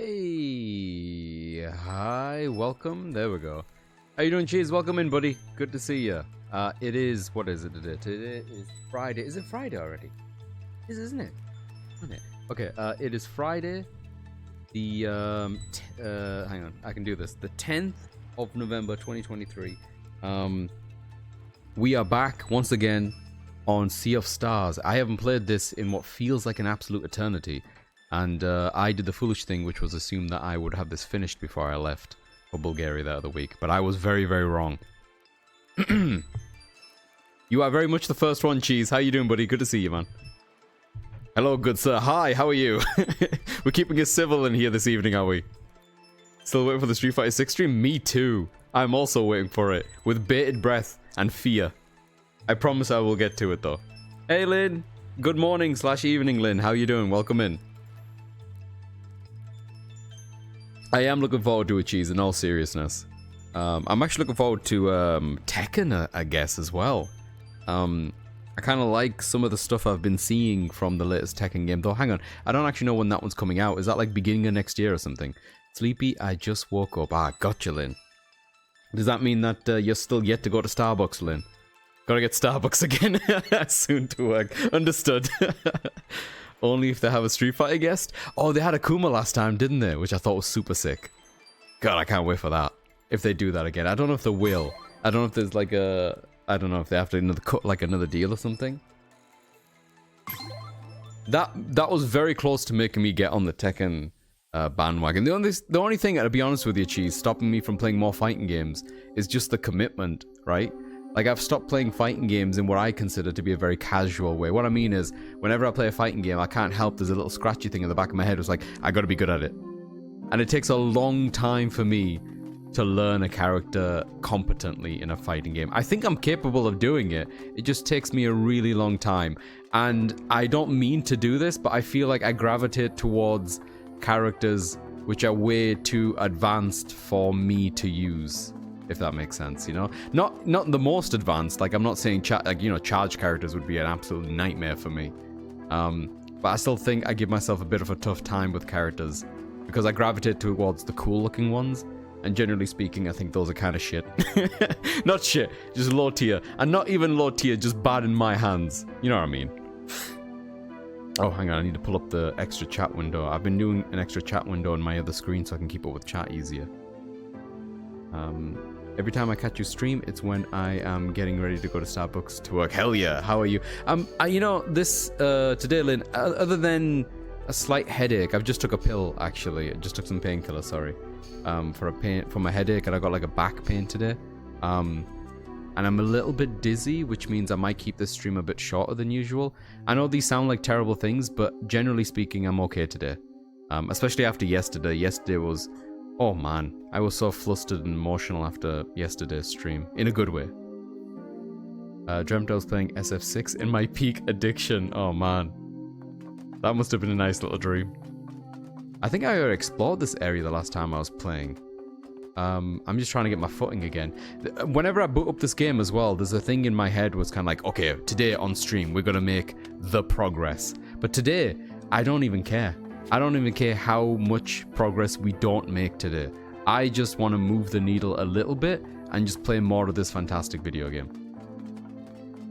Hey, hi, welcome. There we go. How you doing, Cheese? Welcome in, buddy. Good to see you. It is, what is it? It is Friday. Is it Friday already? Isn't it? Isn't it? Okay, it is Friday. The, hang on, I can do this. The 10th of November, 2023. We are back once again on Sea of Stars. I haven't played this in what feels like an absolute eternity. And I did the foolish thing, which was assume that I would have this finished before I left for Bulgaria the other week. But I was very, very wrong. You are very much the first one, Cheese. How you doing, buddy? Good to see you, man. Hello, good sir. Hi, how are you? We're keeping it civil in here this evening, are we? Still waiting for the Street Fighter 6 stream? Me too. I'm also waiting for it, with bated breath and fear. I promise I will get to it, though. Hey, Lynn. Good morning / evening, Lynn. How you doing? Welcome in. I am looking forward to a Cheese in all seriousness. I'm actually looking forward to Tekken, I guess, as well. I kind of like some of the stuff I've been seeing from the latest Tekken game. Though, hang on. I don't actually know when that one's coming out. Is that like beginning of next year or something? Sleepy, I just woke up. Ah, gotcha, Lynn. Does that mean that you're still yet to go to Starbucks, Lynn? Gotta get Starbucks again. Soon to work. Understood. Only if they have a Street Fighter guest? Oh, they had Akuma last time, didn't they? Which I thought was super sick. God, I can't wait for that. If they do that again. I don't know if they will. I don't know if there's like a... I don't know if they have to another deal or something. That was very close to making me get on the Tekken bandwagon. The only thing, to be honest with you, Cheese, stopping me from playing more fighting games is just the commitment, right? Like, I've stopped playing fighting games in what I consider to be a very casual way. What I mean is, whenever I play a fighting game, I can't help, there's a little scratchy thing in the back of my head. It's like, I gotta be good at it. And it takes a long time for me to learn a character competently in a fighting game. I think I'm capable of doing it. It just takes me a really long time. And I don't mean to do this, but I feel like I gravitate towards characters which are way too advanced for me to use. If that makes sense, you know? Not the most advanced, like I'm not saying, charge characters would be an absolute nightmare for me. But I still think I give myself a bit of a tough time with characters because I gravitate towards the cool looking ones. And generally speaking, I think those are kind of shit. Not shit, just low tier. And not even low tier, just bad in my hands. You know what I mean? Oh, hang on, I need to pull up the extra chat window. I've been doing an extra chat window on my other screen so I can keep up with chat easier. Every time I catch you stream, it's when I am getting ready to go to Starbucks to work. Hell yeah, how are you? Today, Lynn, other than a slight headache, I've just took a pill, actually. I just took some painkiller, sorry. For my headache, and I got like a back pain today. And I'm a little bit dizzy, which means I might keep this stream a bit shorter than usual. I know these sound like terrible things, but generally speaking, I'm okay today. Especially after yesterday. Yesterday was... Oh man, I was so flustered and emotional after yesterday's stream. In a good way. Dreamt I was playing SF6 in my peak addiction. Oh man. That must have been a nice little dream. I think I already explored this area the last time I was playing. I'm just trying to get my footing again. Whenever I boot up this game as well, there's a thing in my head was kind of like, okay, today on stream, we're going to make the progress. But today, I don't even care. I don't even care how much progress we don't make today. I just want to move the needle a little bit and just play more of this fantastic video game.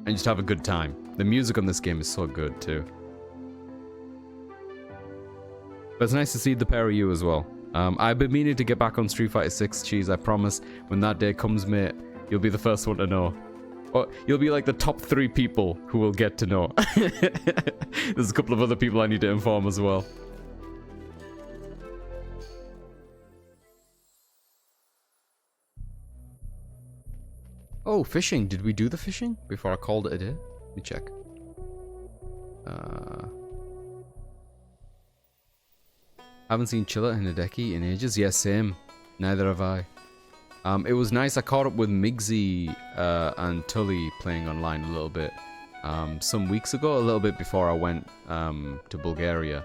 And just have a good time. The music on this game is so good too. But it's nice to see the pair of you as well. I've been meaning to get back on Street Fighter 6, Cheese, I promise. When that day comes, mate, you'll be the first one to know. Or you'll be like the top 3 people who will get to know. There's a couple of other people I need to inform as well. Oh, fishing. Did we do the fishing before I called it a day? Let me check. Haven't seen Chilla and Hideki in ages. Yeah, same. Neither have I. It was nice. I caught up with Migsy and Tully playing online a little bit some weeks ago, a little bit before I went to Bulgaria,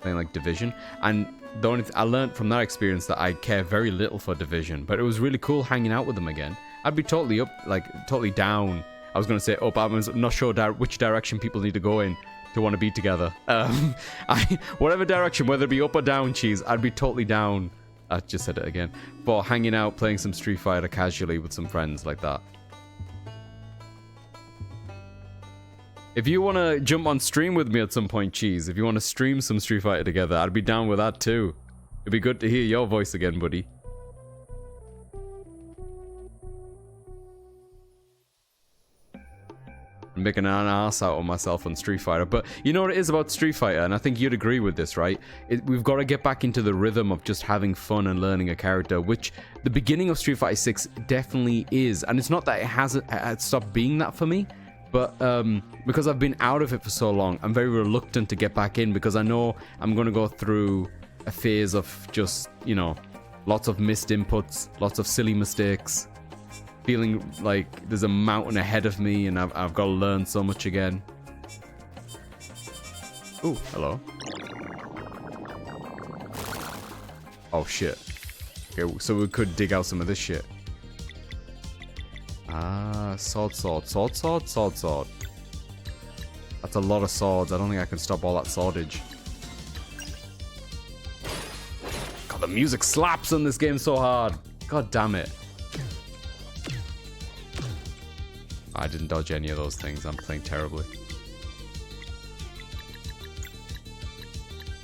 playing like Division. And the only I learned from that experience that I care very little for Division, but it was really cool hanging out with them again. I'd be totally up, like totally down. I was going to say up, I was not sure which direction people need to go in to want to be together. Whatever direction, whether it be up or down, cheese, I'd be totally down. I just said it again. For hanging out, playing some Street Fighter casually with some friends like that. If you want to jump on stream with me at some point, cheese, if you want to stream some Street Fighter together, I'd be down with that too. It'd be good to hear your voice again, buddy. I'm making an ass out of myself on Street Fighter, but you know what it is about Street Fighter, and I think you'd agree with this, right? We've got to get back into the rhythm of just having fun and learning a character, which the beginning of Street Fighter 6 definitely is. And it's not that it hasn't stopped being that for me, but because I've been out of it for so long, I'm very reluctant to get back in, because I know I'm going to go through a phase of just, you know, lots of missed inputs, lots of silly mistakes, feeling like there's a mountain ahead of me and I've got to learn so much again. Ooh, hello. Oh shit. Okay, so we could dig out some of this shit. Ah, sword. That's a lot of swords. I don't think I can stop all that swordage. God, the music slaps in this game so hard. God damn it. I didn't dodge any of those things. I'm playing terribly.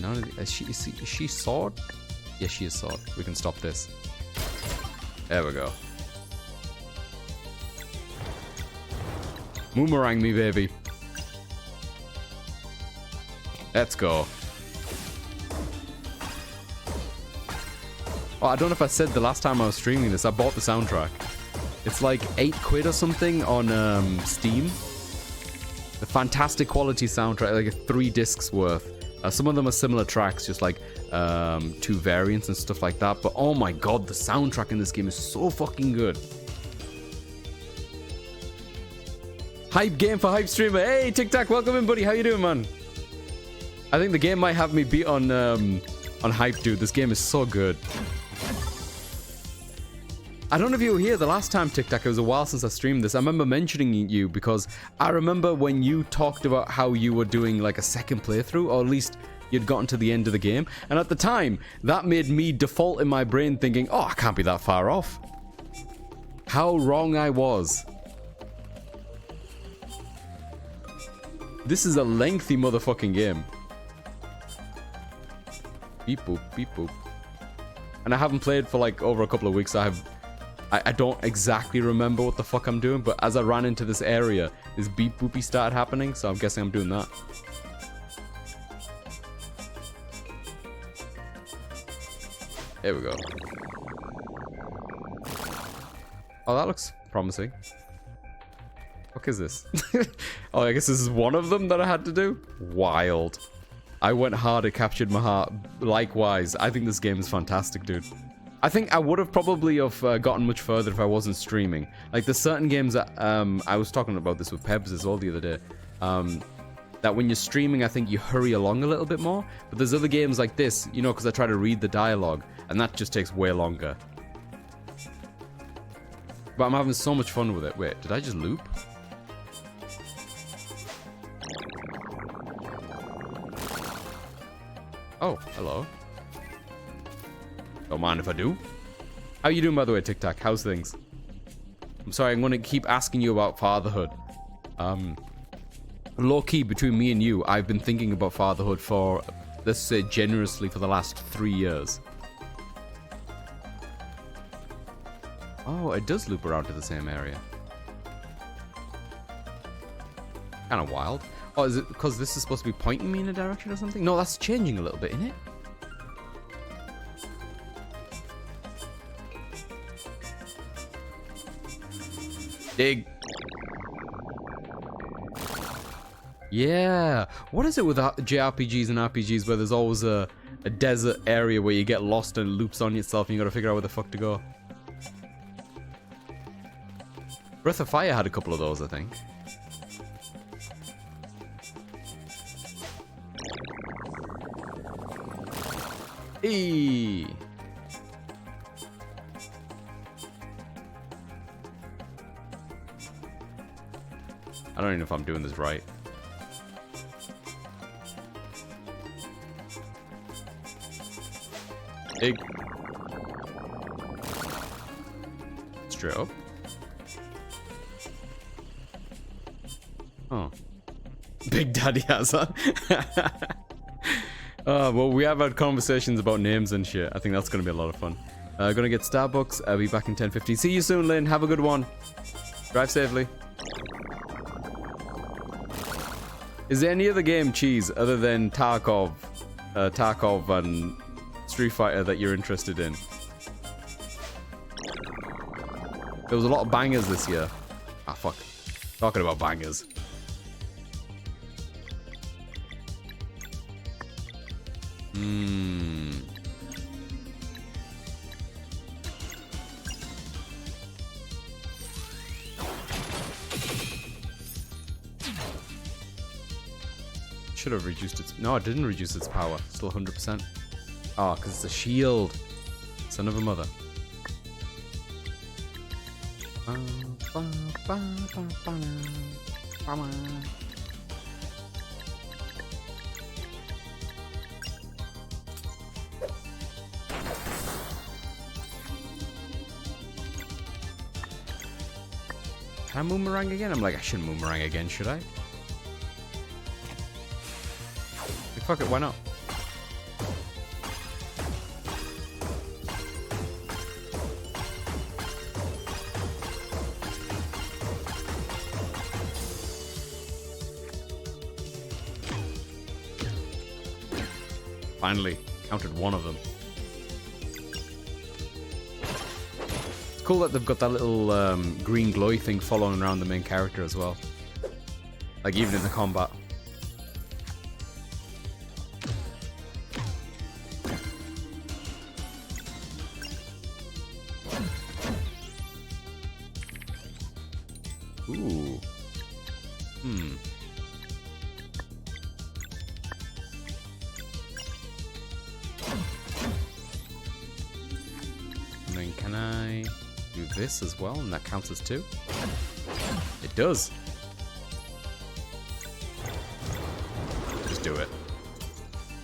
None of the, is she sword? Yes, she is sword. We can stop this. There we go. Boomerang me, baby. Let's go. Oh, I don't know if I said the last time I was streaming this, I bought the soundtrack. It's like £8 or something on Steam. The fantastic quality soundtrack, like 3 discs worth. Some of them are similar tracks, just like 2 variants and stuff like that. But oh my god, the soundtrack in this game is so fucking good. Hype game for hype streamer. Hey, Tic Tac, welcome in, buddy. How you doing, man? I think the game might have me beat on hype, dude. This game is so good. I don't know if you were here the last time, Tic Tac. It was a while since I streamed this. I remember mentioning you because I remember when you talked about how you were doing like a second playthrough, or at least you'd gotten to the end of the game. And at the time, that made me default in my brain thinking, oh, I can't be that far off. How wrong I was. This is a lengthy motherfucking game. Beep boop, beep boop. And I haven't played for like over a couple of weeks. I don't exactly remember what the fuck I'm doing, but as I ran into this area, this beep boopy started happening, so I'm guessing I'm doing that. There we go. Oh, that looks promising. What is this? Oh, I guess this is one of them that I had to do? Wild. I went hard, it captured my heart. Likewise, I think this game is fantastic, dude. I think I would have probably gotten much further if I wasn't streaming. Like, there's certain games that, I was talking about this with Pebs as well the other day, that when you're streaming, I think you hurry along a little bit more. But there's other games like this, you know, because I try to read the dialogue, and that just takes way longer. But I'm having so much fun with it. Wait, did I just loop? Oh, hello. Don't mind if I do. How you doing, by the way, Tic Tac? How's things? I'm sorry, I'm going to keep asking you about fatherhood. Low-key, between me and you, I've been thinking about fatherhood for, let's say, generously for the last 3 years. Oh, it does loop around to the same area. Kind of wild. Oh, is it because this is supposed to be pointing me in a direction or something? No, that's changing a little bit, isn't it? Dig. Yeah. What is it with JRPGs and RPGs where there's always a desert area where you get lost and it loops on yourself and you gotta figure out where the fuck to go? Breath of Fire had a couple of those, I think. Eee. I don't even know if I'm doing this right. Big. Straight up. Oh. Big Daddy has that. Well, we have had conversations about names and shit. I think that's going to be a lot of fun. Gonna get Starbucks. I'll be back in 10:50. See you soon, Lynn. Have a good one. Drive safely. Is there any other game, Cheese, other than Tarkov and Street Fighter that you're interested in? There was a lot of bangers this year. Ah, fuck. Talking about bangers. Should have reduced its... No, it didn't reduce its power. Still 100%. Oh, because it's a shield. Son of a mother. Can I boomerang again? I'm like, I shouldn't boomerang again, should I? Fuck it, why not? Finally, counted one of them. It's cool that they've got that little green glowy thing following around the main character as well. Like even in the combat. Ooh. And then can I do this as well? And that counts as 2? It does. Just do it.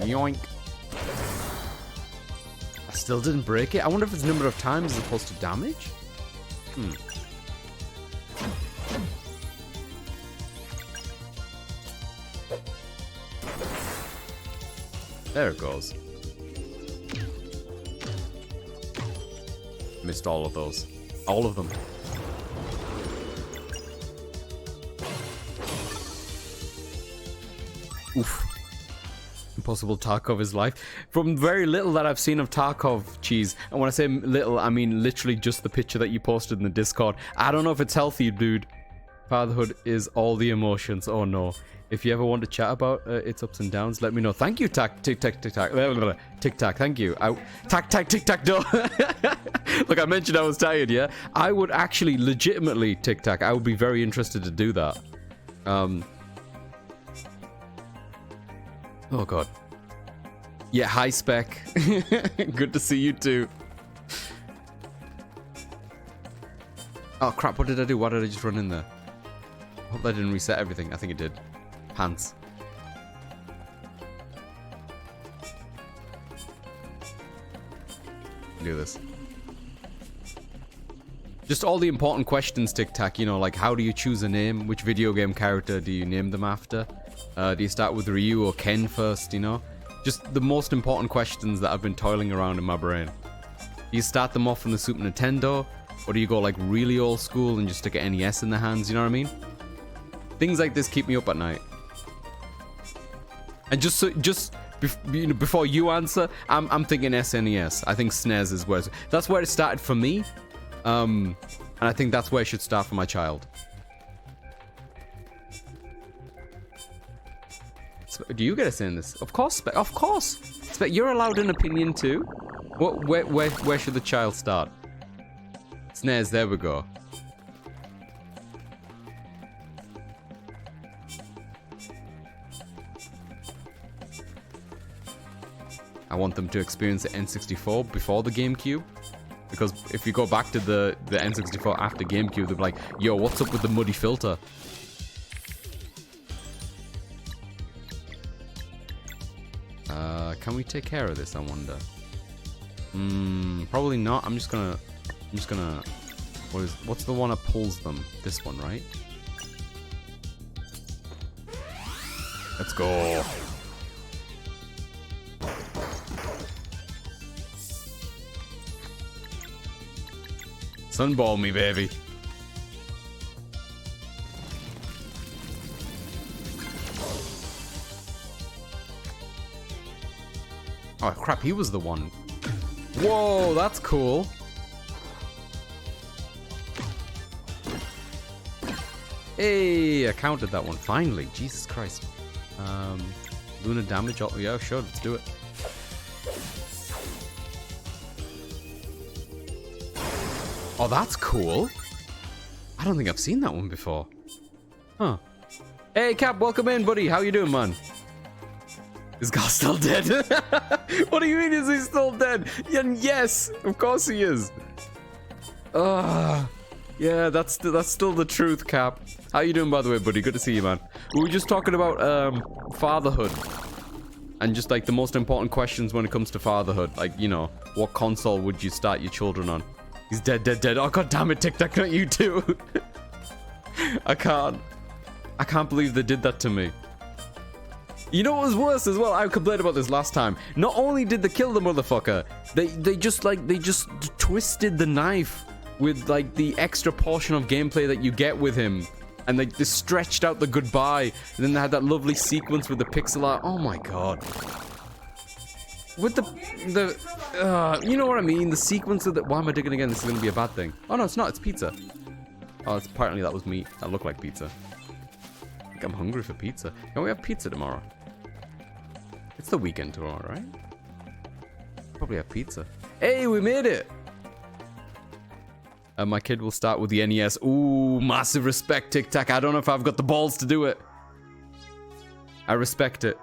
Yoink. I still didn't break it. I wonder if it's number of times as opposed to damage? There it goes. Missed all of those. All of them. Oof. Impossible Tarkov is life. From very little that I've seen of Tarkov, Cheese, and when I say little, I mean literally just the picture that you posted in the Discord. I don't know if it's healthy, dude. Fatherhood is all the emotions. Oh no. If you ever want to chat about its ups and downs, let me know. Thank you, Tic Tac. Thank you. Tic Tac. No. Look, I mentioned I was tired. Yeah, I would actually legitimately Tic Tac. I would be very interested to do that. Oh god. Yeah, hi Spec. Good to see you too. Oh crap! What did I do? Why did I just run in there? Hope that didn't reset everything. I think it did. Pants. Do this. Just all the important questions, Tic Tac. You know, like how do you choose a name? Which video game character do you name them after? Do you start with Ryu or Ken first? You know, just the most important questions that I've been toiling around in my brain. Do you start them off from the Super Nintendo, or do you go like really old school and just stick an NES in the hands? You know what I mean? Things like this keep me up at night. And before you answer, I'm thinking SNES. I think SNES is where that's where it started for me, and I think that's where it should start for my child. Do you get a say in this? Of course, of course. You're allowed an opinion too. Where should the child start? SNES. There we go. I want them to experience the N64 before the GameCube. Because if you go back to the N64 after GameCube, they'll be like, yo, what's up with the muddy filter? Can we take care of this, I wonder? Probably not. I'm just gonna. What's the one that pulls them? This one, right? Let's go. Sunball me, baby. Oh crap, he was the one. Whoa, that's cool. Hey, I counted that one finally. Jesus Christ. Lunar damage. Oh yeah, sure, let's do it. Oh, that's cool. I don't think I've seen that one before. Huh. Hey, Cap, welcome in, buddy. How you doing, man? Is Gar still dead? What do you mean, is he still dead? And yes, of course he is. Yeah, that's still the truth, Cap. How you doing, by the way, buddy? Good to see you, man. We were just talking about fatherhood. And just, like, the most important questions when it comes to fatherhood. Like, you know, what console would you start your children on? He's dead, dead, dead. Oh, god damn it, Tic Tac, not you too. I can't believe they did that to me. You know what was worse as well? I complained about this last time. Not only did they kill the motherfucker, they just twisted the knife with, like, the extra portion of gameplay that you get with him. And they stretched out the goodbye. And then they had that lovely sequence with the pixel art. Oh my god. With you know what I mean? The sequence of the... Why am I digging again? This is going to be a bad thing. Oh no, it's not. It's pizza. Oh, apparently that was meat. That looked like pizza. I think I'm hungry for pizza. Can we have pizza tomorrow? It's the weekend tomorrow, right? Probably have pizza. Hey, we made it! My kid will start with the NES. Ooh, massive respect, Tic Tac. I don't know if I've got the balls to do it. I respect it.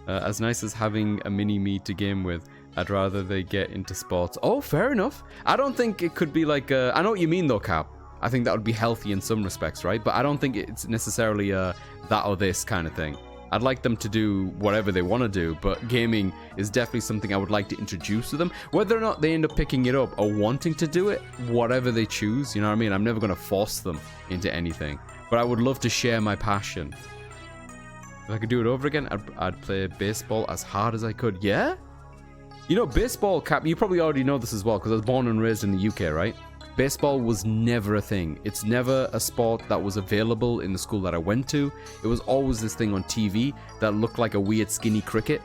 As nice as having a mini-me to game with, I'd rather they get into sports. Oh, fair enough. I don't think it could be like... I know what you mean, though, Cap. I think that would be healthy in some respects, right? But I don't think it's necessarily that or this kind of thing. I'd like them to do whatever they want to do, but gaming is definitely something I would like to introduce to them. Whether or not they end up picking it up or wanting to do it, whatever they choose, you know what I mean? I'm never going to force them into anything. But I would love to share my passion. If I could do it over again, I'd play baseball as hard as I could. Yeah? You know, baseball, Cap, you probably already know this as well, because I was born and raised in the UK, right? Baseball was never a thing. It's never a sport that was available in the school that I went to. It was always this thing on TV that looked like a weird skinny cricket.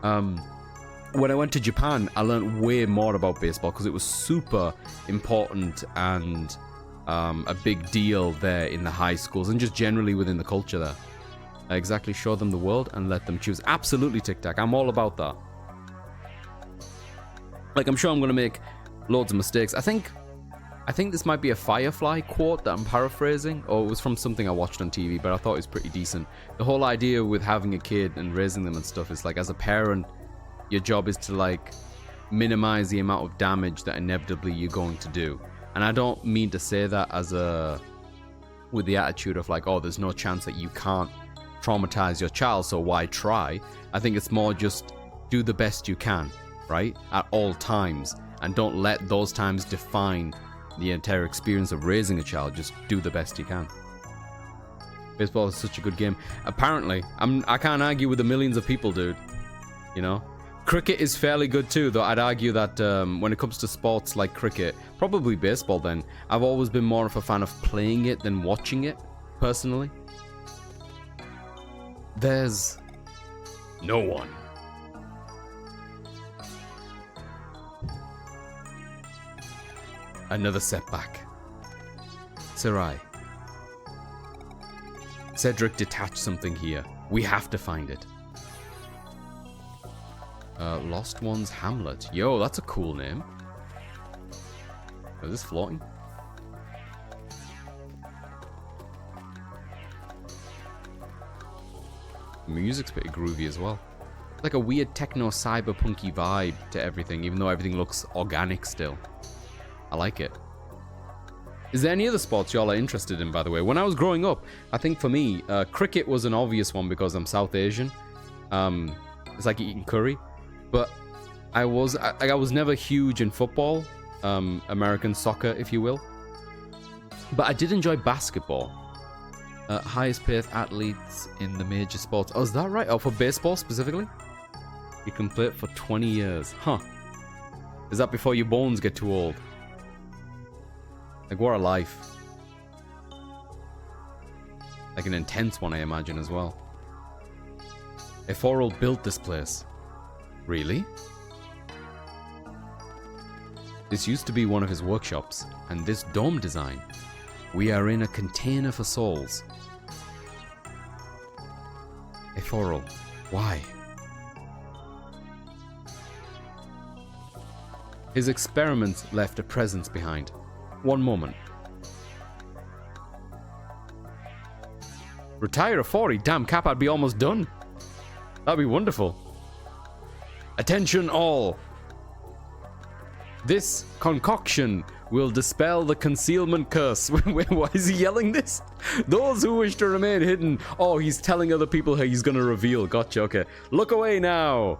When I went to Japan, I learned way more about baseball because it was super important and a big deal there in the high schools and just generally within the culture there. Exactly, show them the world and let them choose. Absolutely, Tic Tac. I'm all about that. Like, I'm sure I'm going to make loads of mistakes. I think this might be a Firefly quote that I'm paraphrasing, or it was from something I watched on TV, but I thought it was pretty decent. The whole idea with having a kid and raising them and stuff is, like, as a parent, your job is to, like, minimize the amount of damage that inevitably you're going to do. And I don't mean to say that as with the attitude of, like, oh, there's no chance that you can't traumatize your child, so why try? I think it's more just do the best you can, right? At all times. And don't let those times define the entire experience of raising a child. Just do the best you can. Baseball is such a good game. Apparently, I can't argue with the millions of people, dude. You know? Cricket is fairly good too, though I'd argue that when it comes to sports like cricket, probably baseball then, I've always been more of a fan of playing it than watching it, personally. There's no one. Another setback. Sarai. Cedric detached something here. We have to find it. Lost One's Hamlet. Yo, that's a cool name. Is this floating? The music's pretty groovy as well. Like a weird techno cyberpunky vibe to everything, even though everything looks organic still. I like it. Is there any other sports y'all are interested in, by the way? When I was growing up, I think for me, cricket was an obvious one because I'm South Asian. It's like eating curry. But I was never huge in football, American soccer, if you will. But I did enjoy basketball. Highest paid athletes in the major sports. Oh, is that right? Oh, for baseball specifically? You can play it for 20 years. Huh. Is that before your bones get too old? Like, what a life. Like an intense one, I imagine, as well. Eforal built this place. Really? This used to be one of his workshops, and this dome design. We are in a container for souls. Eforal. Why? His experiments left a presence behind. One moment. Retire at 40? Damn, Cap, I'd be almost done. That'd be wonderful. Attention all. This concoction will dispel the concealment curse. Why is he yelling this? Those who wish to remain hidden. Oh, he's telling other people how he's going to reveal. Gotcha, okay. Look away now.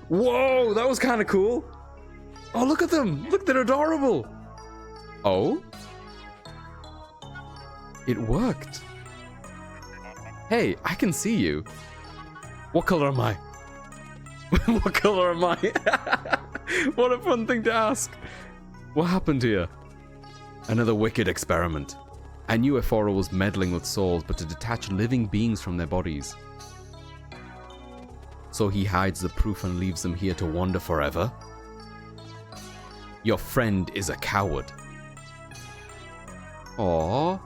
Whoa, that was kind of cool. Oh, look at them. Look, they're adorable. Oh? It worked. Hey, I can see you. What color am I? What color am I? What a fun thing to ask. What happened here? Another wicked experiment. I knew Ephora was meddling with souls, but to detach living beings from their bodies. So he hides the proof and leaves them here to wander forever? Your friend is a coward. Aww.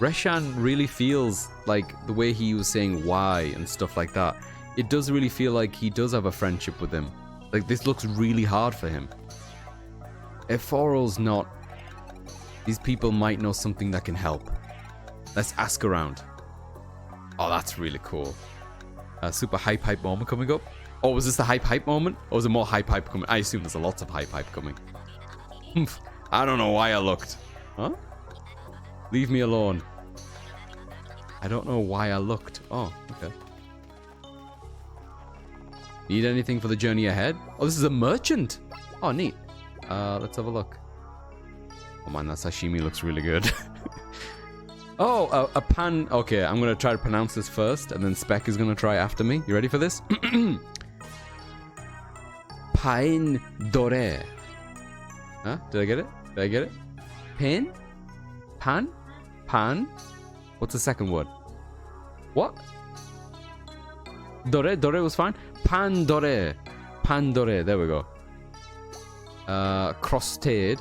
Reshan really feels like the way he was saying why and stuff like that. It does really feel like he does have a friendship with him. Like, this looks really hard for him. Ephoral's not... These people might know something that can help. Let's ask around. Oh, that's really cool. Super hype moment coming up. Oh, was this the hype moment? Or was there more hype coming? I assume there's lots of hype coming. I don't know why I looked. Huh? Leave me alone. I don't know why I looked. Oh, okay. Need anything for the journey ahead? Oh, this is a merchant. Oh, neat. Let's have a look. Oh man, that sashimi looks really good. Oh, a pan. Okay, I'm gonna try to pronounce this first, and then Spec is gonna try after me. You ready for this? Pain dore. Huh? Did I get it? Did I get it? Pain? Pan? Pan? What's the second word? What? Dore? Dore was fine. Pan dore. Pan dore. There we go. Crusted.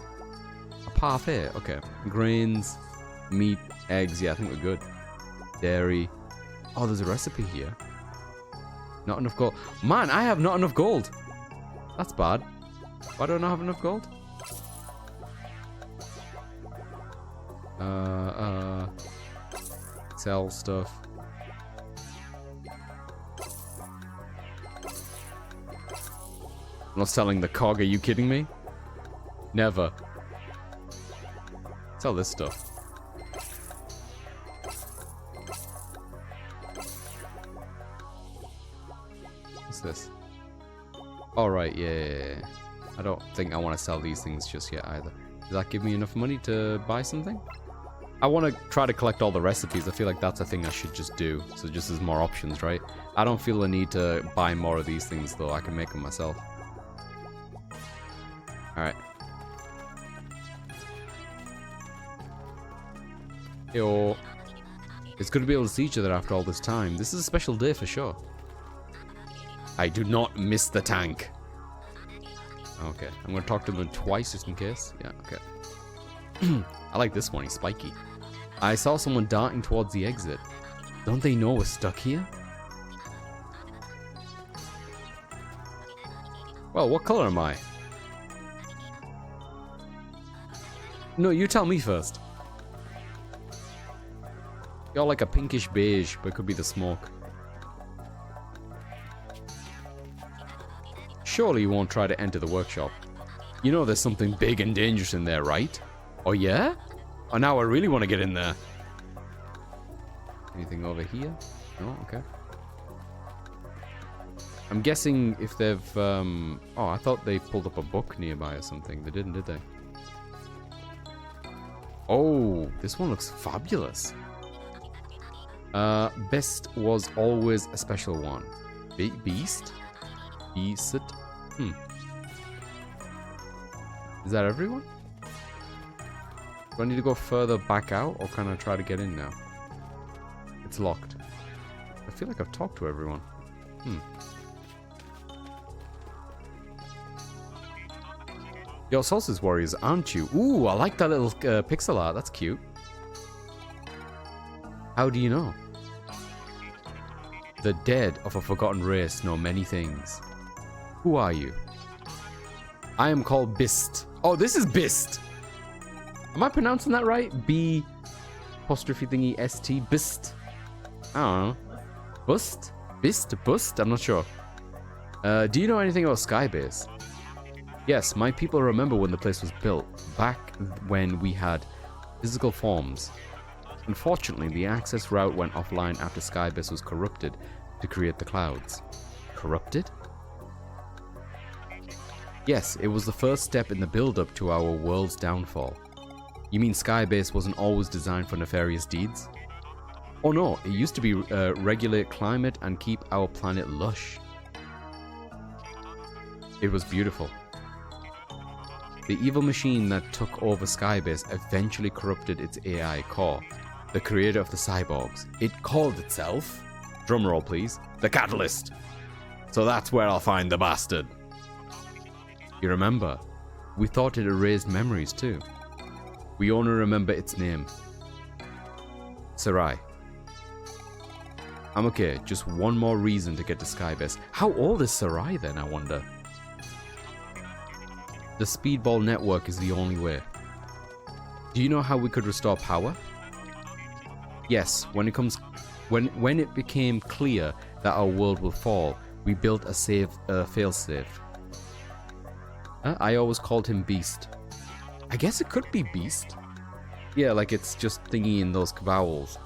A parfait. Okay. Grains. Meat. Eggs. Yeah, I think we're good. Dairy. Oh, there's a recipe here. Not enough gold. Man, I have not enough gold. That's bad. Why do I not have enough gold? Sell stuff. I'm not selling the cog, are you kidding me? Never. Sell this stuff. What's this? Alright, yeah. I don't think I want to sell these things just yet either. Does that give me enough money to buy something? I want to try to collect all the recipes. I feel like that's a thing I should just do. So just as more options, right? I don't feel the need to buy more of these things though. I can make them myself. Alright. Yo. It's good to be able to see each other after all this time. This is a special day for sure. I do not miss the tank. Okay. I'm going to talk to them twice just in case. Yeah, okay. I like this one. He's spiky. I saw someone darting towards the exit. Don't they know we're stuck here? Well, what color am I? No, you tell me first. You're like a pinkish beige, but it could be the smoke. Surely you won't try to enter the workshop. You know there's something big and dangerous in there, right? Oh yeah? Oh, now I really want to get in there. Anything over here? No? Okay. I'm guessing if they've... Oh, I thought they pulled up a book nearby or something. They didn't, did they? Oh, this one looks fabulous. Best was always a special one. Beast? Beast? Is that everyone? Do I need to go further back out, or can I try to get in now? It's locked. I feel like I've talked to everyone. You're Solstice Warriors, aren't you? Ooh, I like that little pixel art. That's cute. How do you know? The dead of a forgotten race know many things. Who are you? I am called Bist. Oh, this is Bist. Am I pronouncing that right? B apostrophe thingy S-T. Bist. I don't know. Bust? Bist? Bust? I'm not sure. Do you know anything about Skybase? Yes, my people remember when the place was built, back when we had physical forms. Unfortunately, the access route went offline after Skybase was corrupted to create the clouds. Corrupted? Yes, it was the first step in the build-up to our world's downfall. You mean Skybase wasn't always designed for nefarious deeds? Oh no, it used to be regulate climate and keep our planet lush. It was beautiful. The evil machine that took over Skybase eventually corrupted its AI core, the creator of the cyborgs. It called itself, drumroll please, the Catalyst. So that's where I'll find the bastard. You remember, we thought it erased memories too. We only remember its name. Sarai. I'm okay, just one more reason to get to Skybase. How old is Sarai then, I wonder? The speedball network is the only way. Do you know how we could restore power? Yes, when it became clear that our world will fall, we built a failsafe. I always called him Beast. I guess it could be Beast. Yeah, like it's just thingy in those vowels.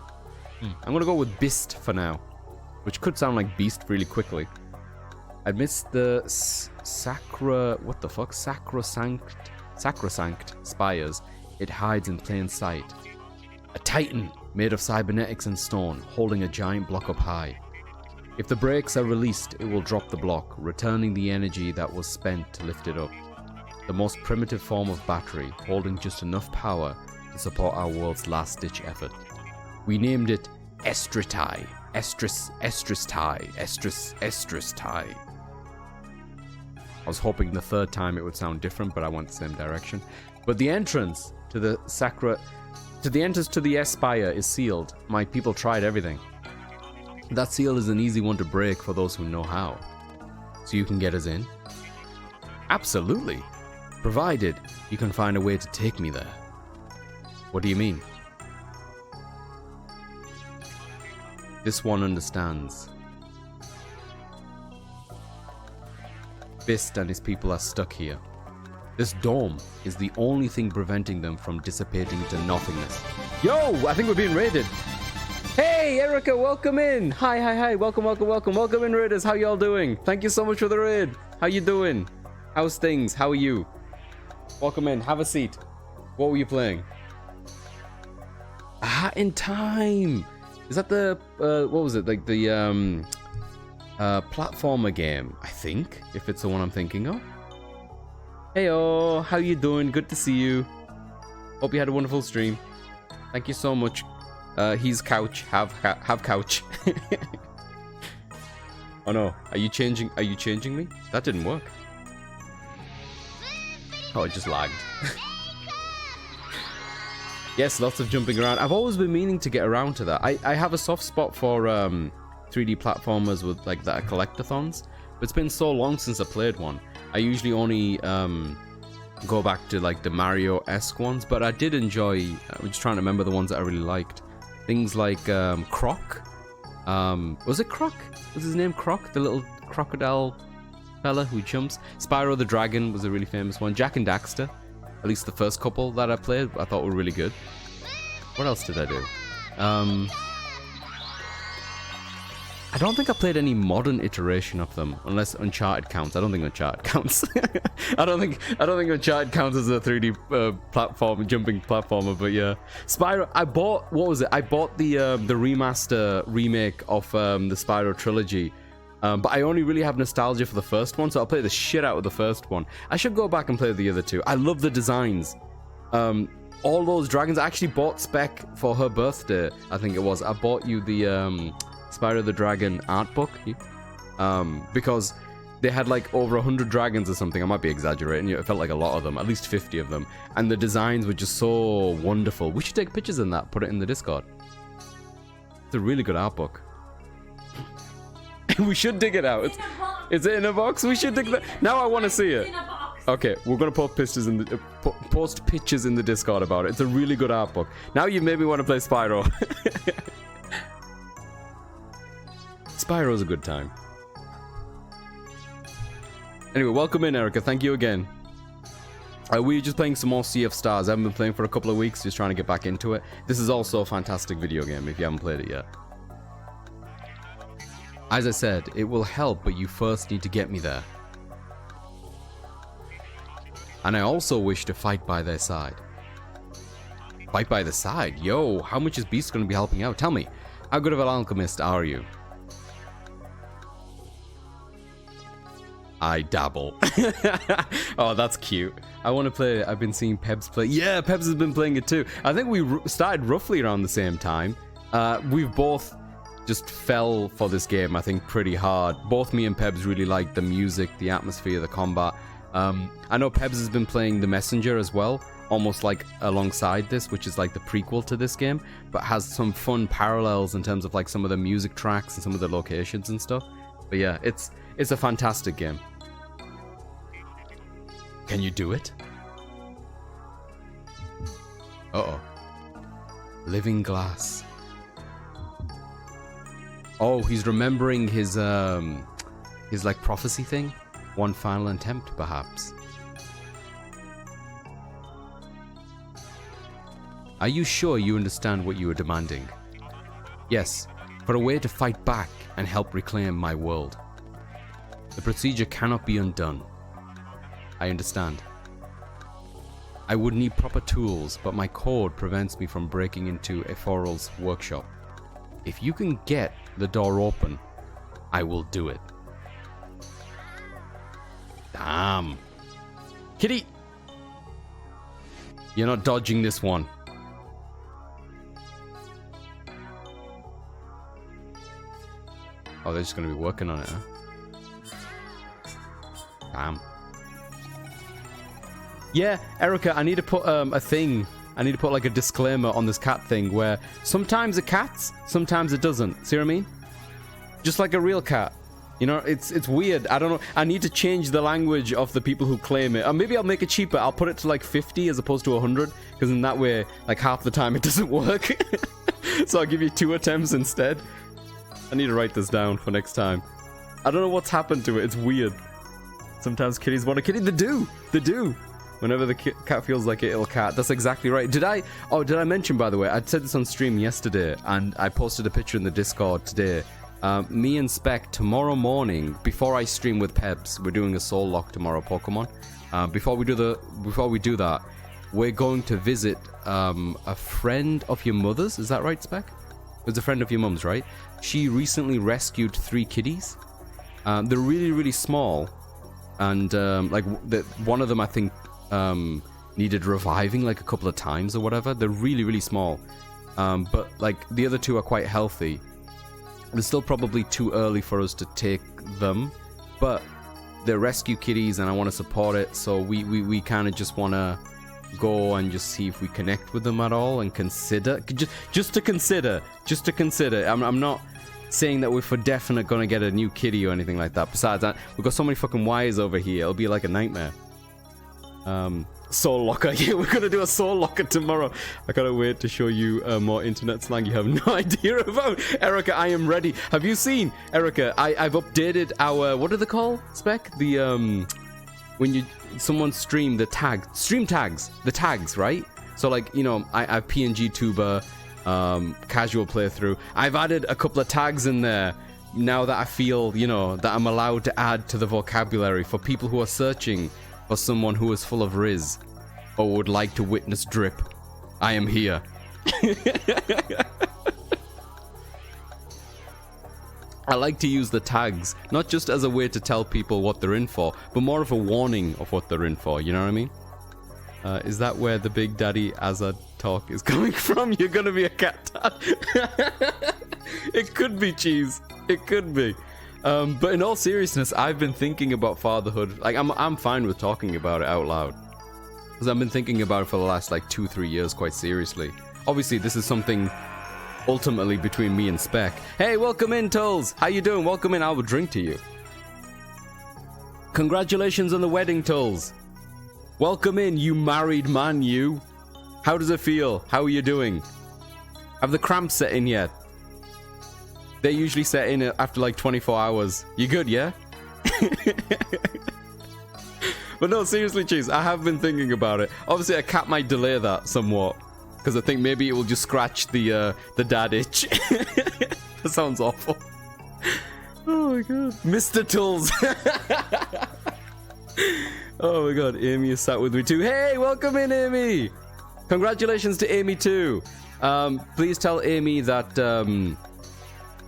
I'm gonna go with Bist for now, which could sound like Beast really quickly. Amidst the sacrosanct spires, it hides in plain sight. A titan made of cybernetics and stone, holding a giant block up high. If the brakes are released, it will drop the block, returning the energy that was spent to lift it up. The most primitive form of battery, holding just enough power to support our world's last-ditch effort. We named it Estritai. Estristai. I was hoping the third time it would sound different, but I went the same direction. But the entrance to the Espire is sealed. My people tried everything. That seal is an easy one to break for those who know how. So you can get us in? Absolutely. Provided you can find a way to take me there. What do you mean? This one understands. Bist and his people are stuck here. This dome is the only thing preventing them from dissipating into nothingness. Yo, I think we're being raided. Hey, Erica, welcome in. Hi. Welcome in, raiders. How y'all doing? Thank you so much for the raid. How you doing? How's things? How are you? Welcome in. Have a seat. What were you playing? Ah, in time. Is that the what was it? Like the platformer game, I think, if it's the one I'm thinking of. Heyo, how you doing? Good to see you. Hope you had a wonderful stream. Thank you so much. He's couch. Have couch. Oh no, are you changing me? That didn't work. Oh, it just lagged. Yes, lots of jumping around. I've always been meaning to get around to that. I have a soft spot for 3D platformers with like that collectathons. But it's been so long since I played one. I usually only go back to like the Mario-esque ones, but I did enjoy. I'm just trying to remember the ones that I really liked. Things like Croc. Was it Croc? Was his name Croc? The little crocodile fella who jumps. Spyro the Dragon was a really famous one. Jak and Daxter. At least the first couple that I played, I thought were really good. What else did I do? I I don't think I played any modern iteration of them, unless Uncharted counts. I don't think Uncharted counts. I don't think Uncharted counts as a 3D jumping platformer. But yeah, Spyro. I bought, what was it? I bought the remaster remake of the Spyro trilogy. But I only really have nostalgia for the first one, so I'll play the shit out of the first one. I should go back and play the other two. I love the designs. All those dragons. I actually bought Spec for her birthday, I think it was. I bought you the Spyro the Dragon art book, because they had like over 100 dragons or something. I might be exaggerating. It felt like a lot of them, at least 50 of them. And the designs were just so wonderful. We should take pictures in that, put it in the Discord. It's a really good art book. We should dig it out. Is it in a box? We should dig that. Now I want to see it. Okay, we're gonna post pictures in the post pictures in the Discord about it. It's a really good art book. Now you made me want to play Spyro. Spyro's a good time. Anyway, welcome in, Erica. Thank you again. We're just playing some more Sea of Stars. I haven't been playing for a couple of weeks, just trying to get back into it. This is also a fantastic video game if you haven't played it yet. As I said, it will help, but you first need to get me there. And I also wish to fight by their side. Fight by the side? Yo, how much is Beast going to be helping out? Tell me, how good of an alchemist are you? I dabble. Oh, that's cute. I want to play it. I've been seeing Pebs play. Yeah, Pebs has been playing it too. I think we started roughly around the same time. We've both just fell for this game, I think, pretty hard. Both me and Pebs really liked the music, the atmosphere, the combat. I know Pebs has been playing The Messenger as well, almost like alongside this, which is like the prequel to this game, but has some fun parallels in terms of like some of the music tracks and some of the locations and stuff. But yeah, it's a fantastic game. Can you do it? Uh-oh. Living glass. Oh, he's remembering his like prophecy thing. One final attempt, perhaps. Are you sure you understand what you are demanding? Yes, for a way to fight back and help reclaim my world. The procedure cannot be undone. I understand. I would need proper tools, but my code prevents me from breaking into Eforal's workshop. If you can get the door open, I will do it. Damn. Kitty! You're not dodging this one. Oh, they're just going to be working on it, huh? Damn. Yeah, Erica, I need to put a thing. I need to put like a disclaimer on this cat thing where sometimes it cats, sometimes it doesn't. See what I mean? Just like a real cat. You know, it's weird. I don't know. I need to change the language of the people who claim it. Or maybe I'll make it cheaper. I'll put it to like 50 as opposed to 100. Because in that way, like half the time it doesn't work. So I'll give you 2 attempts instead. I need to write this down for next time. I don't know what's happened to it. It's weird. Sometimes kitties want a kitty. They do. They do. Whenever the cat feels like it, it'll cat. That's exactly right. Did I mention, by the way, I'd said this on stream yesterday, and I posted a picture in the Discord today. Me and Spec, tomorrow morning, before I stream with Pebs, we're doing a soul lock tomorrow, Pokemon. Before we do that, we're going to visit a friend of your mother's. Is that right, Spec? It's a friend of your mum's, right? She recently rescued 3 kitties. They're really, really small. And one of them, I think, needed reviving like a couple of times or whatever. They're really, really small. But like the other 2 are quite healthy. It's still probably too early for us to take them, but they're rescue kitties and I want to support it, so we kind of just want to go and just see if we connect with them at all and consider, just to consider. I'm not saying that we're for definite going to get a new kitty or anything like that. Besides that, we've got so many fucking wires over here, it'll be like a nightmare. Soul Locker. Yeah, we're gonna do a Soul Locker tomorrow. I gotta wait to show you more internet slang you have no idea about. Erica, I am ready. Have you seen, Erica, I've updated our, what do they call, Spec? The, when someone stream the stream tags, the tags, right? So like, you know, I have PNG tuber, casual playthrough. I've added a couple of tags in there now that I feel, you know, that I'm allowed to add to the vocabulary for people who are searching for someone who is full of riz or would like to witness drip, I am here. I like to use the tags, not just as a way to tell people what they're in for, but more of a warning of what they're in for, you know what I mean? Is that where the Big Daddy Azad talk is coming from? You're gonna be a cat dad. It could be, Cheese. It could be. But in all seriousness, I've been thinking about fatherhood. Like, I'm fine with talking about it out loud. Because I've been thinking about it for the last, like, 2-3 years quite seriously. Obviously, this is something ultimately between me and Spec. Hey, welcome in, Tulls. How you doing? Welcome in. I will drink to you. Congratulations on the wedding, Tulls. Welcome in, you married man, you. How does it feel? How are you doing? Have the cramps set in yet? They usually set in after like 24 hours. You good, yeah? But no, seriously, Cheese, I have been thinking about it. Obviously, a cat might delay that somewhat. Because I think maybe it will just scratch the dad itch. That sounds awful. Oh my god. Mr. Tulls. Oh my god, Amy is sat with me too. Hey, welcome in, Amy! Congratulations to Amy too. Please tell Amy that,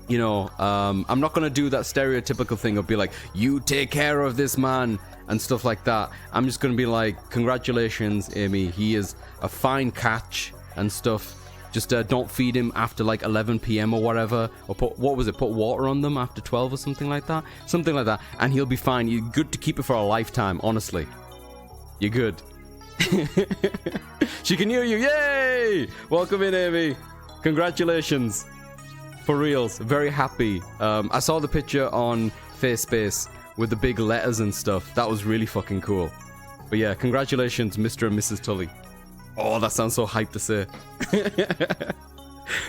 you know, I'm not gonna do that stereotypical thing of be like, you take care of this man, and stuff like that. I'm just gonna be like, congratulations, Amy. He is a fine catch and stuff. Just don't feed him after like 11 p.m. or whatever. Or put water on them after 12 or something like that. Something like that. And he'll be fine. You're good to keep it for a lifetime, honestly. You're good. She can hear you. Yay! Welcome in, Amy. Congratulations. For reals. Very happy. I saw the picture on FaceSpace with the big letters and stuff. That was really fucking cool. But yeah, congratulations, Mr. and Mrs. Tully. Oh, that sounds so hyped to say.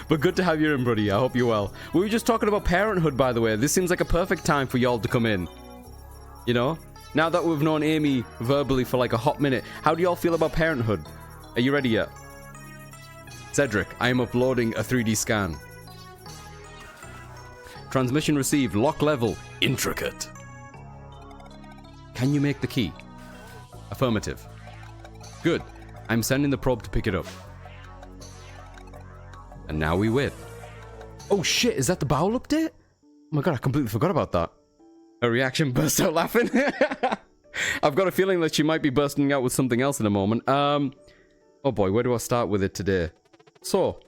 But good to have you in, buddy. I hope you're well. We were just talking about parenthood, by the way. This seems like a perfect time for y'all to come in. You know? Now that we've known Amy verbally for like a hot minute, how do y'all feel about parenthood? Are you ready yet? Cedric, I am uploading a 3D scan. Transmission received. Lock level. Intricate. Can you make the key? Affirmative. Good. I'm sending the probe to pick it up. And now we wait. Oh shit, is that the bowel update? Oh my god, I completely forgot about that. Her reaction burst out laughing. I've got a feeling that she might be bursting out with something else in a moment. Oh boy, where do I start with it today? So,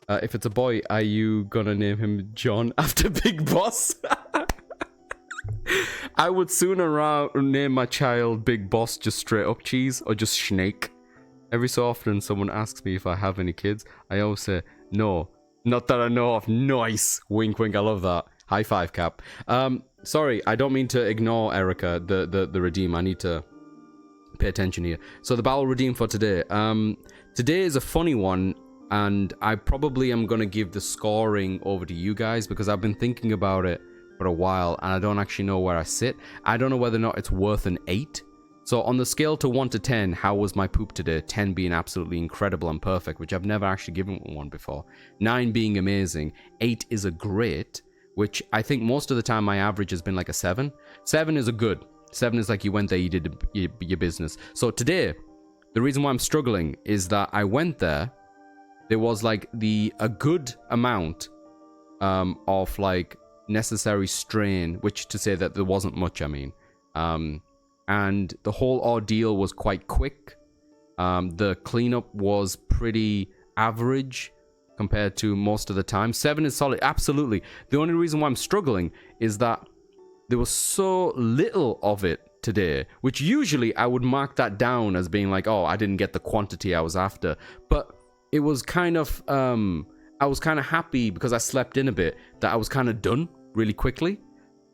if it's a boy, are you gonna name him John after Big Boss? I would sooner name my child Big Boss just straight up, Cheese, or just Snake. Every so often someone asks me if I have any kids. I always say, no. Not that I know of. Nice. Wink, wink. I love that. High five, Cap. Sorry, I don't mean to ignore Erica, the redeem. I need to pay attention here. So the bowel redeem for today. Today is a funny one, and I probably am going to give the scoring over to you guys because I've been thinking about it for a while, and I don't actually know where I sit. I don't know whether or not it's worth an 8. So on the scale to 1 to 10, how was my poop today? 10 being absolutely incredible and perfect, which I've never actually given one before. 9 being amazing. 8 is a great, which I think most of the time my average has been like a 7. 7 is a good. 7 is like you went there, you did your business. So today, the reason why I'm struggling is that I went there. There was like a good amount of like necessary strain, which to say that there wasn't much, I mean. And the whole ordeal was quite quick. The cleanup was pretty average compared to most of the time. 7 is solid, absolutely. The only reason why I'm struggling is that there was so little of it today, which usually I would mark that down as being like, oh, I didn't get the quantity I was after. But it was kind of, I was kind of happy because I slept in a bit that I was kind of done really quickly.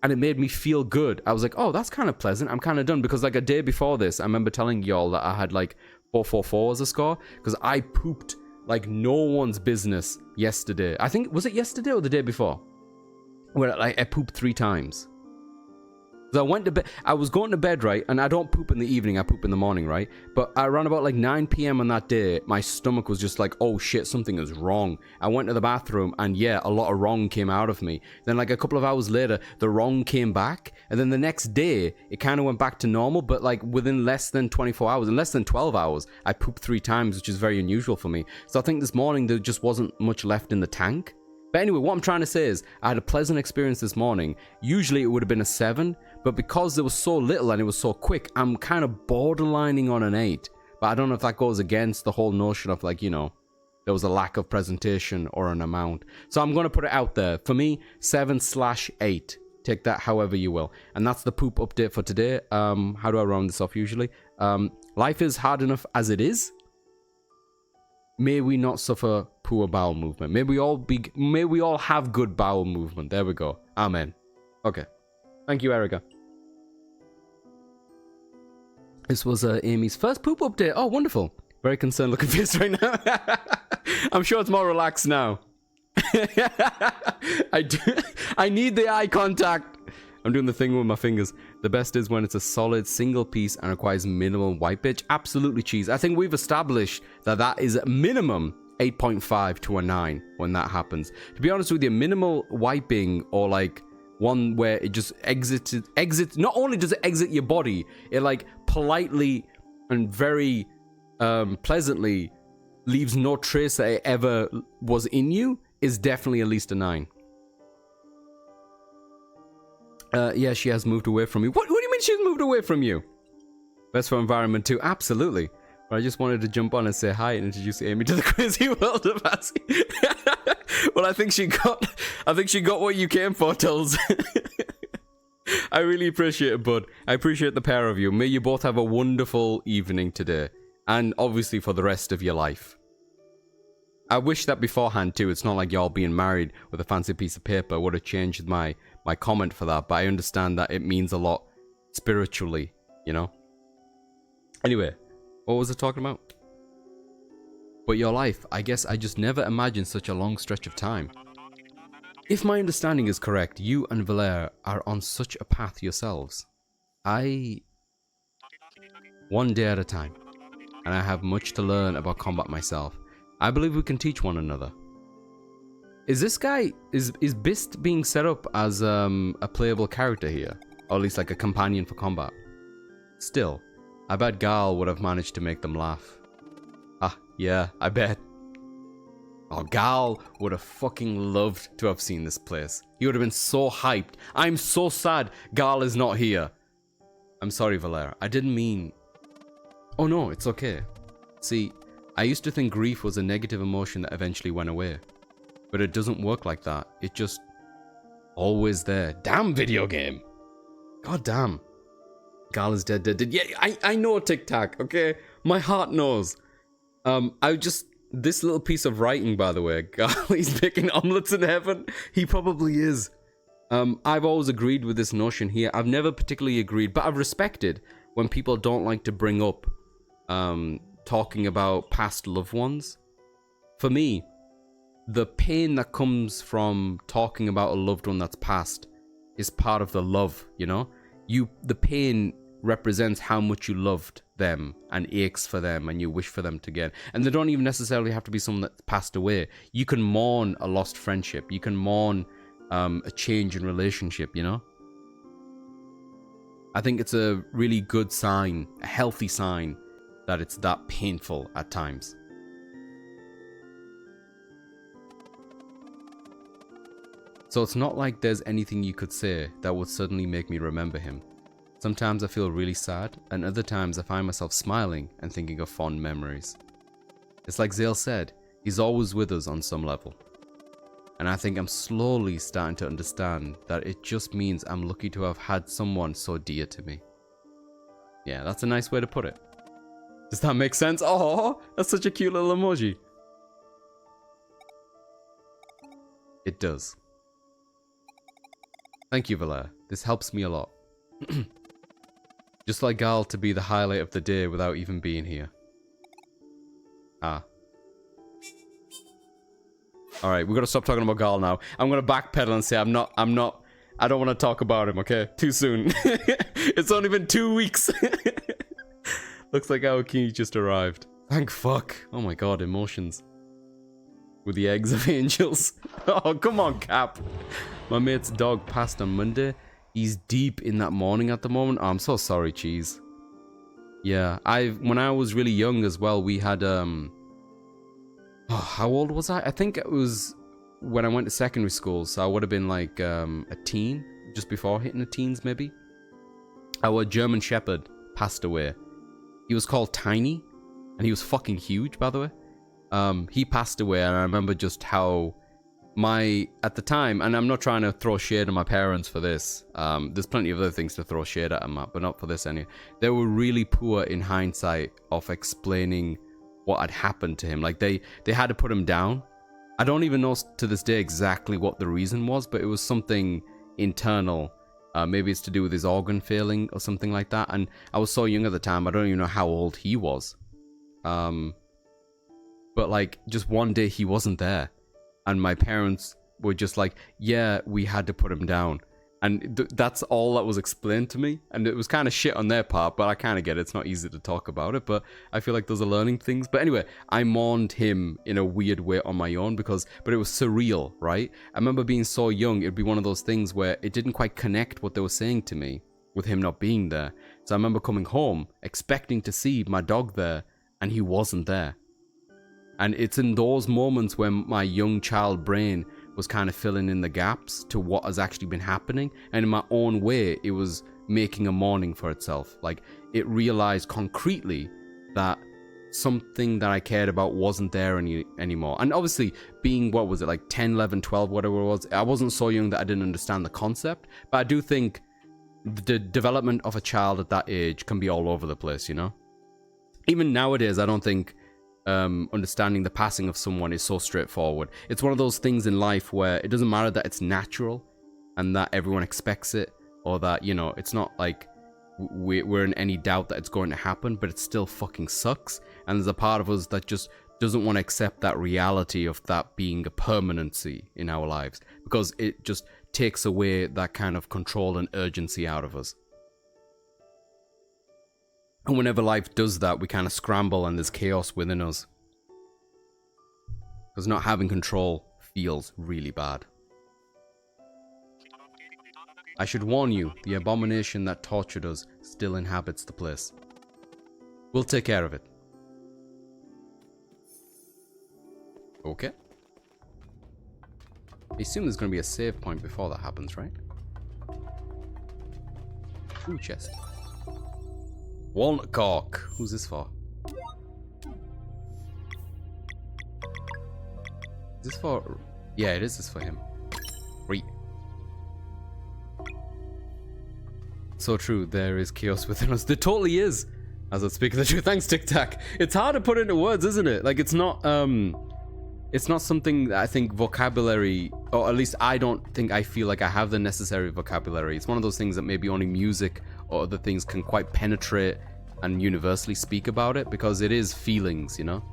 And it made me feel good. I was like, oh, that's kind of pleasant. I'm kind of done. Because like a day before this, I remember telling y'all that I had like 444 as a score. Because I pooped like no one's business yesterday. I think, was it yesterday or the day before? Where like I pooped 3 times. So I went to bed. I was going to bed, right? And I don't poop in the evening. I poop in the morning, right? But around about like 9 p.m. on that day, my stomach was just like, oh shit, something is wrong. I went to the bathroom and yeah, a lot of wrong came out of me. Then like a couple of hours later, the wrong came back. And then the next day, it kind of went back to normal. But like within less than 24 hours, in less than 12 hours, I pooped 3 times, which is very unusual for me. So I think this morning there just wasn't much left in the tank. But anyway, what I'm trying to say is I had a pleasant experience this morning. Usually it would have been a 7, but because there was so little and it was so quick, I'm kind of borderlining on an 8. But I don't know if that goes against the whole notion of like, you know, there was a lack of presentation or an amount. So I'm going to put it out there. For me, 7/8. Take that however you will. And that's the poop update for today. How do I round this off usually? Life is hard enough as it is. May we not suffer poor bowel movement. May we all have good bowel movement. There we go. Amen. Okay. Thank you, Erica. This was Amy's first poop update. Oh, wonderful. Very concerned looking face right now. I'm sure it's more relaxed now. I need the eye contact. I'm doing the thing with my fingers. The best is when it's a solid single piece and requires minimal wipe pitch. Absolutely, cheese. I think we've established that that is minimum 8.5 to a 9 when that happens. To be honest with you, minimal wiping or like one where it just exits, not only does it exit your body, it like politely and very pleasantly leaves no trace that it ever was in you, is definitely at least a 9. Yeah, she has moved away from me. What do you mean she's moved away from you? Best for environment too. Absolutely. But I just wanted to jump on and say hi and introduce Amy to the crazy world of Assy. Well, I think she got what you came for, Tulls. I really appreciate it, bud. I appreciate the pair of you. May you both have a wonderful evening today. And obviously for the rest of your life. I wish that beforehand too. It's not like y'all being married with a fancy piece of paper would have changed my comment for that, but I understand that it means a lot spiritually, you know? Anyway, what was I talking about? But your life, I guess I just never imagined such a long stretch of time. If my understanding is correct, you and Valère are on such a path yourselves. One day at a time, and I have much to learn about combat myself. I believe we can teach one another. Is this guy, is Bist being set up as a playable character here? Or at least like a companion for combat? Still, I bet Gal would have managed to make them laugh. Ah, yeah, I bet. Oh, Gal would have fucking loved to have seen this place. He would have been so hyped. I'm so sad Gal is not here. I'm sorry, Valère. I didn't mean... Oh no, it's okay. See, I used to think grief was a negative emotion that eventually went away. But it doesn't work like that. It just... always there. Damn video game! God damn. Gal is dead. Yeah, I know Tic Tac, okay? My heart knows. This little piece of writing, by the way. Gal, he's making omelets in heaven. He probably is. I've always agreed with this notion here. I've never particularly agreed, but I've respected when people don't like to bring up talking about past loved ones. For me, the pain that comes from talking about a loved one that's passed is part of the love, you know? The pain represents how much you loved them and aches for them and you wish for them to get. And they don't even necessarily have to be someone that's passed away. You can mourn a lost friendship. You can mourn a change in relationship, you know? I think it's a really good sign, a healthy sign, that it's that painful at times. So it's not like there's anything you could say that would suddenly make me remember him. Sometimes I feel really sad, and other times I find myself smiling and thinking of fond memories. It's like Zale said, he's always with us on some level. And I think I'm slowly starting to understand that it just means I'm lucky to have had someone so dear to me. Yeah, that's a nice way to put it. Does that make sense? Oh, that's such a cute little emoji. It does. Thank you, Valère. This helps me a lot. Just like Gal to be the highlight of the day without even being here. Ah. Alright, we gotta stop talking about Gal now. I'm gonna backpedal and say I'm not I don't want to talk about him, okay? Too soon. It's only been 2 weeks. Looks like our key just arrived. Thank fuck. Oh my god, emotions. With the eggs of angels. Oh, come on, Cap. My mate's dog passed on Monday. He's deep in that mourning at the moment. Oh, I'm so sorry, Cheese. Yeah, when I was really young as well, we had, oh, how old was I? I think it was when I went to secondary school, so I would have been like a teen, just before hitting the teens, maybe. Our German Shepherd passed away. He was called Tiny, and he was fucking huge, by the way. He passed away, and I remember just how at the time, and I'm not trying to throw shade on my parents for this. There's plenty of other things to throw shade at them, but not for this anyway. They were really poor in hindsight of explaining what had happened to him. Like they had to put him down. I don't even know to this day exactly what the reason was, but it was something internal. Maybe it's to do with his organ failing or something like that. And I was so young at the time, I don't even know how old he was. But like just one day he wasn't there. And my parents were just like, yeah, we had to put him down. And that's all that was explained to me. And it was kind of shit on their part, but I kind of get it. It's not easy to talk about it, but I feel like those are learning things. But anyway, I mourned him in a weird way on my own but it was surreal, right? I remember being so young, it'd be one of those things where it didn't quite connect what they were saying to me with him not being there. So I remember coming home, expecting to see my dog there, and he wasn't there. And it's in those moments when my young child brain was kind of filling in the gaps to what has actually been happening. And in my own way, it was making a mourning for itself. Like, it realized concretely that something that I cared about wasn't there anymore. And obviously, being, what was it, like 10, 11, 12, whatever it was, I wasn't so young that I didn't understand the concept. But I do think the development of a child at that age can be all over the place, you know? Even nowadays, I don't think understanding the passing of someone is so straightforward. It's one of those things in life where it doesn't matter that it's natural and that everyone expects it, or that, you know, it's not like we're in any doubt that it's going to happen, but it still fucking sucks. And there's a part of us that just doesn't want to accept that reality of that being a permanency in our lives, because it just takes away that kind of control and urgency out of us. And whenever life does that, we kind of scramble and there's chaos within us. Because not having control feels really bad. I should warn you, the abomination that tortured us still inhabits the place. We'll take care of it. Okay. I assume there's going to be a save point before that happens, right? Ooh, chest. Walnut cork. Who's this for? Is this for... Yeah, it is. This for him. Great. So true. There is chaos within us. There totally is. As I speak of the truth. Thanks, Tic Tac. It's hard to put into words, isn't it? Like, it's not something that I think vocabulary, or at least I don't think I feel like I have the necessary vocabulary. It's one of those things that maybe only music or other things can quite penetrate and universally speak about it, because it is feelings, you know?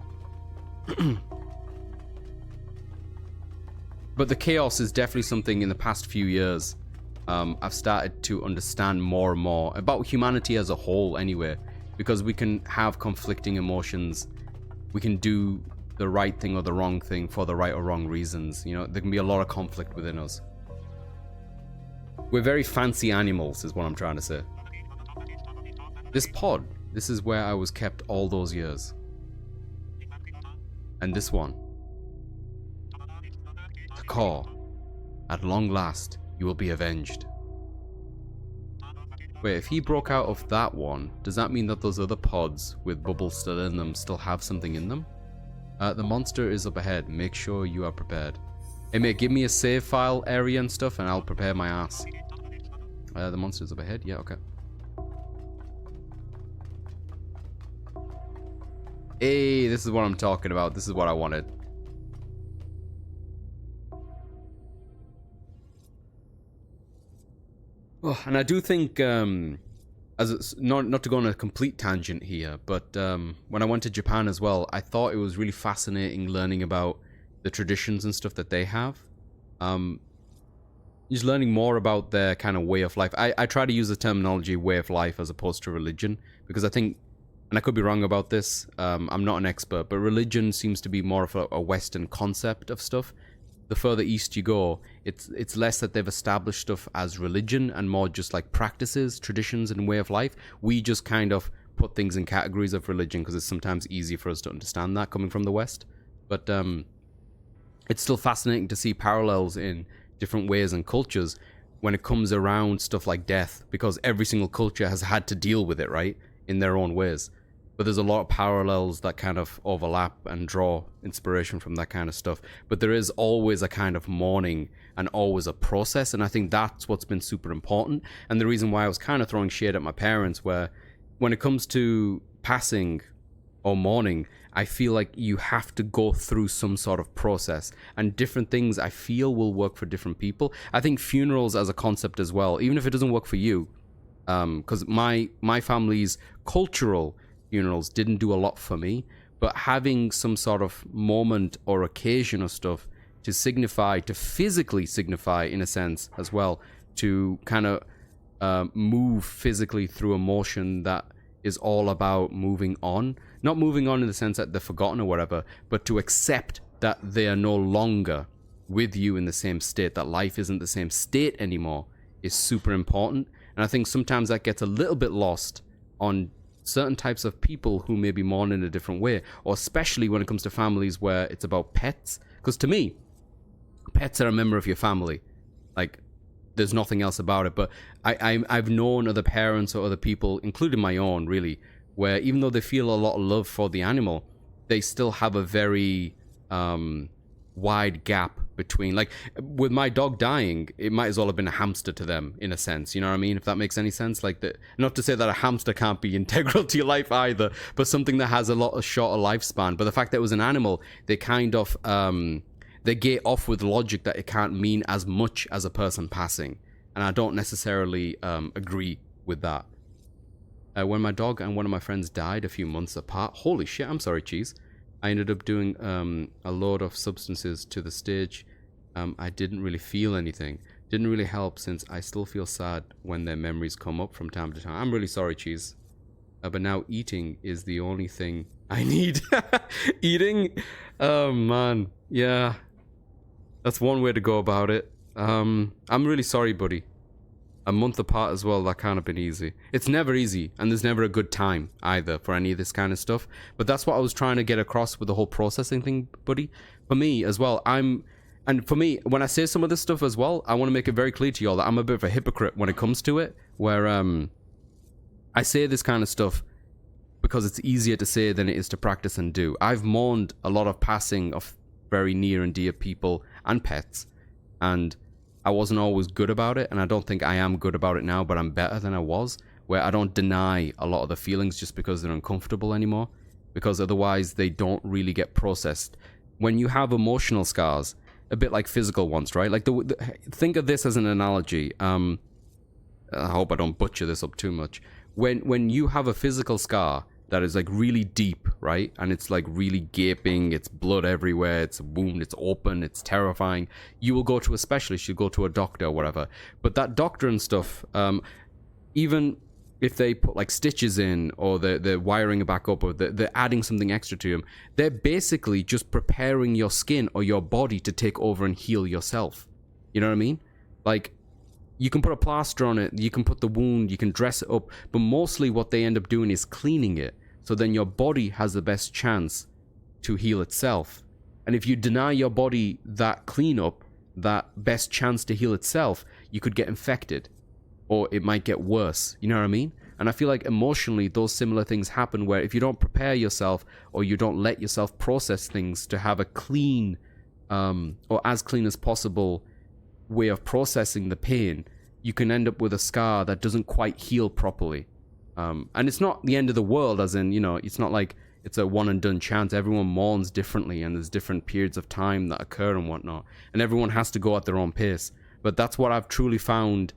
But the chaos is definitely something in the past few years I've started to understand more and more about humanity as a whole anyway, because we can have conflicting emotions. We can do the right thing or the wrong thing for the right or wrong reasons. You know, there can be a lot of conflict within us. We're very fancy animals, is what I'm trying to say. This pod, this is where I was kept all those years. And this one. The core. At long last, you will be avenged. Wait, if he broke out of that one, does that mean that those other pods with bubbles still in them still have something in them? The monster is up ahead. Make sure you are prepared. Hey mate, give me a save file area and stuff and I'll prepare my ass. The monster's up ahead? Yeah, okay. Hey, this is what I'm talking about. This is what I wanted. Oh, and I do think, as it's not to go on a complete tangent here, but when I went to Japan as well, I thought it was really fascinating learning about the traditions and stuff that they have. You just learning more about their kind of way of life. I try to use the terminology way of life as opposed to religion, because I think, and I could be wrong about this, I'm not an expert, but religion seems to be more of a Western concept of stuff. The further east you go, it's less that they've established stuff as religion and more just like practices, traditions, and way of life. We just kind of put things in categories of religion because it's sometimes easy for us to understand that coming from the West. But it's still fascinating to see parallels in different ways and cultures when it comes around stuff like death, because every single culture has had to deal with it, right, in their own ways. But there's a lot of parallels that kind of overlap and draw inspiration from that kind of stuff. But there is always a kind of mourning and always a process, and I think that's what's been super important. And the reason why I was kind of throwing shade at my parents, where when it comes to passing or mourning, I feel like you have to go through some sort of process, and different things I feel will work for different people. I think funerals as a concept as well, even if it doesn't work for you, because my family's cultural funerals didn't do a lot for me, but having some sort of moment or occasion or stuff to signify, to physically signify in a sense as well, to kind of move physically through emotion that is all about moving on. Not moving on in the sense that they're forgotten or whatever, but to accept that they are no longer with you in the same state, that life isn't the same state anymore, is super important. And I think sometimes that gets a little bit lost on certain types of people who maybe mourn in a different way, or especially when it comes to families where it's about pets. Because to me, pets are a member of your family. Like, there's nothing else about it. But I've known other parents or other people, including my own, really, where even though they feel a lot of love for the animal, they still have a very wide gap between, like, with my dog dying, it might as well have been a hamster to them, in a sense, you know what I mean, if that makes any sense. Like, not to say that a hamster can't be integral to your life either, but something that has a lot of shorter lifespan. But the fact that it was an animal, they kind of they get off with logic that it can't mean as much as a person passing, and I don't necessarily agree with that. When my dog and one of my friends died a few months apart, holy shit, I'm sorry, Cheese, I ended up doing a load of substances to the stage. I didn't really feel anything. Didn't really help, since I still feel sad when their memories come up from time to time. I'm really sorry, Cheese. But now eating is the only thing I need. Eating? Oh, man. Yeah. That's one way to go about it. I'm really sorry, buddy. A month apart as well, that can't have been easy. It's never easy, and there's never a good time either for any of this kind of stuff. But that's what I was trying to get across with the whole processing thing, buddy. For me as well, and for me, when I say some of this stuff as well, I want to make it very clear to y'all that I'm a bit of a hypocrite when it comes to it, where I say this kind of stuff because it's easier to say than it is to practice and do. I've mourned a lot of passing of very near and dear people and pets, and I wasn't always good about it, and I don't think I am good about it now, but I'm better than I was, where I don't deny a lot of the feelings just because they're uncomfortable anymore, because otherwise they don't really get processed. When you have emotional scars, a bit like physical ones, right? Like, think of this as an analogy. I hope I don't butcher this up too much. When you have a physical scar that is like really deep, right? And it's like really gaping, it's blood everywhere, it's a wound, it's open, it's terrifying. You will go to a specialist, you go to a doctor or whatever. But that doctor and stuff, even if they put like stitches in, or they're wiring it back up, or they're adding something extra to them, they're basically just preparing your skin or your body to take over and heal yourself. You know what I mean? Like, you can put a plaster on it, you can put the wound, you can dress it up, but mostly what they end up doing is cleaning it. So then your body has the best chance to heal itself. And if you deny your body that cleanup, that best chance to heal itself, you could get infected, or it might get worse. You know what I mean? And I feel like emotionally, those similar things happen, where if you don't prepare yourself, or you don't let yourself process things to have a clean, or as clean as possible way of processing the pain, you can end up with a scar that doesn't quite heal properly. And it's not the end of the world, as in, you know, it's not like it's a one and done chance. Everyone mourns differently, and there's different periods of time that occur and whatnot, and everyone has to go at their own pace. But that's what I've truly found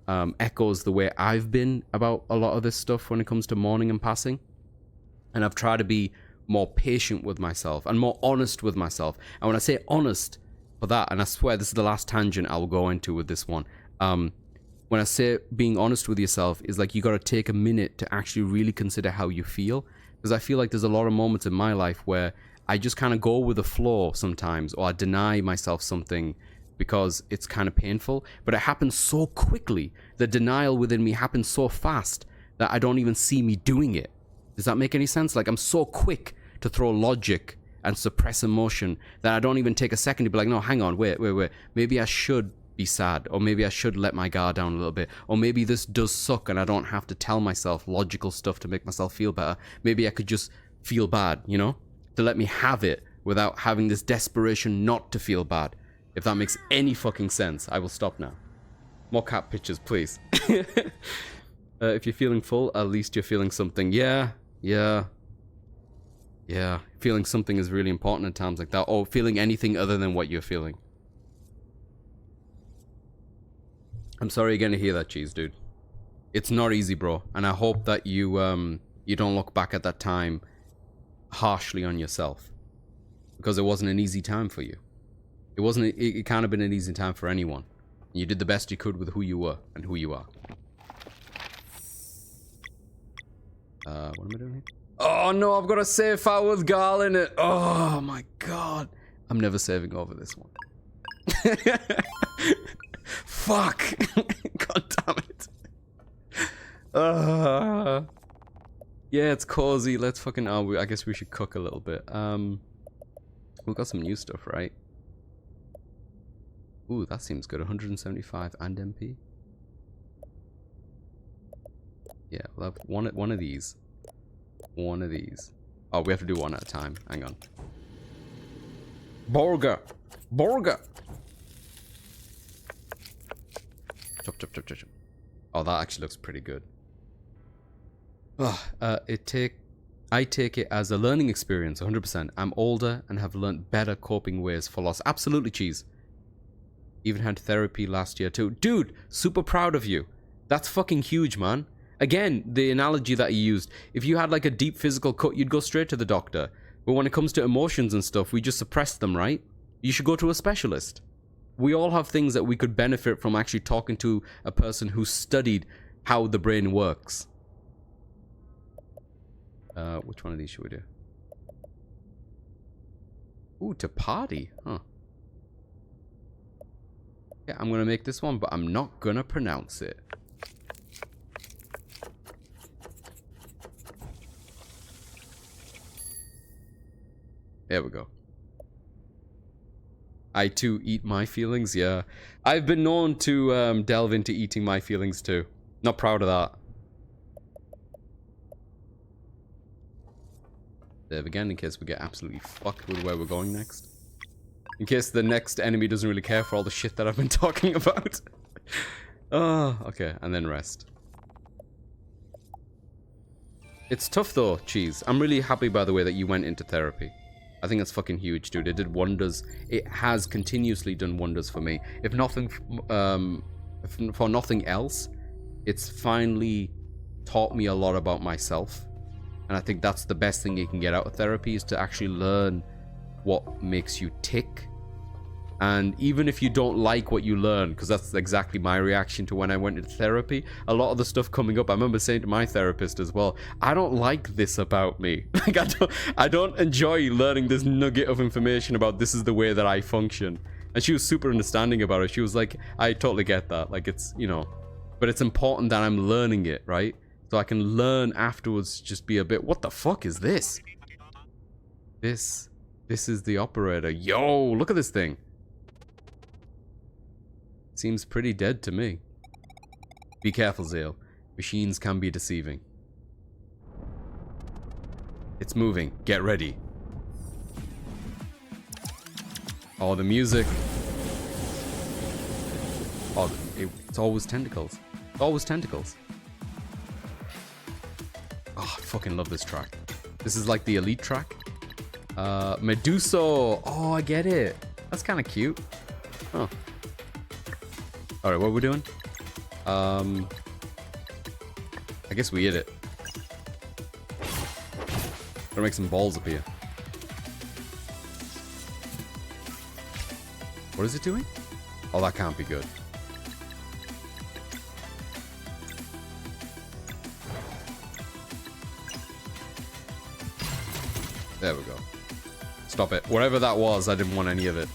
echoes the way I've been about a lot of this stuff when it comes to mourning and passing. And I've tried to be more patient with myself and more honest with myself. And when I say honest, for that, and I swear this is the last tangent I will go into with this one. When I say being honest with yourself is like you got to take a minute to actually really consider how you feel, because I feel like there's a lot of moments in my life where I just kind of go with the flow sometimes, or I deny myself something because it's kind of painful, but it happens so quickly. The denial within me happens so fast that I don't even see me doing it. Does that make any sense? Like, I'm so quick to throw logic and suppress emotion that I don't even take a second to be like, no, hang on, wait. Maybe I should be sad, or maybe I should let my guard down a little bit, or maybe this does suck and I don't have to tell myself logical stuff to make myself feel better. Maybe I could just feel bad, you know, to let me have it without having this desperation not to feel bad. If that makes any fucking sense. I will stop now. More cat pictures, please. If you're feeling full, at least you're feeling something. Yeah. Feeling something is really important at times like that, or feeling anything other than what you're feeling. I'm sorry you're gonna hear that, Cheese, dude. It's not easy, bro, and I hope that you you don't look back at that time harshly on yourself, because it wasn't an easy time for you. It can't have been an easy time for anyone. You did the best you could with who you were and who you are. What am I doing here? Oh no, I've got to save file with Garl in it. Oh my god. I'm never saving over this one. Fuck. God damn it. Yeah, it's cozy. Let's fucking... I guess we should cook a little bit. We've got some new stuff, right? Ooh, that seems good. 175 and MP. Yeah, we'll have one of these. One of these. Oh, we have to do one at a time. Hang on. Burger! Burger! Chop, chop, chop, chop, chop. Oh, that actually looks pretty good. I take it as a learning experience, 100%. I'm older and have learned better coping ways for loss. Absolutely, Cheese. Even had therapy last year too. Dude, super proud of you. That's fucking huge, man. Again, the analogy that you used. If you had like a deep physical cut, you'd go straight to the doctor. But when it comes to emotions and stuff, we just suppress them, right? You should go to a specialist. We all have things that we could benefit from actually talking to a person who studied how the brain works. Which one of these should we do? Ooh, to party, huh? Yeah, I'm gonna make this one, but I'm not gonna pronounce it. There we go. I too eat my feelings, yeah. I've been known to delve into eating my feelings too. Not proud of that. Save again in case we get absolutely fucked with where we're going next. In case the next enemy doesn't really care for all the shit that I've been talking about. Oh, okay, and then rest. It's tough though, Cheese. I'm really happy, by the way, that you went into therapy. I think that's fucking huge, dude. It did wonders. It has continuously done wonders for me. If nothing, for nothing else, it's finally taught me a lot about myself. And I think that's the best thing you can get out of therapy, is to actually learn what makes you tick. And even if you don't like what you learn, because that's exactly my reaction to when I went into therapy, a lot of the stuff coming up, I remember saying to my therapist as well, I don't like this about me. Like, I don't enjoy learning this nugget of information about this is the way that I function. And she was super understanding about it. She was like, I totally get that. Like, it's, you know, but it's important that I'm learning it, right? So I can learn afterwards, just be a bit, what the fuck is this? This is the operator. Yo, look at this thing. Seems pretty dead to me. Be careful, Zale. Machines can be deceiving. It's moving. Get ready. Oh, the music. Oh, it's always tentacles. It's always tentacles. Oh, I fucking love this track. This is like the elite track. Meduso. Oh, I get it. That's kind of cute. Huh. Alright, what are we doing? I guess we hit it. Gotta make some balls up here. What is it doing? Oh, that can't be good. There we go. Stop it. Whatever that was, I didn't want any of it.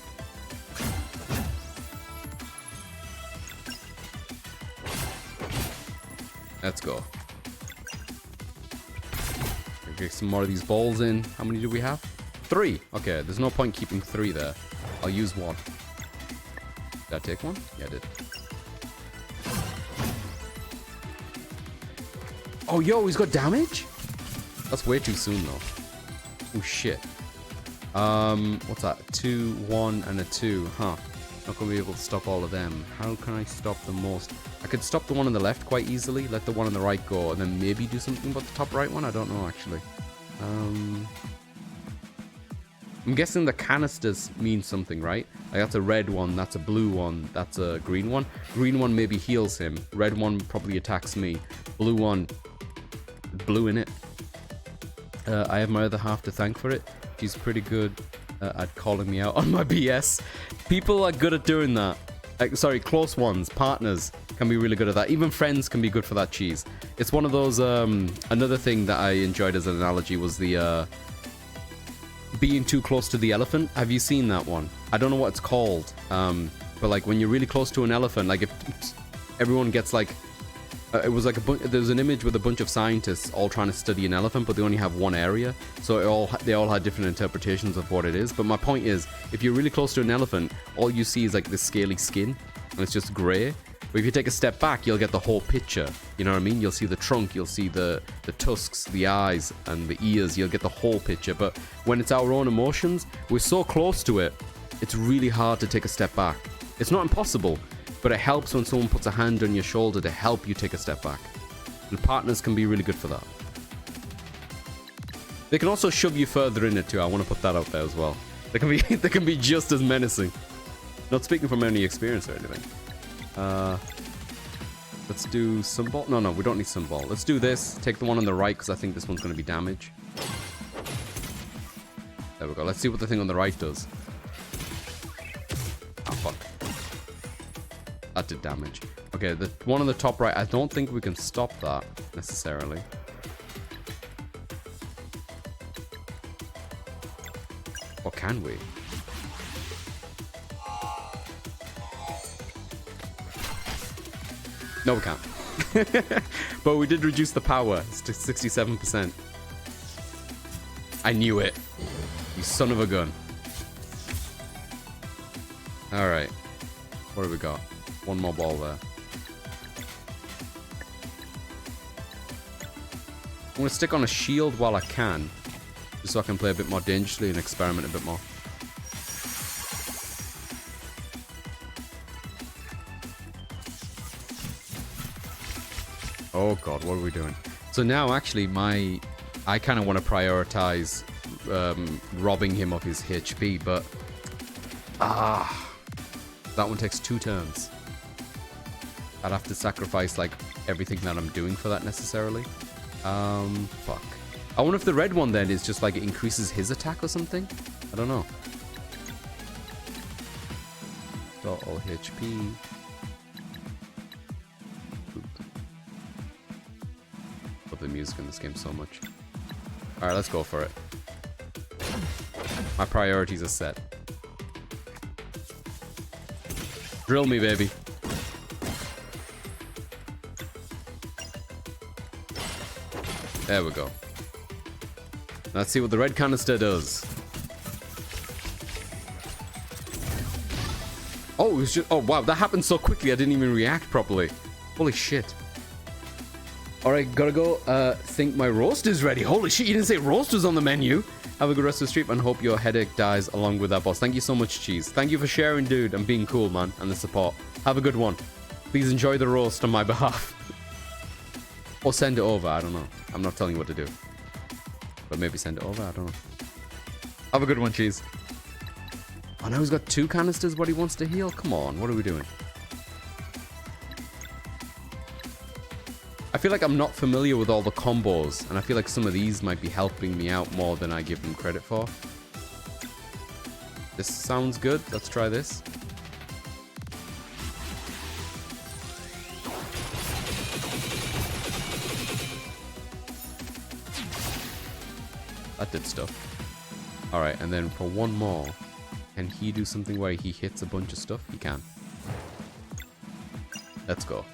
Let's go. Get some more of these balls in. How many do we have? 3. Okay, there's no point keeping 3 there. I'll use 1. Did I take 1? Yeah, I did. Oh, yo, he's got damage? That's way too soon, though. Oh, shit. What's that? 2, 1, and a 2. Huh. Not gonna be able to stop all of them. How can I stop the most? I could stop the one on the left quite easily, let the one on the right go, and then maybe do something about the top right one. I don't know, actually. I'm guessing the canisters mean something, right? Like that's a red one, that's a blue one, that's a green one. Green one maybe heals him. Red one probably attacks me. Blue one, blue in it. I have my other half to thank for it. She's pretty good at calling me out on my BS. People are good at doing that. Like, sorry, close ones, partners can be really good at that. Even friends can be good for that cheese. It's one of those, another thing that I enjoyed as an analogy was the, being too close to the elephant. Have you seen that one? I don't know what it's called. But like when you're really close to an elephant, like if everyone gets like, it was like there was an image with a bunch of scientists all trying to study an elephant, but they only have one area. So they all had different interpretations of what it is. But my point is, if you're really close to an elephant, all you see is like this scaly skin, and it's just gray. But if you take a step back, you'll get the whole picture. You know what I mean? You'll see the trunk, you'll see the tusks, the eyes, and the ears. You'll get the whole picture. But when it's our own emotions, we're so close to it, it's really hard to take a step back. It's not impossible, but it helps when someone puts a hand on your shoulder to help you take a step back. And partners can be really good for that. They can also shove you further in it too. I want to put that out there as well. They can be just as menacing. Not speaking from any experience or anything. Let's do Sunball. No, we don't need Sunball. Let's do this. Take the one on the right because I think this one's going to be damage. There we go. Let's see what the thing on the right does. Oh, fuck. That did damage. Okay, the one on the top right, I don't think we can stop that necessarily. Or can we? No, we can't. But we did reduce the power to 67%. I knew it. You son of a gun. Alright. What have we got? One more ball there. I'm going to stick on a shield while I can. Just so I can play a bit more dangerously and experiment a bit more. Oh god, what are we doing? So now actually I kind of want to prioritize robbing him of his HP, but that one takes 2 turns. I'd have to sacrifice like everything that I'm doing for that necessarily. Fuck. I wonder if the red one then is just like it increases his attack or something? I don't know. Got all HP. Love the music in this game so much. Alright, let's go for it. My priorities are set. Drill me, baby. There we go. Let's see what the red canister does. Oh, it was just... Oh, wow. That happened so quickly I didn't even react properly. Holy shit. Alright, gotta go. Think my roast is ready. Holy shit, you didn't say roast was on the menu. Have a good rest of the stream and hope your headache dies along with that, boss. Thank you so much, Cheese. Thank you for sharing, dude, and being cool, man, and the support. Have a good one. Please enjoy the roast on my behalf. Or send it over, I don't know. I'm not telling you what to do. But maybe send it over, I don't know. Have a good one, Cheese. Oh, now he's got 2 canisters, but he wants to heal? Come on, what are we doing? I feel like I'm not familiar with all the combos, and I feel like some of these might be helping me out more than I give them credit for. This sounds good. Let's try this. That did stuff. Alright, and then for one more, can he do something where he hits a bunch of stuff? He can. Let's go.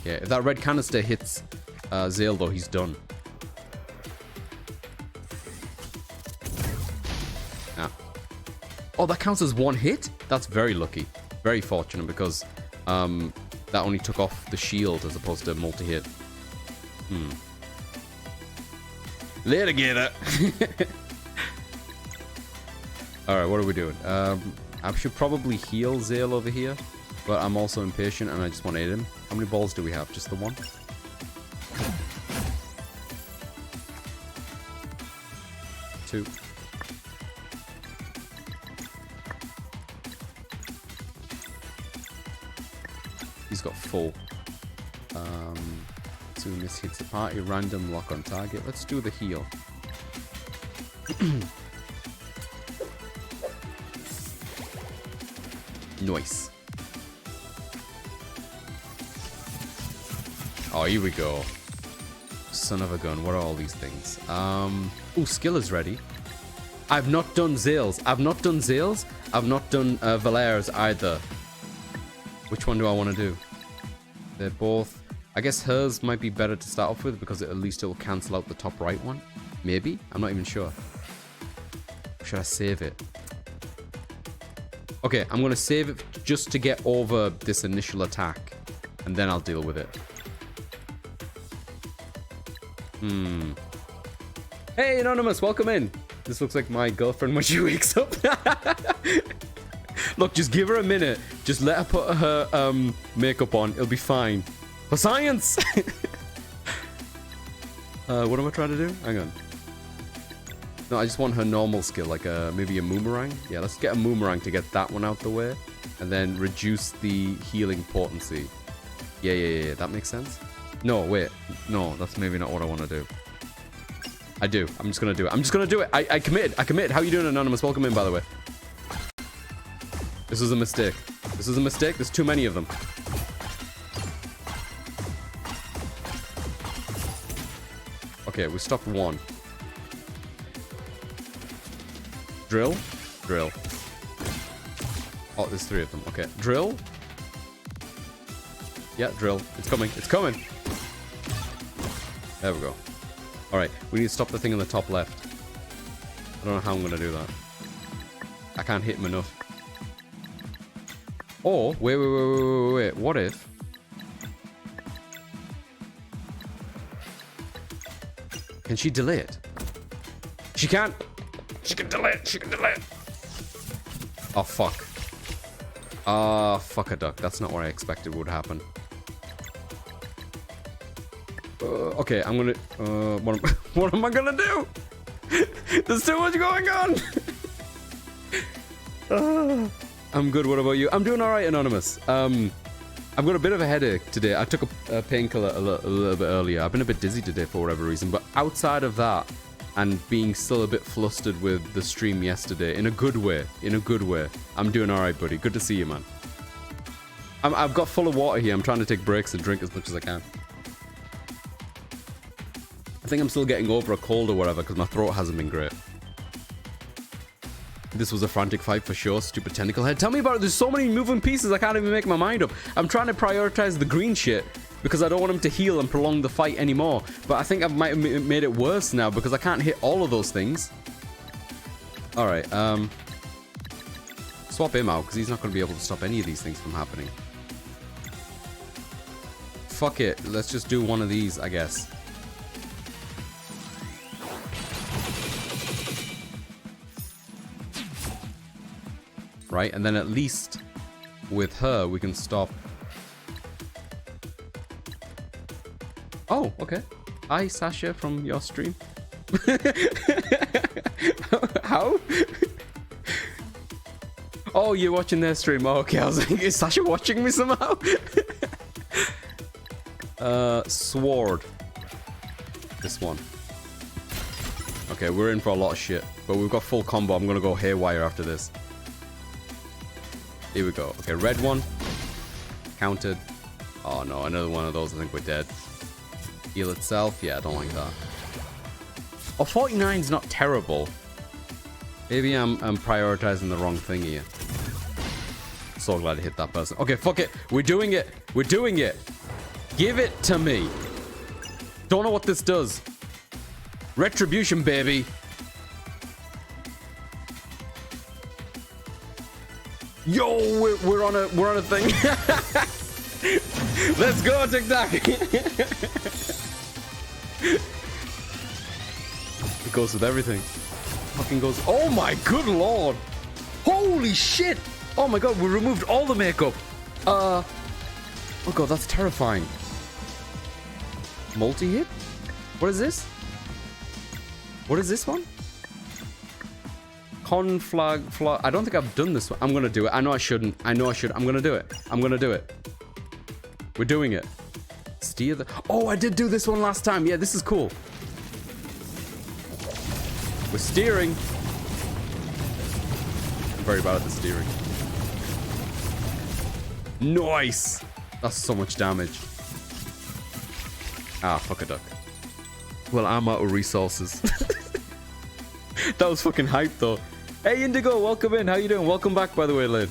Yeah, if that red canister hits Zale, though, he's done. Ah. Oh, that counts as one hit? That's very lucky. Very fortunate, because that only took off the shield as opposed to multi-hit. Later, Gator! Alright, what are we doing? I should probably heal Zale over here, but I'm also impatient and I just want to hit him. How many balls do we have? Just the one? Two. He's got full. Soon this hits the party. Random lock on target. Let's do the heal. Nice. Oh, here we go. Son of a gun. What are all these things? Ooh, skill is ready. I've not done Zales. I've not done Zales. I've not done Valaire's either. Which one do I want to do? They're both... I guess hers might be better to start off with because at least it will cancel out the top right one. Maybe? I'm not even sure. Should I save it? Okay, I'm going to save it just to get over this initial attack. And then I'll deal with it. Hey, Anonymous, welcome in. This looks like my girlfriend when she wakes up. Look, just give her a minute. Just let her put her makeup on. It'll be fine. For science! What am I trying to do? Hang on. No, I just want her normal skill, like maybe a boomerang. Yeah, let's get a boomerang to get that one out the way. And then reduce the healing potency. Yeah, that makes sense. No, wait. No, that's maybe not what I want to do. I do. I'm just going to do it. I'm just going to do it. I committed. How you doing, Anonymous? Welcome in, by the way. This was a mistake. This is a mistake. There's too many of them. Okay, we stopped one. Drill. Drill. Oh, there's three of them. Okay. Drill. Yeah, drill. It's coming. It's coming. There we go. Alright, we need to stop the thing on the top left. I don't know how I'm going to do that. I can't hit him enough. Or, wait. What if... Can she delay it? She can! She can delay it! She can delay it! Oh, fuck. Fuck a duck. That's not what I expected would happen. Okay, I'm gonna... what am I gonna do? There's too much going on! I'm good, what about you? I'm doing alright, Anonymous. I've got a bit of a headache today. I took a painkiller a little bit earlier. I've been a bit dizzy today for whatever reason, but outside of that, and being still a bit flustered with the stream yesterday, in a good way, I'm doing alright, buddy. Good to see you, man. I've got full of water here. I'm trying to take breaks and drink as much as I can. I think I'm still getting over a cold or whatever because my throat hasn't been great. This was a frantic fight for sure. Stupid tentacle head. Tell me about it. There's so many moving pieces. I can't even make my mind up. I'm trying to prioritize the green shit because I don't want him to heal and prolong the fight anymore. But I think I might have made it worse now because I can't hit all of those things. Alright, swap him out because he's not going to be able to stop any of these things from happening. Fuck it. Let's just do one of these, I guess. Right, and then at least with her we can stop. Oh, okay. Hi, Sasha from your stream. How? Oh, you're watching their stream. Oh, okay, I was like, is Sasha watching me somehow? Sword. This one. Okay, we're in for a lot of shit, but we've got full combo. I'm gonna go haywire after this. Here we go. Okay, red one. Counted. Oh no, another one of those. I think we're dead. Heal itself. Yeah, I don't like that. Oh, 49's not terrible. Maybe I'm prioritizing the wrong thing here. So glad I hit that person. Okay, fuck it. We're doing it. We're doing it. Give it to me. Don't know what this does. Retribution, baby. Yo, we're on a thing. Let's go, TikTok. It goes with everything. Fucking goes. Oh my good lord. Holy shit. Oh my god, we removed all the makeup. Oh god, that's terrifying. Multi-hit? What is this? What is this one? Conflag. I don't think I've done this one. I'm gonna do it. I know I shouldn't. I know I should. I'm gonna do it. I'm gonna do it. We're doing it. Steer the... Oh, I did do this one last time. Yeah, this is cool. We're steering. I'm very bad at the steering. Nice. That's so much damage. Ah, fuck a duck. Well, I'm out of resources. That was fucking hype, though. Hey, Indigo, welcome in. How you doing? Welcome back, by the way, Lynn.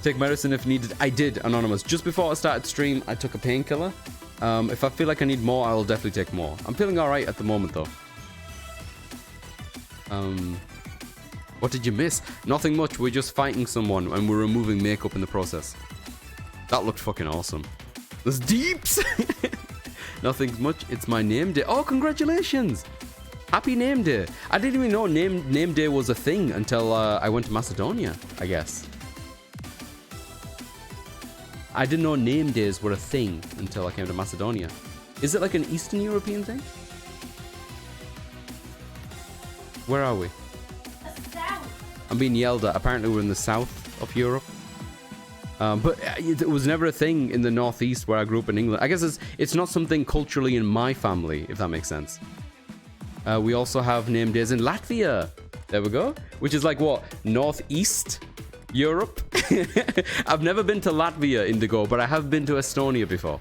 Take medicine if needed. I did, Anonymous. Just before I started stream, I took a painkiller. If I feel like I need more, I'll definitely take more. I'm feeling alright at the moment, though. What did you miss? Nothing much. We're just fighting someone, and we're removing makeup in the process. That looked fucking awesome. There's deeps! Nothing much. It's my name day. Oh, congratulations! Happy name day. I didn't even know name day was a thing until I went to Macedonia, I guess. I didn't know name days were a thing until I came to Macedonia. Is it like an Eastern European thing? Where are we? The south. I'm being yelled at. Apparently we're in the south of Europe. But it was never a thing in the northeast where I grew up in England. I guess it's not something culturally in my family, if that makes sense. We also have name days in Latvia. There we go. Which is like what? Northeast Europe? I've never been to Latvia, Indigo, but I have been to Estonia before.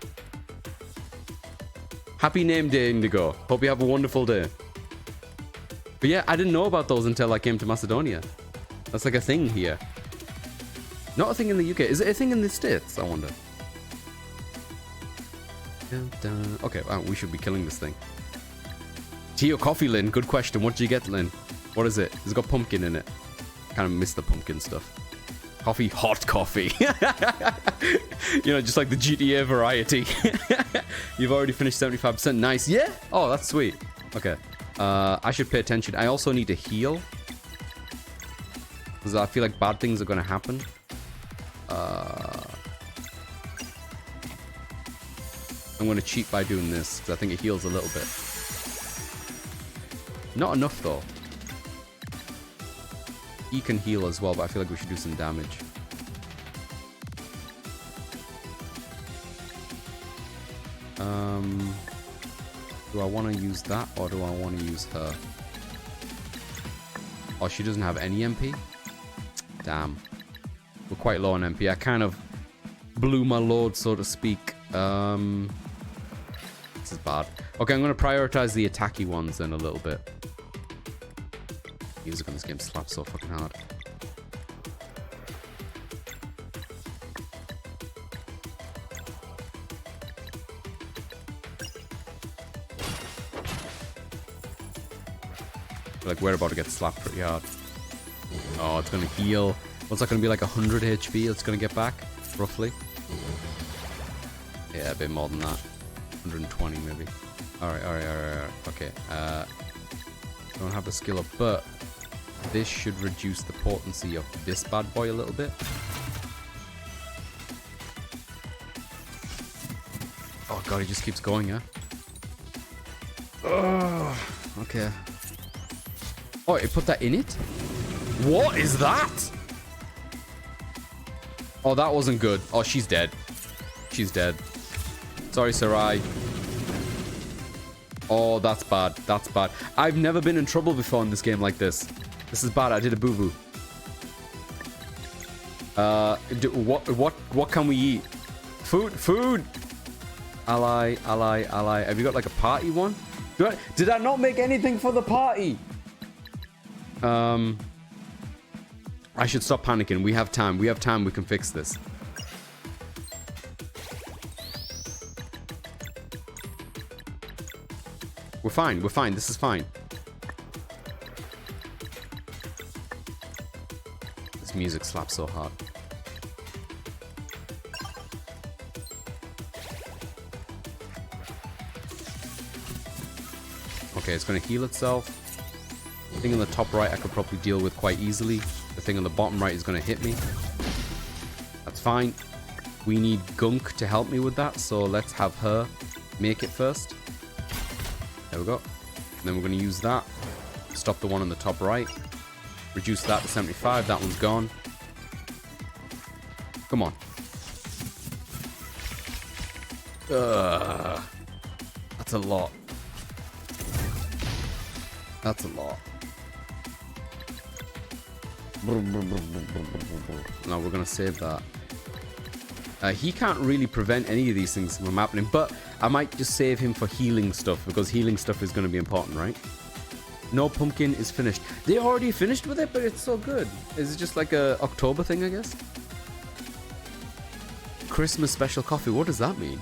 Happy name day, Indigo. Hope you have a wonderful day. But yeah, I didn't know about those until I came to Macedonia. That's like a thing here. Not a thing in the UK. Is it a thing in the States? I wonder. Okay, we should be killing this thing. Tea or coffee, Lynn? Good question. What did you get, Lynn? What is it? It's got pumpkin in it. Kind of miss the pumpkin stuff. Coffee, hot coffee. You know, just like the GTA variety. You've already finished 75%. Nice. Yeah? Oh, that's sweet. Okay. I should pay attention. I also need to heal. Because I feel like bad things are going to happen. I'm going to cheat by doing this. Because I think it heals a little bit. Not enough, though. He can heal as well, but I feel like we should do some damage. Do I want to use that, or do I want to use her? Oh, she doesn't have any MP? Damn. We're quite low on MP. I kind of blew my load, so to speak. This is bad. Okay, I'm going to prioritize the attacky ones then a little bit. Music on this game slaps so fucking hard. Like, we're about to get slapped pretty hard. Oh, it's gonna heal. What's that gonna be, like 100 HP it's gonna get back? Roughly? Yeah, a bit more than that. 120 maybe. Alright. Okay. Don't have the skill up, but this should reduce the potency of this bad boy a little bit. Oh god, he just keeps going, huh? Oh, okay. Oh, it put that in it? What is that? Oh, that wasn't good. Oh, she's dead. She's dead. Sorry, Sarai. Oh, that's bad. That's bad. I've never been in trouble before in this game like this. This is bad. I did a boo-boo. What can we eat? food. Ally. Have you got like a party one? Did I not make anything for the party? I should stop panicking. We have time. We can fix this. We're fine. This is fine. This music slaps so hard. Okay, it's going to heal itself. The thing on the top right I could probably deal with quite easily. The thing on the bottom right is going to hit me. That's fine. We need Gunk to help me with that, so let's have her make it first. There we go. And then we're going to use that. Stop the one on the top right. Reduce that to 75. That one's gone. Come on. That's a lot. That's a lot. No, we're going to save that. He can't really prevent any of these things from happening, but I might just save him for healing stuff, because healing stuff is going to be important, right? No pumpkin is finished. They already finished with it, but it's so good. Is it just like a October thing, I guess? Christmas special coffee. What does that mean?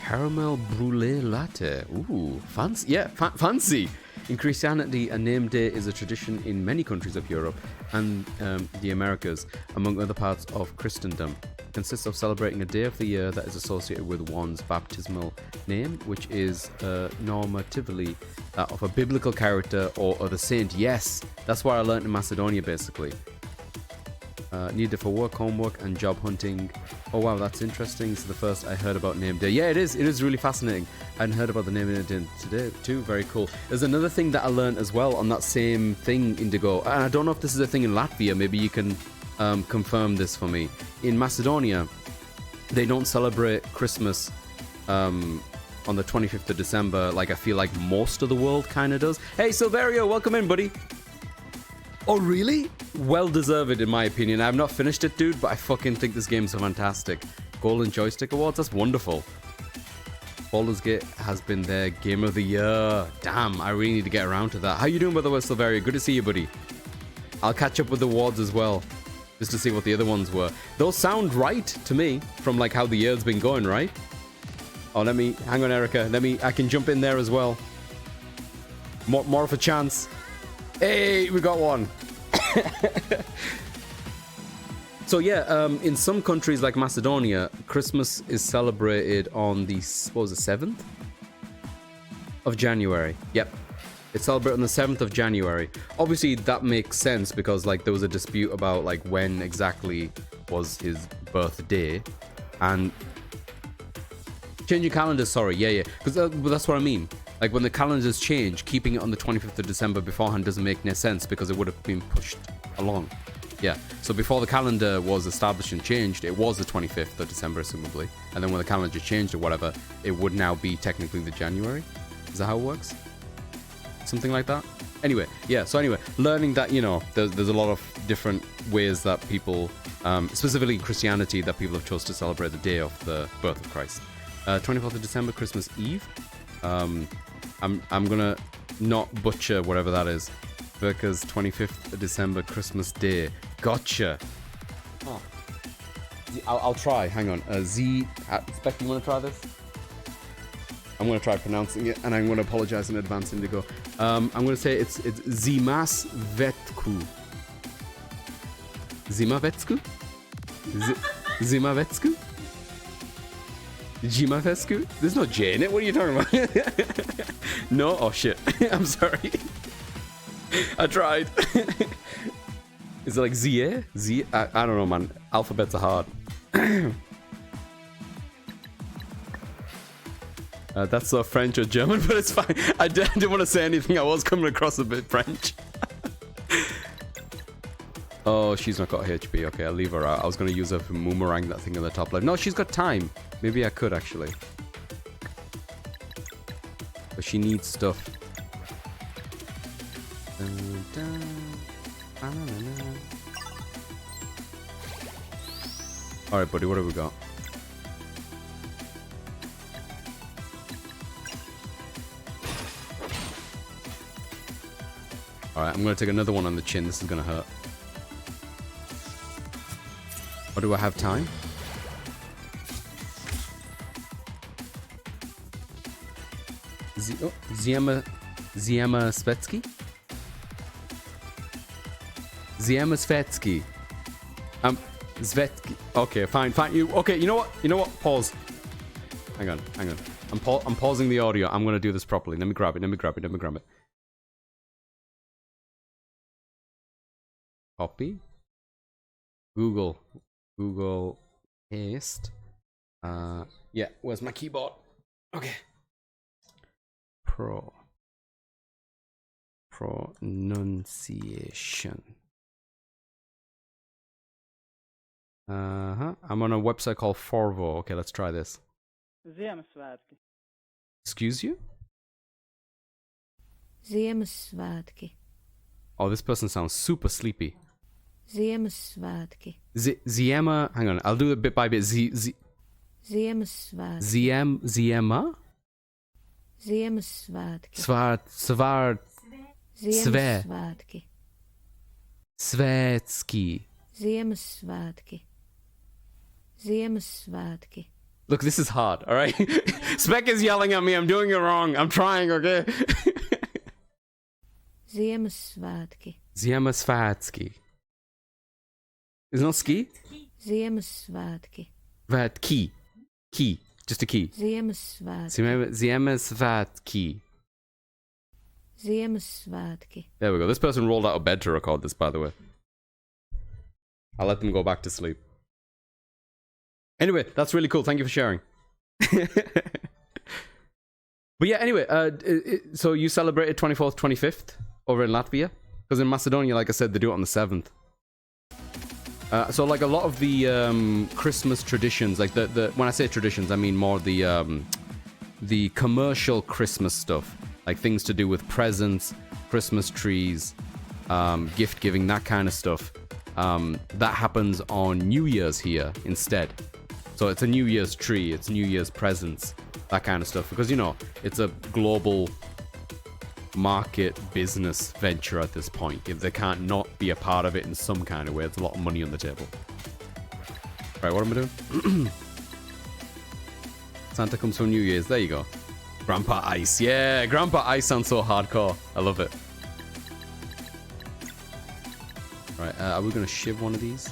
Caramel brulee latte. Ooh, fancy. Yeah, fancy. In Christianity, a name day is a tradition in many countries of Europe and the Americas, among other parts of Christendom. It consists of celebrating a day of the year that is associated with one's baptismal name, which is normatively that of a biblical character or other saint. Yes, that's what I learned in Macedonia, basically. Needed for work, homework, and job hunting. Oh wow, that's interesting. This is the first I heard about name day. Yeah, it is. It is really fascinating. I hadn't heard about the name day today too. Very cool. There's another thing that I learned as well on that same thing, Indigo. And I don't know if this is a thing in Latvia. Maybe you can confirm this for me. In Macedonia, they don't celebrate Christmas on the 25th of December like I feel like most of the world kind of does. Hey, Silverio, welcome in, buddy. Oh, really? Well deserved, in my opinion. I have not finished it, dude, but I fucking think this game's so fantastic. Golden Joystick Awards, that's wonderful. Baldur's Gate has been their Game of the Year. Damn, I really need to get around to that. How you doing, by the way, Silveria? Good to see you, buddy. I'll catch up with the awards as well, just to see what the other ones were. Those sound right to me, from like how the year's been going, right? Oh, hang on, Erica. I can jump in there as well. More of a chance. Hey, we got one. So yeah, in some countries like Macedonia, Christmas is celebrated on the 7th of January. Yep, it's celebrated on the 7th of January. Obviously, that makes sense because like there was a dispute about like when exactly was his birthday, and changing calendars. Sorry, yeah, because that's what I mean. Like when the calendars change, keeping it on the 25th of December beforehand doesn't make no sense because it would have been pushed along. Yeah, so before the calendar was established and changed, it was the 25th of December, assumably. And then when the calendar changed or whatever, it would now be technically the January. Is that how it works? Something like that? Anyway, yeah, so anyway, learning that, you know, there's a lot of different ways that people, specifically in Christianity, that people have chose to celebrate the day of the birth of Christ. 24th of December, Christmas Eve. I'm gonna not butcher whatever that is. Because 25th of December, Christmas Day. Gotcha. Oh. I'll try. Hang on. Spec, you want to try this? I'm going to try pronouncing it, and I'm going to apologize in advance, Indigo. I'm going to say it's Zimas Vetku. Zimavetsku? Zimavetsku? Jimavetsku? There's no J in it. What are you talking about? No? Oh, shit. I'm sorry. I tried. Is it like Z? I don't know, man. Alphabets are hard. That's French or German, but it's fine. I didn't want to say anything. I was coming across a bit French. Oh, she's not got HP. Okay, I'll leave her out. I was going to use her for boomerang that thing on the top left. No, she's got time. Maybe I could, actually. But she needs stuff. Alright, buddy, what have we got? Alright, I'm gonna take another one on the chin. This is gonna hurt. Or do I have time? Ziema Svetsky? Ziema Svetsky. Svetsky. Okay, fine. Okay, you know what? Pause. Hang on. I'm pausing the audio. I'm gonna do this properly. Let me grab it. Copy. Google paste. Yeah, where's my keyboard? Okay. Pronunciation. I'm on a website called Forvo. Okay, let's try this. Excuse you? Ziemassvētki. Oh, this person sounds super sleepy. Ziemassvētki. Ziema. Hang on, I'll do it bit by bit. Ziemassvētki. Ziema? Ziemassvētki. Ziemassvētki. Svetsky. Ziemassvētki. Look, this is hard, alright? Spec is yelling at me, I'm doing it wrong. I'm trying, okay? Ziemassvētki. Ziemassvētki. Is it not ski? Ziemassvētki. Key. Just a key. Ziemassvētki. Ziemassvētki. Ziemassvētki. There we go. This person rolled out of bed to record this, by the way. I'll let them go back to sleep. Anyway, that's really cool. Thank you for sharing. But yeah, anyway, so you celebrated 24th, 25th over in Latvia? Because in Macedonia, like I said, they do it on the 7th. So like a lot of the Christmas traditions, like the when I say traditions, I mean more the commercial Christmas stuff, like things to do with presents, Christmas trees, gift giving, that kind of stuff. That happens on New Year's here instead. So it's a New Year's tree, it's New Year's presents, that kind of stuff. Because, you know, it's a global market business venture at this point. If they can't not be a part of it in some kind of way, it's a lot of money on the table. Right, what am I doing? Santa comes from New Year's. There you go. Grandpa Ice. Yeah, Grandpa Ice sounds so hardcore. I love it. Right, are we going to shiv one of these?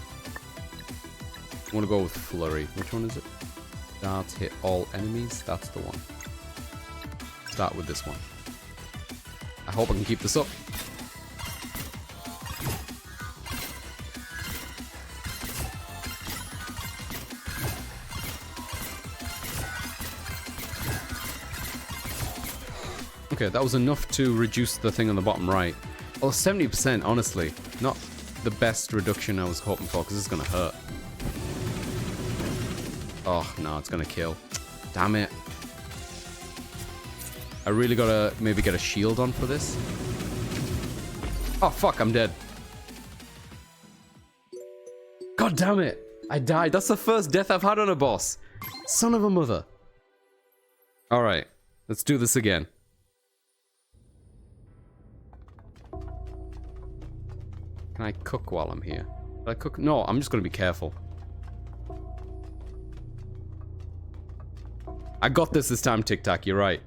I want to go with Flurry. Which one is it? Darts hit all enemies. That's the one. Start with this one. I hope I can keep this up. Okay, that was enough to reduce the thing on the bottom right. Oh, 70%, honestly. Not the best reduction I was hoping for, because it's going to hurt. Oh, no, it's going to kill. Damn it. I really gotta maybe get a shield on for this. Oh, fuck, I'm dead. God damn it. I died. That's the first death I've had on a boss. Son of a mother. Alright, let's do this again. Can I cook while I'm here? Did I cook? No, I'm just gonna be careful. I got this time, Tic Tac, you're right.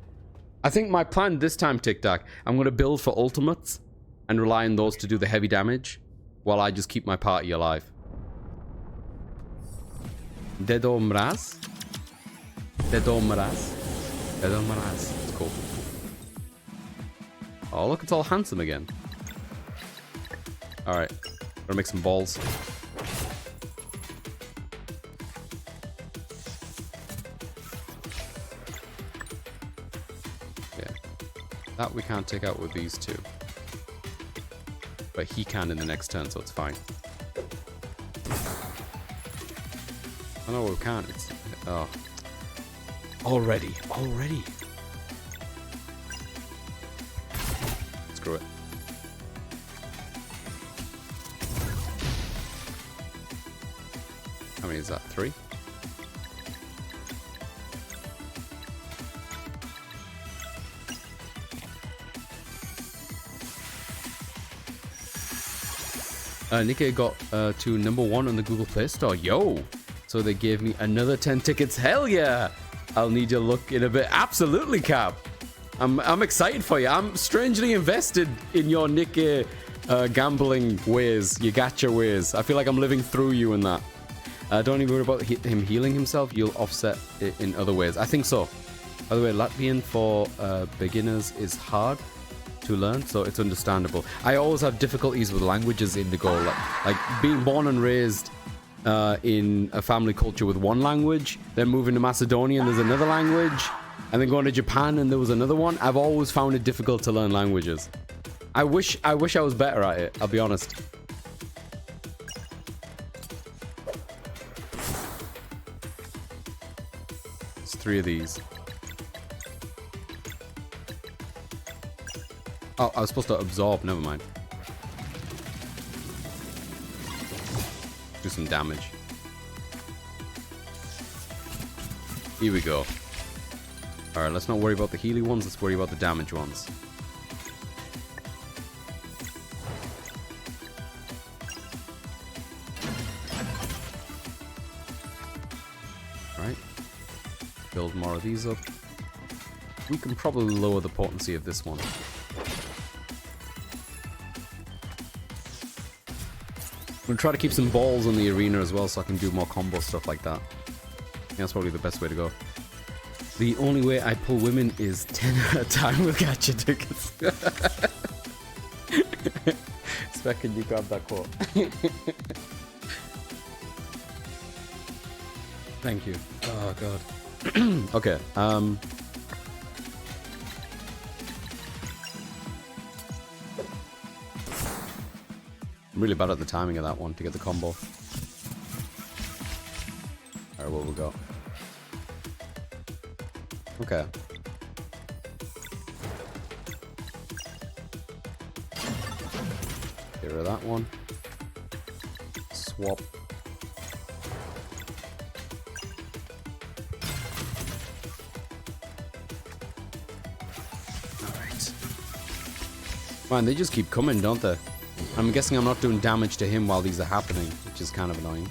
I think my plan this time, Tic Tac, I'm going to build for ultimates and rely on those to do the heavy damage while I just keep my party alive. Dedo Mraz? Dedo Mraz? Dedo Mraz. It's cool. Oh, look, it's all handsome again. Alright, gonna make some balls. That we can't take out with these two. But he can in the next turn, so it's fine. Oh no, we can't. It's... Oh. Already. Screw it. How many is that? 3? Nikkei got to #1 on the Google Play Store. Yo! So they gave me another 10 tickets. Hell yeah! I'll need your luck in a bit. Absolutely, Cap. I'm excited for you. I'm strangely invested in your Nikkei gambling ways, your gacha ways. I feel like I'm living through you in that. Don't even worry about him healing himself. You'll offset it in other ways. I think so. By the way, Latvian for beginners is hard to learn, so it's understandable. I always have difficulties with languages in the goal. Like being born and raised in a family culture with one language, then moving to Macedonia and there's another language, and then going to Japan and there was another one. I've always found it difficult to learn languages. I wish I was better at it, I'll be honest. It's 3 of these. Oh, I was supposed to absorb, never mind. Do some damage. Here we go. Alright, let's not worry about the healy ones, let's worry about the damage ones. Right. Build more of these up. We can probably lower the potency of this one. I'm gonna try to keep some balls in the arena as well so I can do more combo stuff like that. Yeah, that's probably the best way to go. The only way I pull women is 10 at a time with gacha tickets. Spec, can you grab that quote? Thank you. Oh god. Okay. I'm really bad at the timing of that one to get the combo. Alright, what we got? Okay. Get rid of that one. Swap. Alright. Man, they just keep coming, don't they? I'm guessing I'm not doing damage to him while these are happening, which is kind of annoying.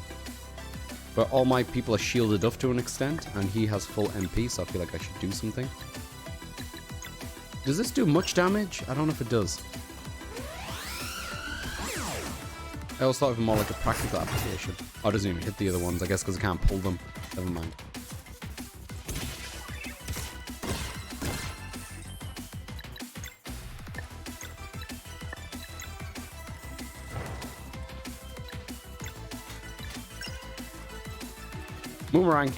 But all my people are shielded up to an extent, and he has full MP, so I feel like I should do something. Does this do much damage? I don't know if it does. I always thought of it more like a practical application. Oh, it doesn't even hit the other ones, I guess because I can't pull them. Never mind. Boomerang.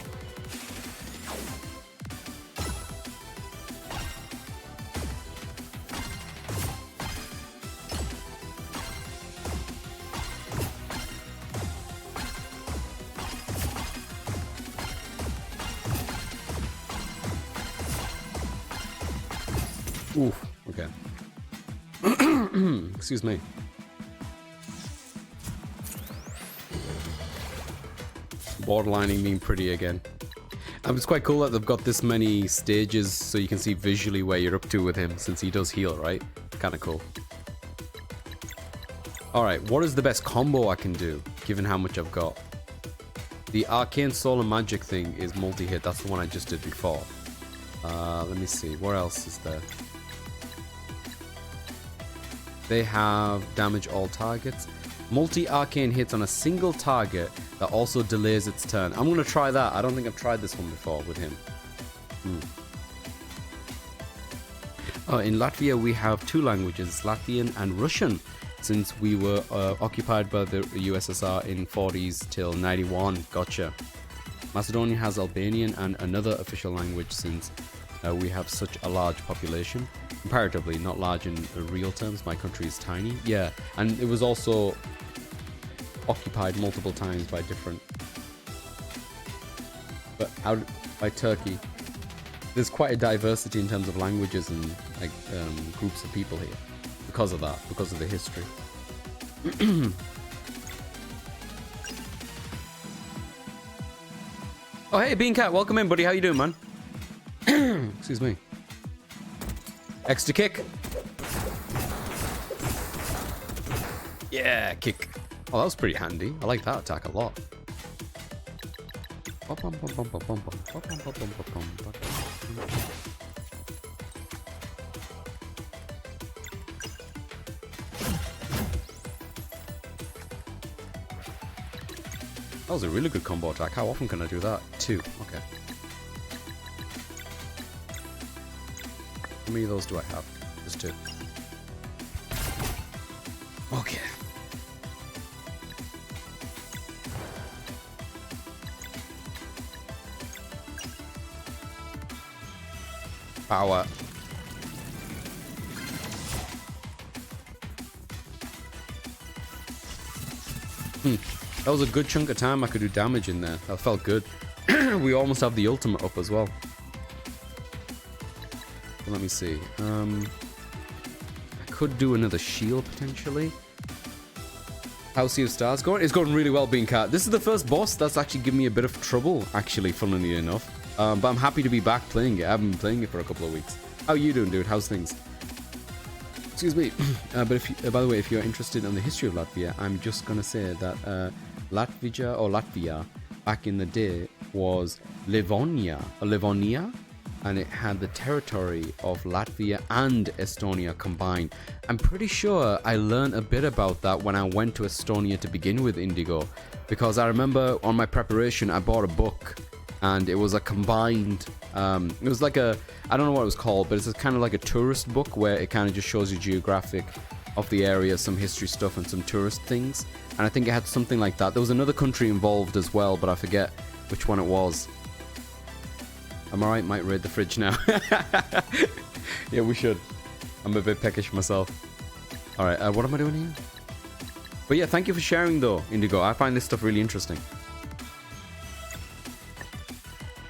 Oof, okay. Excuse me. Borderlining being pretty again. And it's quite cool that they've got this many stages so you can see visually where you're up to with him, since he does heal, right? Kind of cool. Alright, what is the best combo I can do, given how much I've got? The Arcane Soul and Magic thing is multi-hit. That's the one I just did before. Let me see. What else is there? They have damage all targets. Multi-arcane hits on a single target that also delays its turn. I'm going to try that. I don't think I've tried this one before with him. Oh, in Latvia we have 2 languages, Latvian and Russian, since we were occupied by the USSR in 40s till 91. Gotcha. Macedonia has Albanian and another official language since we have such a large population. Comparatively, not large in real terms. My country is tiny. Yeah, and it was also occupied multiple times by different... But out by Turkey. There's quite a diversity in terms of languages and like groups of people here. Because of that, because of the history. Oh hey, Bean Cat, welcome in, buddy. How you doing, man? Excuse me. Extra kick. Yeah, kick. Oh, that was pretty handy. I like that attack a lot. That was a really good combo attack. How often can I do that? 2. Okay. How many of those do I have? Just 2. Okay. Power. That was a good chunk of time I could do damage in there. That felt good. We almost have the ultimate up as well. Let me see. I could do another shield potentially. How's Sea of Stars going? It's going really well, Bean Cat. This is the first boss that's actually given me a bit of trouble, actually, funnily enough. But I'm happy to be back playing it. I haven't been playing it for a couple of weeks. How are you doing, dude? How's things? Excuse me. But if you, by the way, if you're interested in the history of Latvia, I'm just going to say that Latvia back in the day was Livonia, and it had the territory of Latvia and Estonia combined. I'm pretty sure I learned a bit about that when I went to Estonia to begin with, Indigo, because I remember on my preparation I bought a book and it was a combined it was like a, I don't know what it was called, but it's kind of like a tourist book where it kind of just shows you geographic of the area, some history stuff and some tourist things, and I think it had something like that. There was another country involved as well, but I forget which one it was. I'm alright, might raid the fridge now. Yeah, we should. I'm a bit peckish myself. Alright, what am I doing here? But yeah, thank you for sharing though, Indigo. I find this stuff really interesting.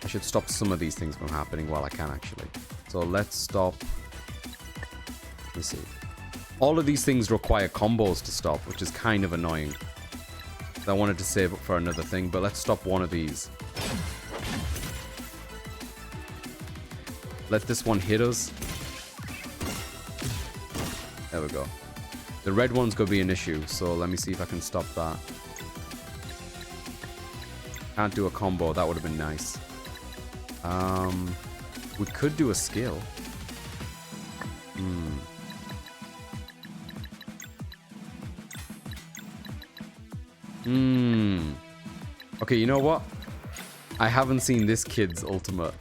I should stop some of these things from happening while I can, actually. So let's stop. Let me see. All of these things require combos to stop, which is kind of annoying. I wanted to save it for another thing, but let's stop one of these. Let this one hit us. There we go. The red one's gonna be an issue, so let me see if I can stop that. Can't do a combo, that would have been nice. We could do a skill. Okay, you know what? I haven't seen this kid's ultimate,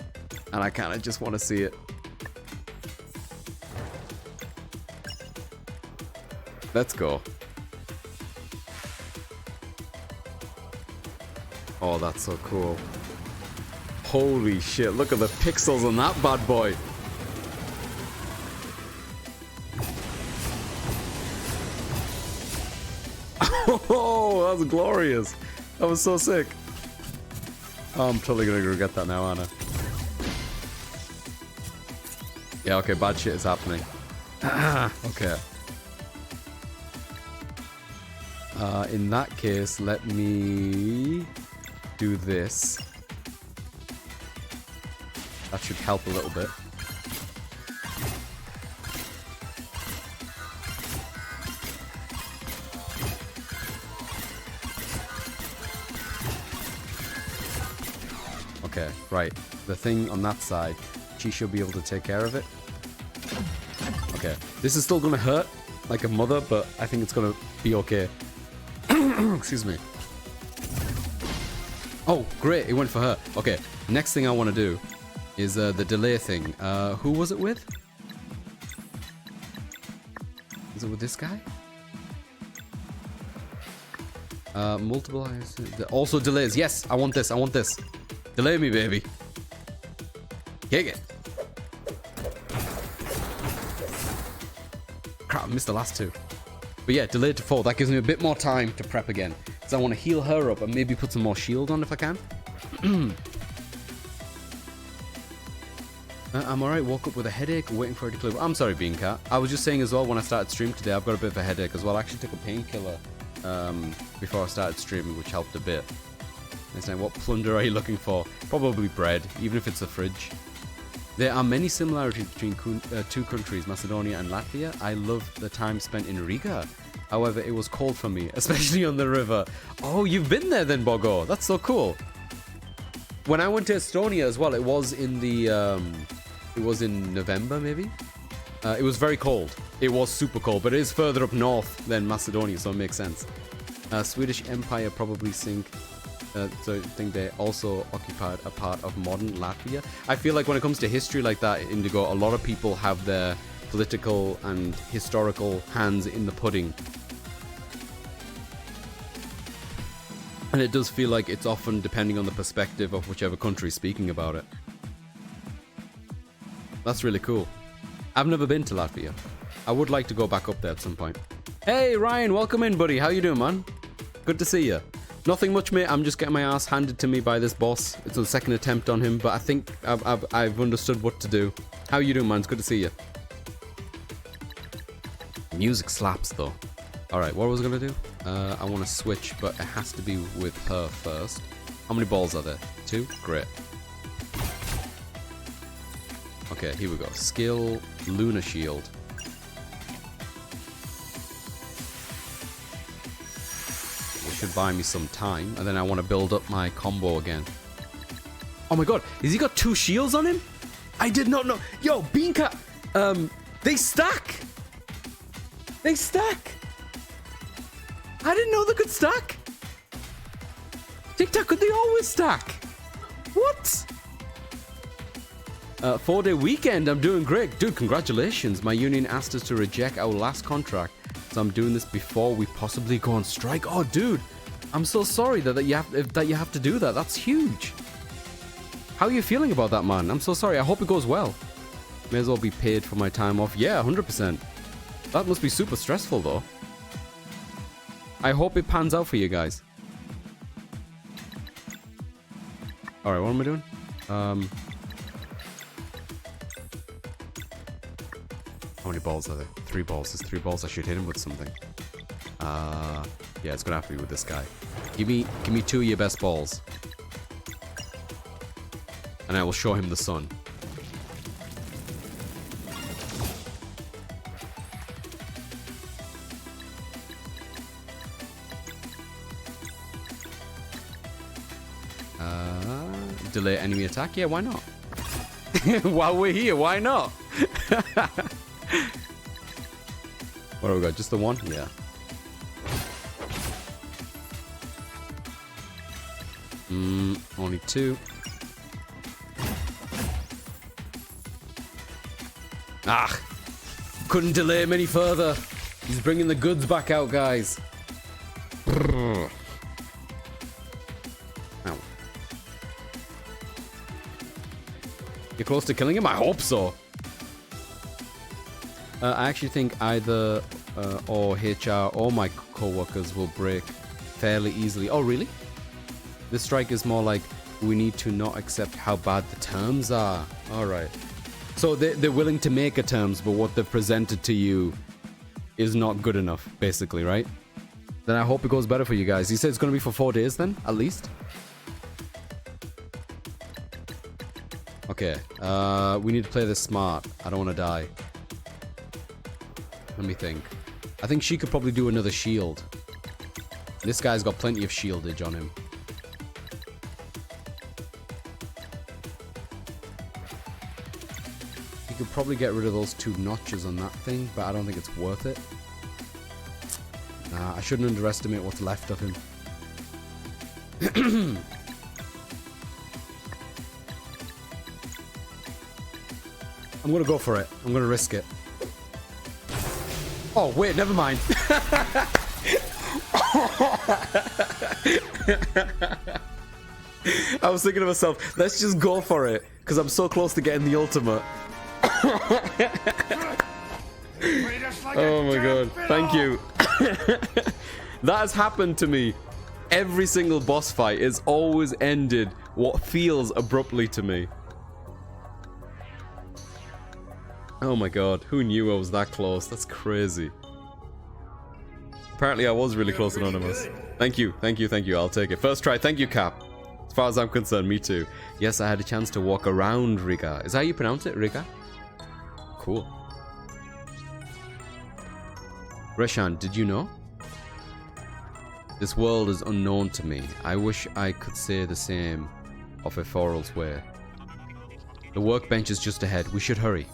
and I kind of just want to see it. Let's go. Oh, that's so cool. Holy shit, look at the pixels on that bad boy. Oh, that was glorious. That was so sick. Oh, I'm totally gonna regret that now, Anna. Yeah, okay, bad shit is happening. Okay. In that case, let me do this. That should help a little bit. Okay, right. The thing on that side, she should be able to take care of it. Okay, this is still gonna hurt like a mother, but I think it's gonna be okay. Excuse me. Oh, great, it went for her. Okay, next thing I want to do is the delay thing. Who was it with? Is it with this guy? Multiple... Also delays. Yes, I want this. I want this. Delay me, baby. Kick it. Crap, I missed the last two. But yeah, delayed to 4. That gives me a bit more time to prep again. Because I want to heal her up and maybe put some more shield on if I can. I'm alright, woke up with a headache, waiting for it to clear. I'm sorry, Bean Cat. I was just saying as well, when I started stream today, I've got a bit of a headache as well. I actually took a painkiller before I started streaming, which helped a bit. Next time, what plunder are you looking for? Probably bread, even if it's a fridge. There are many similarities between two countries, Macedonia and Latvia. I love the time spent in Riga. However, it was cold for me, especially on the river. Oh, you've been there then, Bogo. That's so cool. When I went to Estonia as well, it was in the it was in November maybe. It was very cold. It was super cold, but it is further up north than Macedonia, so it makes sense. Swedish Empire probably sink. So I think they also occupied a part of modern Latvia. I feel like when it comes to history like that, Indigo, a lot of people have their political and historical hands in the pudding. And it does feel like it's often depending on the perspective of whichever country is speaking about it. That's really cool. I've never been to Latvia. I would like to go back up there at some point. Hey Ryan, welcome in buddy. How you doing, man? Good to see you. Nothing much, mate. I'm just getting my ass handed to me by this boss. It's the second attempt on him, but I think I've understood what to do. How you doing, man? It's good to see you. Music slaps, though. Alright, what was I going to do? I want to switch, but it has to be with her first. How many balls are there? 2? Great. Okay, here we go. Skill, Lunar Shield. Should buy me some time, and then I want to build up my combo again. Oh my god, has he got 2 shields on him? I did not know. Yo, Beancat, they stack. They stack. I didn't know they could stack. TikTok, could they always stack? What? 4-day weekend, I'm doing great. Dude, congratulations. My union asked us to reject our last contract. So I'm doing this before we possibly go on strike. Oh, dude, I'm so sorry that you have to do that. That's huge. How are you feeling about that, man? I'm so sorry. I hope it goes well. May as well be paid for my time off. Yeah, 100%. That must be super stressful, though. I hope it pans out for you guys. All right, what am I doing? How many balls are there? 3 balls. There's 3 balls. I should hit him with something. Yeah, it's gonna have to be with this guy. Give me 2 of your best balls, and I will show him the sun. Delay enemy attack? Yeah, why not? While we're here, why not? What do we got? Just the one? Yeah. Only 2. Ah! Couldn't delay him any further. He's bringing the goods back out, guys. Brrr. Ow. You're close to killing him? I hope so. I actually think either or HR or my co-workers will break fairly easily. Oh, really? This strike is more like, we need to not accept how bad the terms are. Alright. So they're willing to make a terms, but what they've presented to you is not good enough, basically, right? Then I hope it goes better for you guys. You said it's going to be for 4 days then, at least? Okay. We need to play this smart. I don't want to die. Let me think. I think she could probably do another shield. This guy's got plenty of shieldage on him. He could probably get rid of those 2 notches on that thing, but I don't think it's worth it. Nah, I shouldn't underestimate what's left of him. I'm gonna go for it. I'm gonna risk it. Oh, wait, never mind. I was thinking to myself, let's just go for it, because I'm so close to getting the ultimate. Oh my god, thank you. That has happened to me. Every single boss fight is always ended what feels abruptly to me. Oh my god, who knew I was that close? That's crazy. Apparently I was really close, Anonymous. Thank you, thank you, thank you. I'll take it. First try. Thank you, Cap. As far as I'm concerned, me too. Yes, I had a chance to walk around Riga. Is that how you pronounce it? Riga? Cool. Reshan, did you know? This world is unknown to me. I wish I could say the same of Eforal's way. The workbench is just ahead. We should hurry.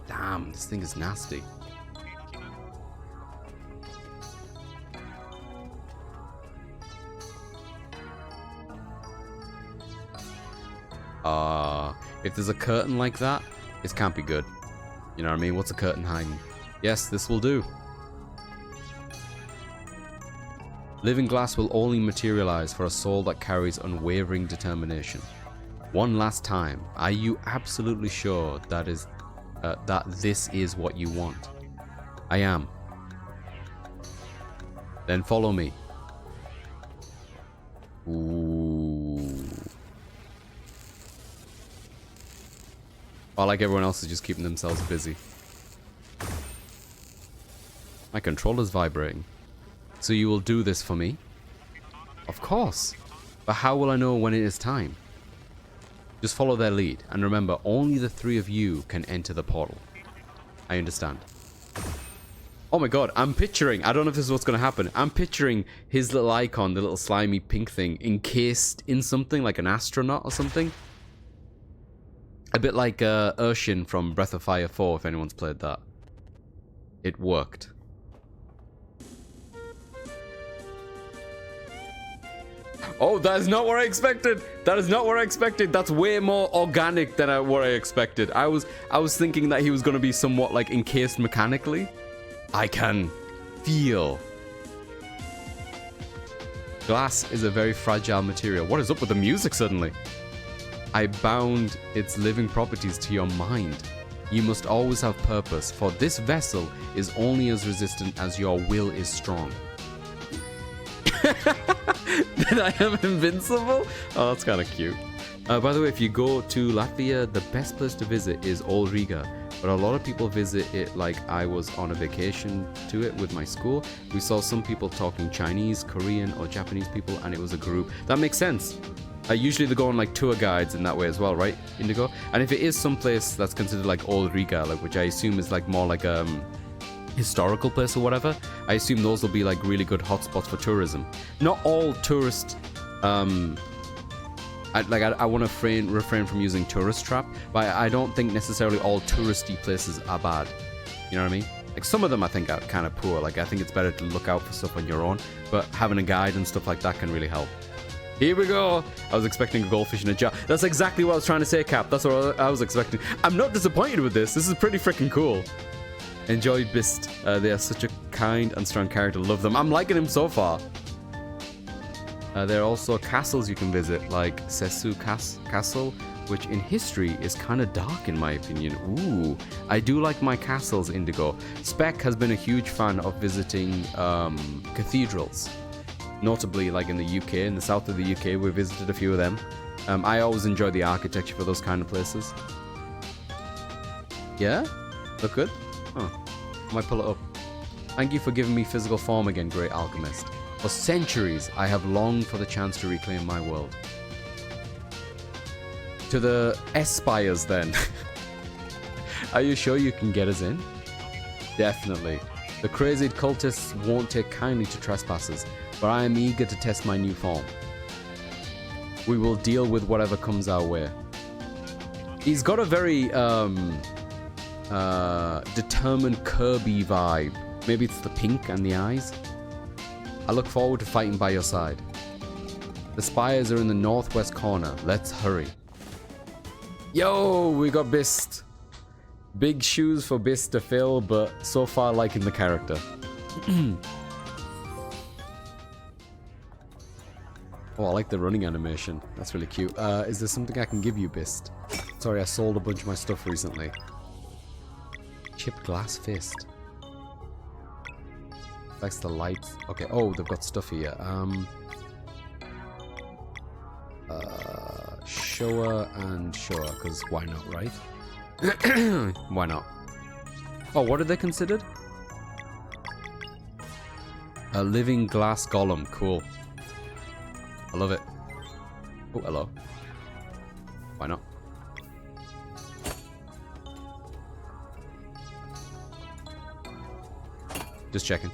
Damn, this thing is nasty. If there's a curtain like that, this can't be good. You know what I mean? What's a curtain hiding? Yes, this will do. Living glass will only materialize for a soul that carries unwavering determination. One last time, are you absolutely sure that this is what you want? I am. Then follow me. Ooh. While like everyone else is just keeping themselves busy. My controller's vibrating. So you will do this for me? Of course. But how will I know when it is time? Just follow their lead. And remember, only the 3 of you can enter the portal. I understand. Oh my god, I'm picturing, I don't know if this is what's going to happen. I'm picturing his little icon, the little slimy pink thing, encased in something like an astronaut or something. A bit like Urshin from Breath of Fire 4, if anyone's played that. It worked. Oh, that is not what I expected. That is not what I expected. That's way more organic than what I expected. I was thinking that he was going to be somewhat like encased mechanically. I can feel. Glass is a very fragile material. What is up with the music suddenly? I bound its living properties to your mind. You must always have purpose, for this vessel is only as resistant as your will is strong. Then I am invincible? Oh, that's kind of cute. By the way, if you go to Latvia, the best place to visit is Old Riga. But a lot of people visit it like I was on a vacation to it with my school. We saw some people talking Chinese, Korean, or Japanese people, and it was a group. That makes sense. Usually they go on like tour guides in that way as well, right, Indigo? And if it is someplace that's considered like Old Riga, like, which I assume is like more like historical place or whatever, I assume those will be like really good hotspots for tourism. Not all tourist I want to refrain from using tourist trap, but I don't think necessarily all touristy places are bad. You know what I mean? Like some of them I think are kind of poor. Like I think it's better to look out for stuff on your own, but having a guide and stuff like that can really help. Here we go. I was expecting a goldfish in a jar. That's exactly what I was trying to say, Cap. That's what I was expecting. I'm not disappointed with this. This is pretty freaking cool. Enjoy Bist. They are such a kind and strong character. Love them. I'm liking him so far. There are also castles you can visit, like Sesu Castle, which in history is kind of dark in my opinion. Ooh, I do like my castles, Indigo. Spec has been a huge fan of visiting cathedrals. Notably, like in the UK, in the south of the UK, we visited a few of them. I always enjoy the architecture for those kind of places. Yeah? Look good? Oh, I might pull it up. Thank you for giving me physical form again, great alchemist. For centuries, I have longed for the chance to reclaim my world. To the S-Spires, then. Are you sure you can get us in? Definitely. The crazy cultists won't take kindly to trespassers, but I am eager to test my new form. We will deal with whatever comes our way. He's got a very determined Kirby vibe. Maybe it's the pink and the eyes. I look forward to fighting by your side. The spires are in the northwest corner. Let's hurry. Yo, we got Bist. Big shoes for Bist to fill, but so far liking the character. Oh, I like the running animation. That's really cute. Is there something I can give you, Bist? Sorry, I sold a bunch of my stuff recently. Chipped glass fist. Likes the lights. Okay, oh, they've got stuff here. Showa and Showa, because why not, right? Why not? Oh, what are they considered? A living glass golem. Cool. I love it. Oh, hello. Why not? Just checking.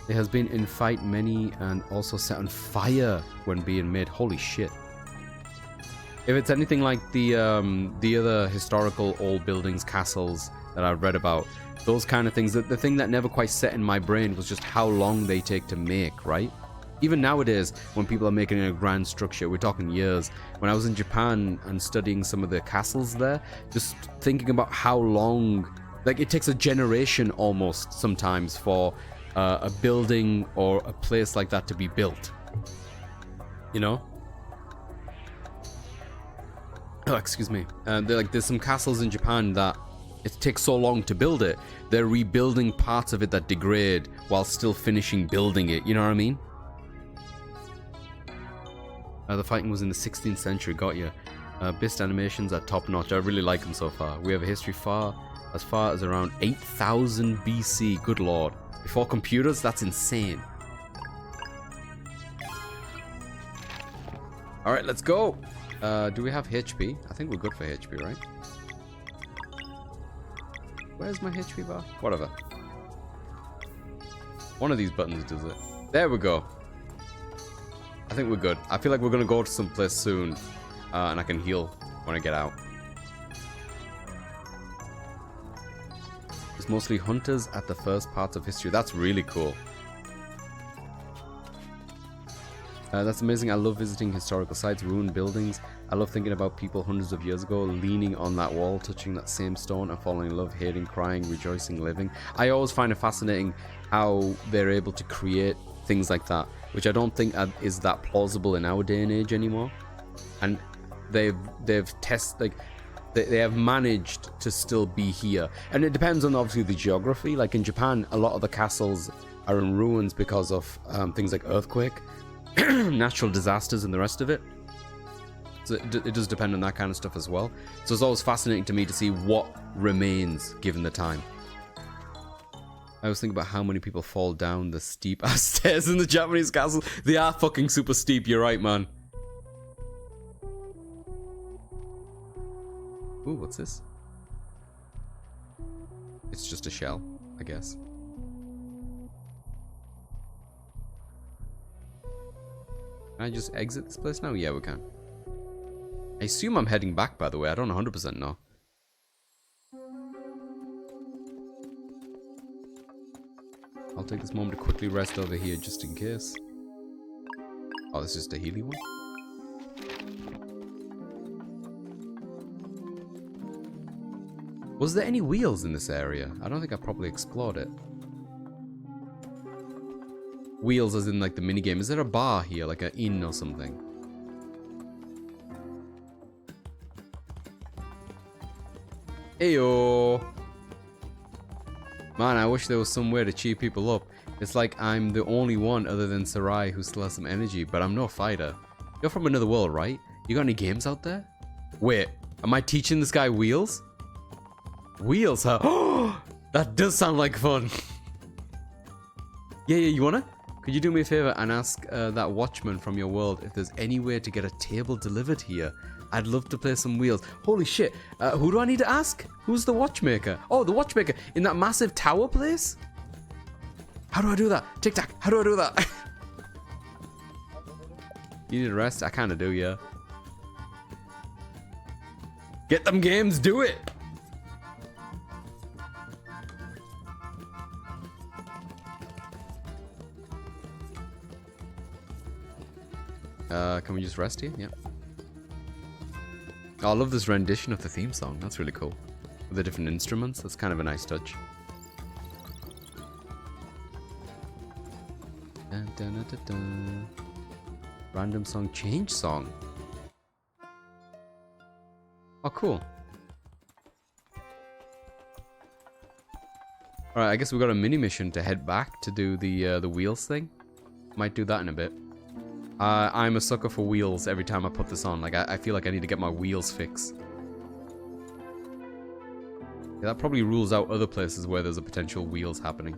It has been in fight many and also set on fire when being made. Holy shit. If it's anything like the other historical old buildings, castles that I've read about, those kind of things, the thing that never quite set in my brain was just how long they take to make, right? Even nowadays, when people are making a grand structure, we're talking years. When I was in Japan and studying some of the castles there, just thinking about how long, like it takes a generation almost sometimes for a building or a place like that to be built. You know? Oh, excuse me. There's some castles in Japan that it takes so long to build it. They're rebuilding parts of it that degrade while still finishing building it. You know what I mean? The fighting was in the 16th century. Got you. Best animations are top notch. I really like them so far. We have a history as far as around 8000 BC. Good lord. Before computers? That's insane. Alright, let's go. Do we have HP? I think we're good for HP, right? Where's my HP bar? Whatever. One of these buttons does it. There we go. I think we're good. I feel like we're going to go to some place soon. And I can heal when I get out. It's mostly hunters at the first parts of history. That's really cool. That's amazing. I love visiting historical sites, ruined buildings. I love thinking about people hundreds of years ago leaning on that wall, touching that same stone and falling in love, hating, crying, rejoicing, living. I always find it fascinating how they're able to create things like that, which I don't think is that plausible in our day and age anymore. And they've they have managed to still be here. And it depends on obviously the geography. Like in Japan, a lot of the castles are in ruins because of things like earthquake, natural disasters and the rest of it. So it does depend on that kind of stuff as well. So it's always fascinating to me to see what remains given the time. I always think about how many people fall down the steep ass stairs in the Japanese castle. They are fucking super steep, you're right, man. Ooh, what's this? It's just a shell, I guess. Can I just exit this place now? Yeah, we can. I assume I'm heading back, by the way. I don't 100% know. I'll take this moment to quickly rest over here just in case. Oh, this is just a Healy one? Was there any wheels in this area? I don't think I properly explored it. Wheels as in like the minigame. Is there a bar here, like an inn or something? Ayo! Man, I wish there was some way to cheer people up. It's like I'm the only one other than Sarai who still has some energy, but I'm no fighter. You're from another world, right? You got any games out there? Wait, am I teaching this guy wheels? Wheels, huh? Oh, that does sound like fun. Yeah, you wanna? Could you do me a favor and ask that watchman from your world if there's any way to get a table delivered here? I'd love to play some wheels. Holy shit. Who do I need to ask? Who's the watchmaker? Oh, the watchmaker in that massive tower place? How do I do that? Tic Tac, how do I do that? You need a rest? I kind of do, yeah. Get them games, do it! Can we just rest here? Yep. Oh, I love this rendition of the theme song. That's really cool. With the different instruments. That's kind of a nice touch. Dun, dun, dun, dun, dun. Random song change song. Oh, cool. Alright, I guess we've got a mini mission to head back to do the wheels thing. Might do that in a bit. I'm a sucker for wheels every time I put this on. Like, I feel like I need to get my wheels fixed. Yeah, that probably rules out other places where there's a potential wheels happening.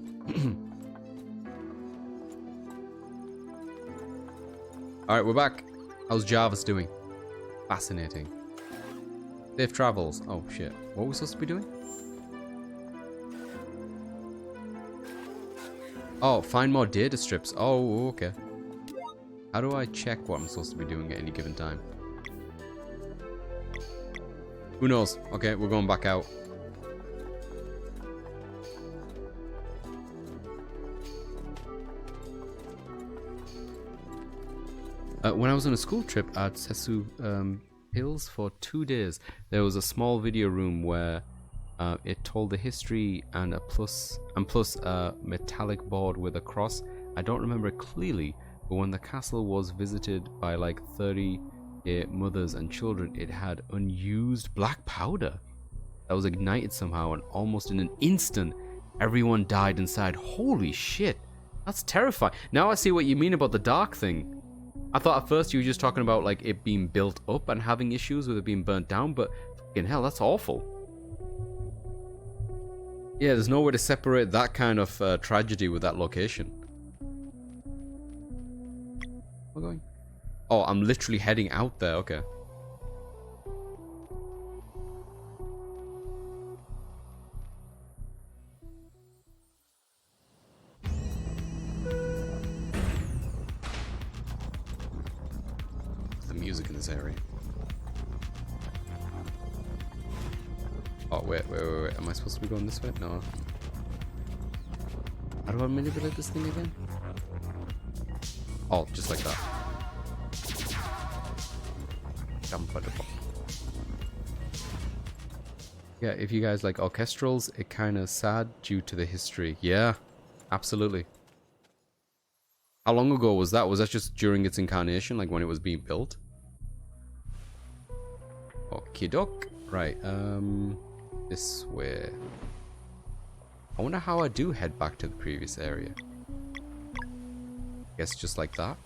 Alright, we're back. How's Jarvis doing? Fascinating. Safe travels. Oh, shit. What are we supposed to be doing? Oh, find more data strips. Oh, okay. How do I check what I'm supposed to be doing at any given time? Who knows? Okay, we're going back out. When I was on a school trip at Sesu Hills for 2 days, there was a small video room where it told the history and plus a metallic board with a cross. I don't remember it clearly, but when the castle was visited by like 30 mothers and children, it had unused black powder that was ignited somehow, and almost in an instant, everyone died inside. Holy shit, that's terrifying. Now I see what you mean about the dark thing. I thought at first you were just talking about like it being built up and having issues with it being burnt down, but fucking hell, that's awful. Yeah, there's no way to separate that kind of tragedy with that location. We're going. Oh, I'm literally heading out there. Okay. The music in this area. Oh, wait. Am I supposed to be going this way? No. How do I manipulate this thing again? Oh, just like that. Yeah, if you guys like orchestrals, it kind of sad due to the history. Yeah, absolutely. How long ago was that? Was that just during its incarnation, like when it was being built? Okie doke. Right, this way. I wonder how I do head back to the previous area. Guess just like that.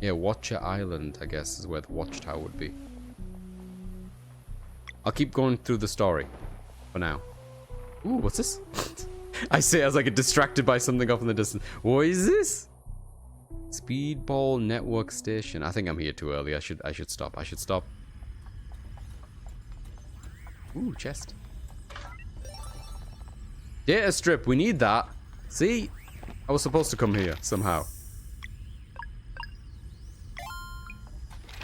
Yeah, Watcher Island, I guess, is where the watchtower would be. I'll keep going through the story for now. Ooh, what's this? I say as I get distracted by something off in the distance. What is this? Speedball network station. I think I'm here too early. I should stop. I should stop. Ooh, chest. Data strip. We need that. See? I was supposed to come here somehow.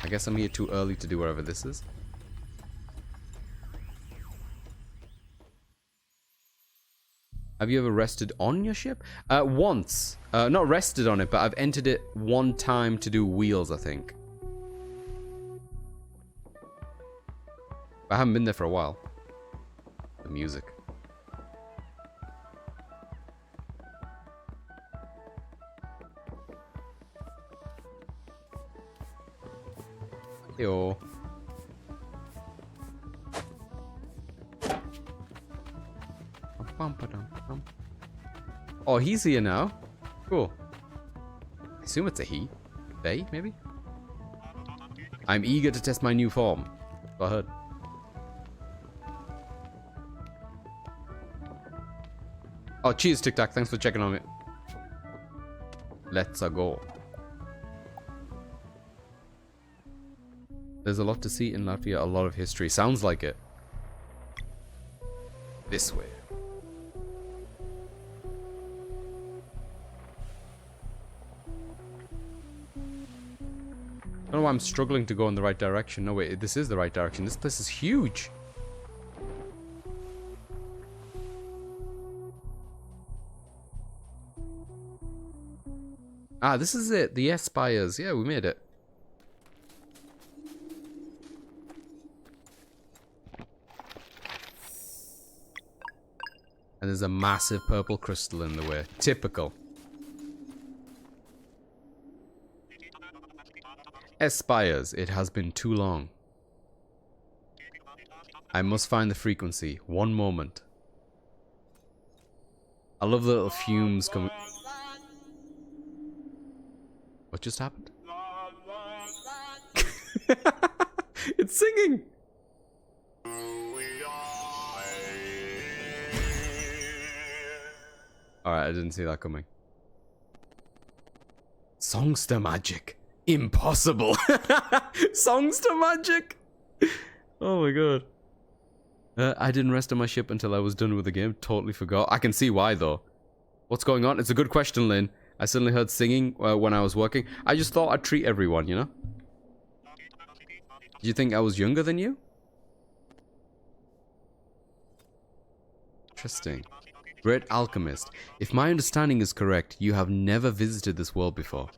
I guess I'm here too early to do whatever this is. Have you ever rested on your ship? Once. Not rested on it, but I've entered it one time to do wheels, I think. I haven't been there for a while. The music. Yo. Oh, he's here now. Cool. I assume it's a he. They, maybe? I'm eager to test my new form. Go ahead. Oh, cheers, Tic Tac. Thanks for checking on it. Let's go. There's a lot to see in Latvia, a lot of history. Sounds like it. This way. I don't know why I'm struggling to go in the right direction. No, wait, this is the right direction. This place is huge. Ah, this is it. The S-Spires. Yeah, we made it. And there's a massive purple crystal in the way. Typical. S-Spires, it has been too long. I must find the frequency. One moment. I love the little fumes coming. What just happened? It's singing! Alright, I didn't see that coming. Songster magic. Impossible. Songster magic. Oh my god. I didn't rest on my ship until I was done with the game. Totally forgot. I can see why though. What's going on? It's a good question, Lynn. I suddenly heard singing when I was working. I just thought I'd treat everyone, you know? Did you think I was younger than you? Interesting. Great alchemist. If my understanding is correct, you have never visited this world before.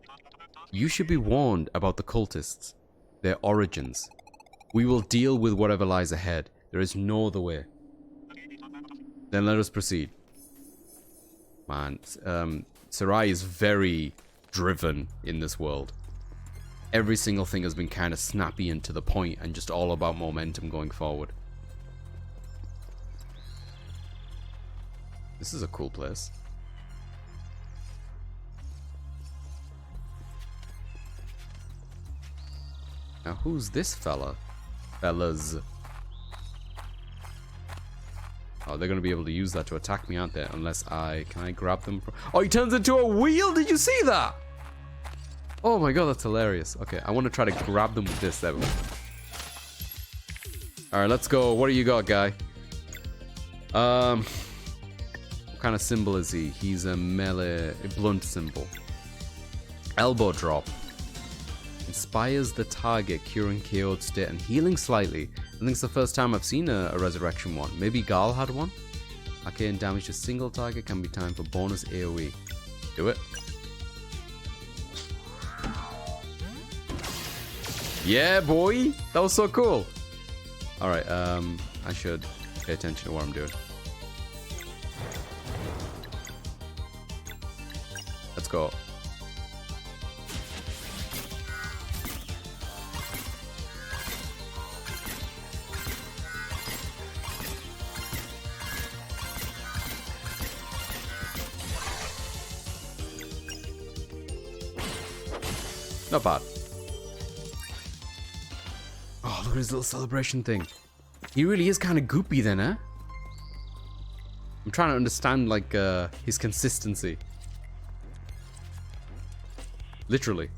You should be warned about the cultists, their origins. We will deal with whatever lies ahead. There is no other way. Then let us proceed. Man, Sarai is very driven in this world. Every single thing has been kind of snappy and to the point and just all about momentum going forward. This is a cool place. Now who's this fella? Fellas. Oh, they're going to be able to use that to attack me, aren't they? Unless I... Can I grab them? Oh, he turns into a wheel! Did you see that? Oh my god, that's hilarious. Okay, I want to try to grab them with this. There we go. Alright, let's go. What do you got, guy? What kind of symbol is he? He's a melee... A blunt symbol. Elbow drop. Inspires the target, curing KO'd state and healing slightly. I think it's the first time I've seen a resurrection one. Maybe Gal had one? Arcane damage to single target can be timed for bonus AoE. Do it. Yeah, boy! That was so cool! Alright, I should pay attention to what I'm doing. Let's go. Not bad. Oh, look at his little celebration thing. He really is kind of goopy then, eh? I'm trying to understand, like, his consistency. Literally.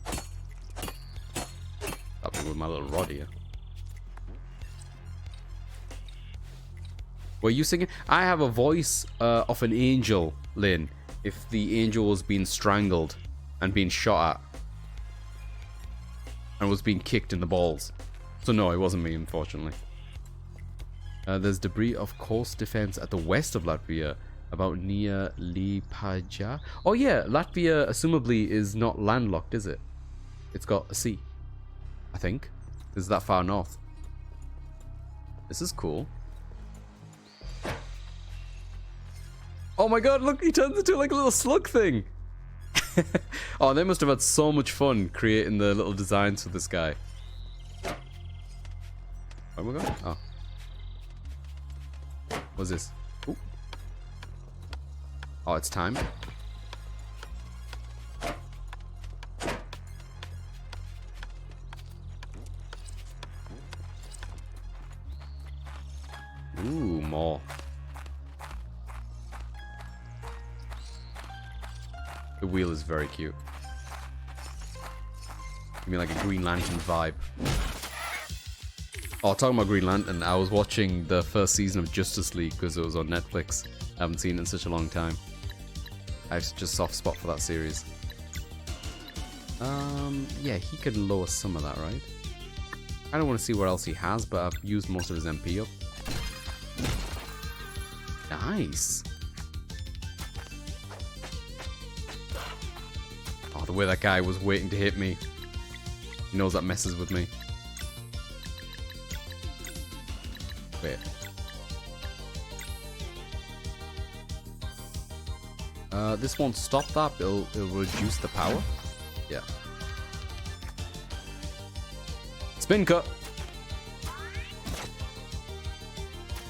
Up with my little rod here. Were you singing? I have a voice of an angel, Lynn. If the angel was being strangled and being shot at. And was being kicked in the balls. So no, it wasn't me, unfortunately. There's debris of coast defense at the west of Latvia, about near Lipaja. Oh yeah, Latvia assumably is not landlocked, is it? It's got a sea, I think. Is that far north? This is cool. Oh my god, look, he turns into like a little slug thing. Oh, they must have had so much fun creating the little designs for this guy. Where am I going? Oh. What's this? Ooh. Oh, it's time. Ooh, more. The wheel is very cute. Give me like a Green Lantern vibe. Oh, talking about Green Lantern, I was watching the first season of Justice League because it was on Netflix. I haven't seen it in such a long time. I have such a soft spot for that series. Yeah, he could lower some of that, right? I don't want to see what else he has, but I've used most of his MP up. Nice. Oh, the way that guy was waiting to hit me. He knows that messes with me. Wait. This won't stop that, but it'll reduce the power. Yeah. Spin cut.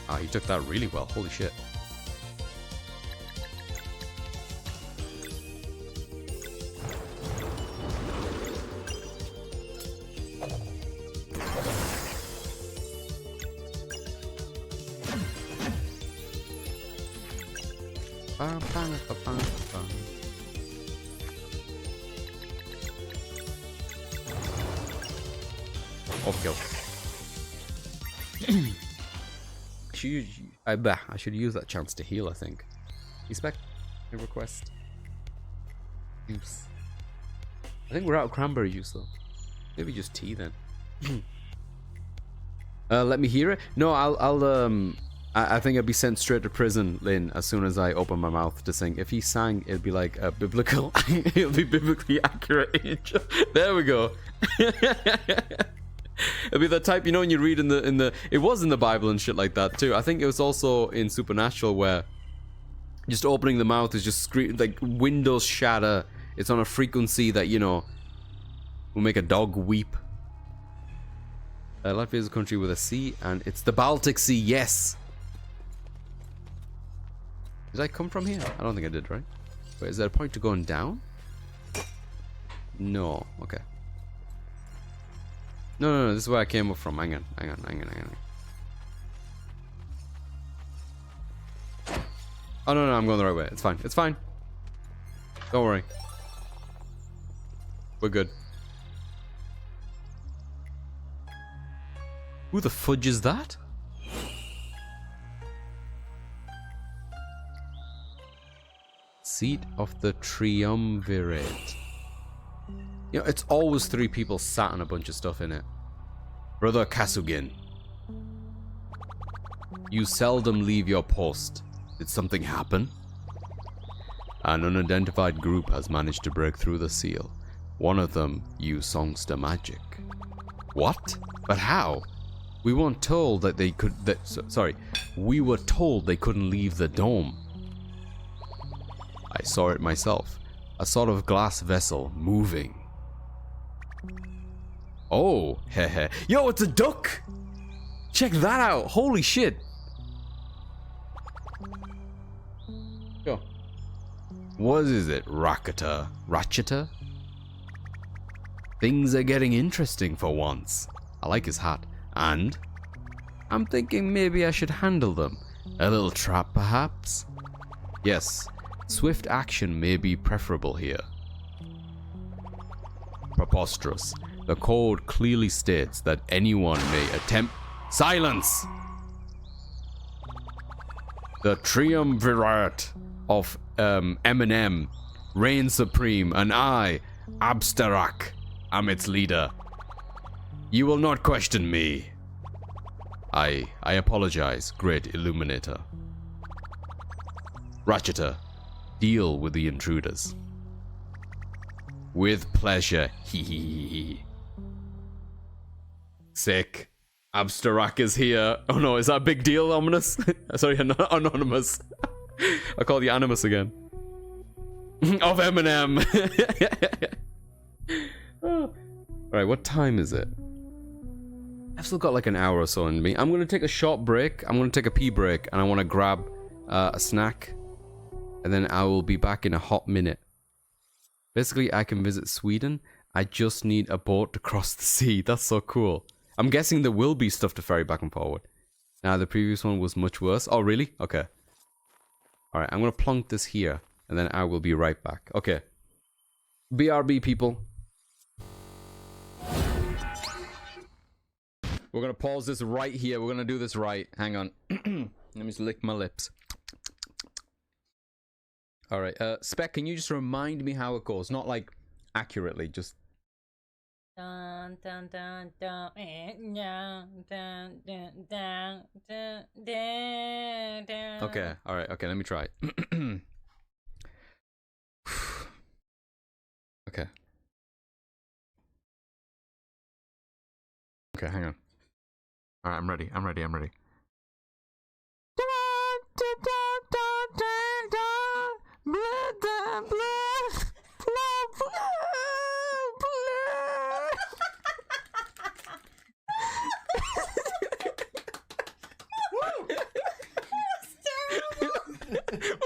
Ah, he took that really well. Holy shit. Okay. I should use that chance to heal, I think. Expect a request. Juice. I think we're out of cranberry juice though. Maybe just tea then. Let me hear it. No, I think I'd be sent straight to prison, Lynn, as soon as I open my mouth to sing. If he sang, it'd be like a biblical. It'll be biblically accurate. There we go. It'll be the type, you know, when you read in the. It was in the Bible and shit like that too. I think it was also in Supernatural where just opening the mouth is just scream, like windows shatter. It's on a frequency that, you know, will make a dog weep. Latvia is a country with a sea, and it's the Baltic Sea. Yes. Did I come from here? I don't think I did, right? Wait, is there a point to going down? No. Okay. No. This is where I came up from. Hang on. Oh, no. I'm going the right way. It's fine. It's fine. Don't worry. We're good. Who the fudge is that? Seat of the Triumvirate. You know, it's always 3 people sat on a bunch of stuff in it. Brother Kasugin. You seldom leave your post. Did something happen? An unidentified group has managed to break through the seal. One of them used songster magic. What? But how? We weren't told that they could. We were told they couldn't leave the dome. I saw it myself. A sort of glass vessel moving. Oh, heh. Yo, it's a duck! Check that out! Holy shit! Yo. What is it, Ratcheter? Things are getting interesting for once. I like his hat. And I'm thinking maybe I should handle them. A little trap, perhaps? Yes, swift action may be preferable here. Preposterous. The code clearly states that anyone may attempt... Silence! The Triumvirate of Eminem reigns supreme, and I, Abstarak, am its leader. You will not question me. I apologize, great Illuminator. Ratcheter, deal with the intruders. With pleasure, hee. Sick. Abstarak is here. Oh no, is that a big deal, Ominous? Sorry, Anonymous. I call you Animus again. Of Eminem. Alright, what time is it? I've still got like an hour or so in me. I'm going to take a short break. I'm going to take a pee break, and I want to grab a snack. And then I will be back in a hot minute. Basically, I can visit Sweden. I just need a boat to cross the sea. That's so cool. I'm guessing there will be stuff to ferry back and forward. Now, the previous one was much worse. Oh, really? Okay. Alright, I'm going to plonk this here. And then I will be right back. Okay. BRB, people. We're going to pause this right here. We're going to do this right. Hang on. Let me just lick my lips. Alright, Spec, can you just remind me how it goes? Not like accurately, just... Dun, dun, dun, dun, dun, dun, dun, dun, dun, dun. Okay, alright, okay, let me try it. Okay. Okay, hang on. Alright, I'm ready. What do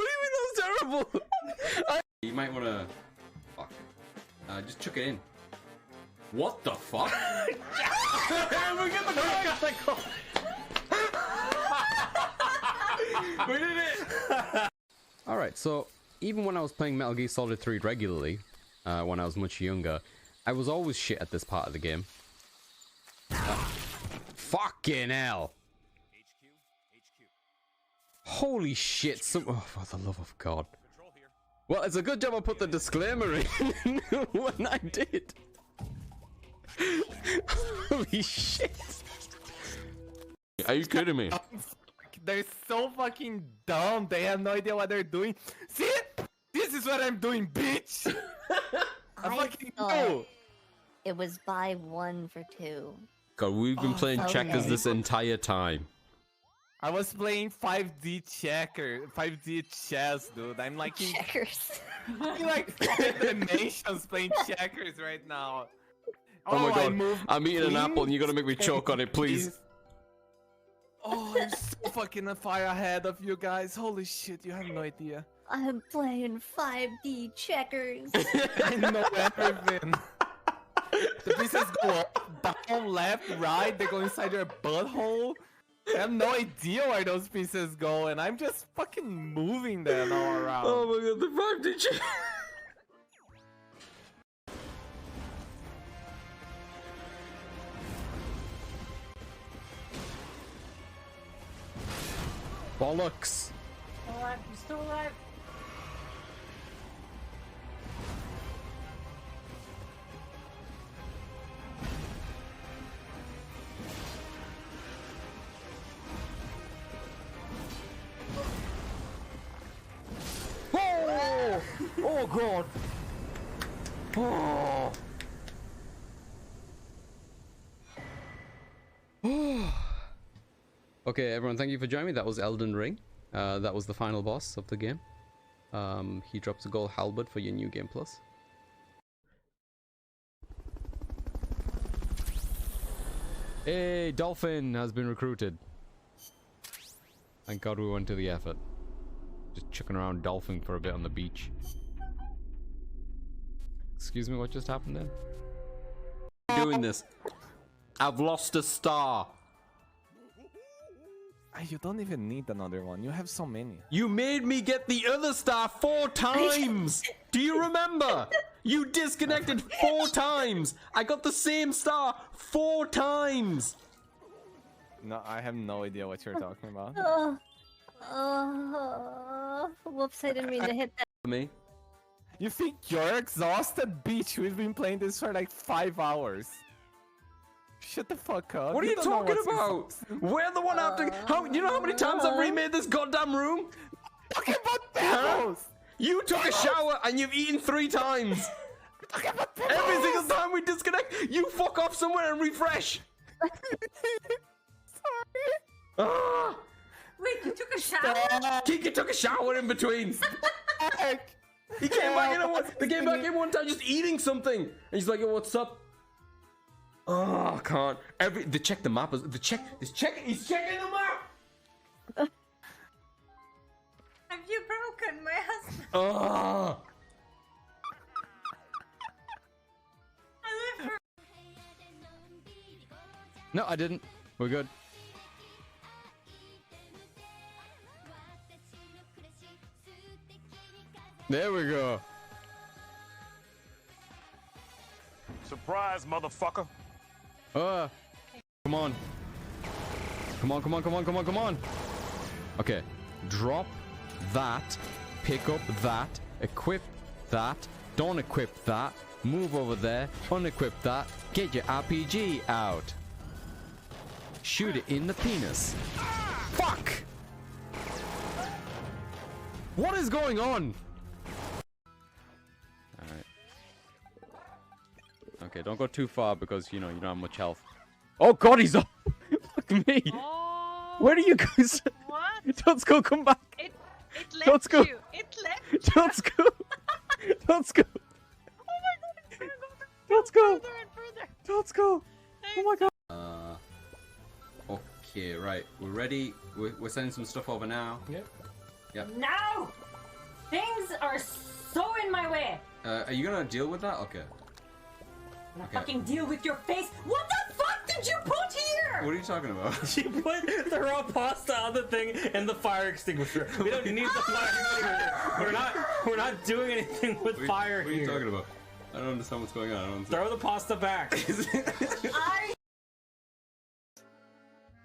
you mean that was terrible? You might want to... Fuck. Just chuck it in. What the fuck? We get the We did it! Alright, so even when I was playing Metal Gear Solid 3 regularly, when I was much younger, I was always shit at this part of the game. Fucking hell. Holy shit! Oh, for the love of God! Well, it's a good job I put the disclaimer in when I did. Holy shit! Are you kidding me? They're so fucking dumb. They have no idea what they're doing. See? This is what I'm doing, bitch. I fucking know. It was buy 1 for 2. God, we've been playing checkers this entire time. I was playing 5D checker, 5D chess, dude. I'm like in, Checkers. I'm like the nations playing checkers right now. Oh my God! moved I'm eating an queen. apple, and you're gonna make me choke on it, please. Oh, I'm so fucking far ahead of you guys. Holy shit, you have no idea. I'm playing 5D checkers. I know everything. The pieces go up, down, left, right. They go inside your butthole. I have no idea where those pieces go, and I'm just fucking moving them all around. Oh my God! The 5D check. Bollocks! Alright, I'm still alive. Oh! Oh God! Oh! Okay, everyone, thank you for joining me. That was Elden Ring. That was the final boss of the game. He drops a gold halberd for your new game plus. Hey, Dolphin has been recruited. Thank God we went to the effort. Just chucking around Dolphin for a bit on the beach. Excuse me, what just happened then? Doing this. I've lost a star. You don't even need another one. You have so many. You made me get the other star 4 times! Do you remember? You disconnected 4 times! I got the same star 4 times! No, I have no idea what you're talking about. Whoops, I didn't mean to hit that. Me? You think you're exhausted, bitch? We've been playing this for like 5 hours. Shut the fuck up. What are you don't know talking what's about? We're the one after. How? You know how many times I've remade this goddamn room? Talking about Pebbles! You took a shower and you've eaten 3 times. Talking about Every single time we disconnect, you fuck off somewhere and refresh. Sorry. Ah! Wait, you took a shower? Kiki took a shower in between. Heck. He came back in one time just eating something. And he's like, "Yo, what's up?" Oh, I can't. He's checking the map. He's checking the map. Have you broken my husband? Oh. I live for. No, I didn't. We're good. There we go. Surprise, motherfucker. Come on. Come on, come on, come on, come on, come on. Okay. Drop that. Pick up that. Equip that. Don't equip that. Move over there. Unequip that. Get your RPG out. Shoot it in the penis. Fuck! What is going on? Alright. Okay, don't go too far because, you know, you don't have much health. Oh god, he's up! Fuck me! Oh, Where are you guys? what? Don't go, come back! It Don't left go. you. It left. Don't go! Don't go! Oh my god, it's gonna go Don't go! further and further. Don't go! Oh my god! Okay, right. We're ready. We're sending some stuff over now. Yep. No! Things are so in my way. Are you gonna deal with that? Okay. I'm gonna fucking deal with your face. What the fuck did you put here? What are you talking about? She put the raw pasta on the thing and the fire extinguisher. We don't need the fire extinguisher. We're not doing anything with fire What are you here. talking about? I don't understand what's going on. I don't understand. Throw the pasta back. I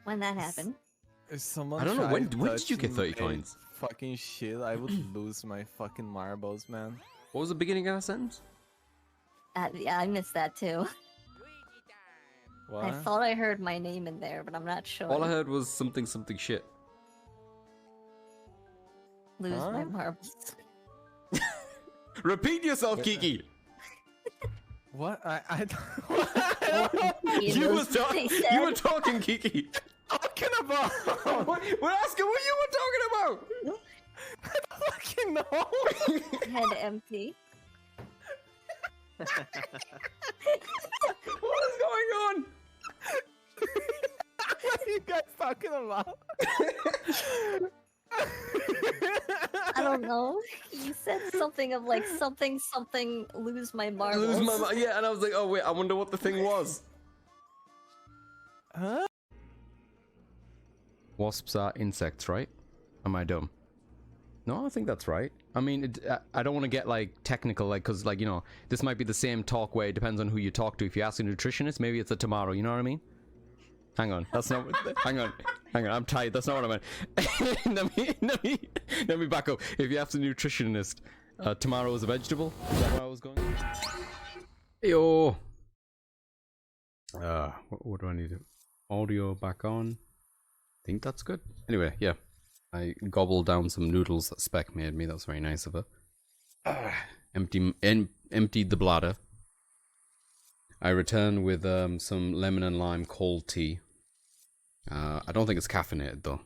When that happened. If someone I don't know, when tried did you get 30 touching my coins? Fucking shit, I would lose my fucking marbles, man. What was the beginning of that sentence? Yeah, I missed that too. What? I thought I heard my name in there, but I'm not sure. All I heard was something shit. Lose my Huh? marbles. Repeat yourself, Kiki. What? I You were They said- talking, Kiki. talking about? We're asking what you were talking about. I don't fucking know. Head empty. What is going on? What are you guys talking about? I don't know. You said something of like something lose my marbles. Yeah, and I was like, oh wait, I wonder what the thing was. Huh? Wasps are insects, right? Am I dumb? No, I think that's right. I mean, I don't want to get like technical, like, cause like, you know, this might be the same talk where it depends on who you talk to. If you ask a nutritionist, maybe it's a tomato. You know what I mean? Hang on, that's not. hang on, I'm tired. That's not what I meant. let me back up. If you ask a nutritionist, tomato is a vegetable. Is that where I was going? Yo. What do I need to? Audio back on. I think that's good. Anyway, yeah. I gobbled down some noodles that Spec made me. That was very nice of her. Emptied the bladder. I returned with some lemon and lime cold tea. I don't think it's caffeinated though.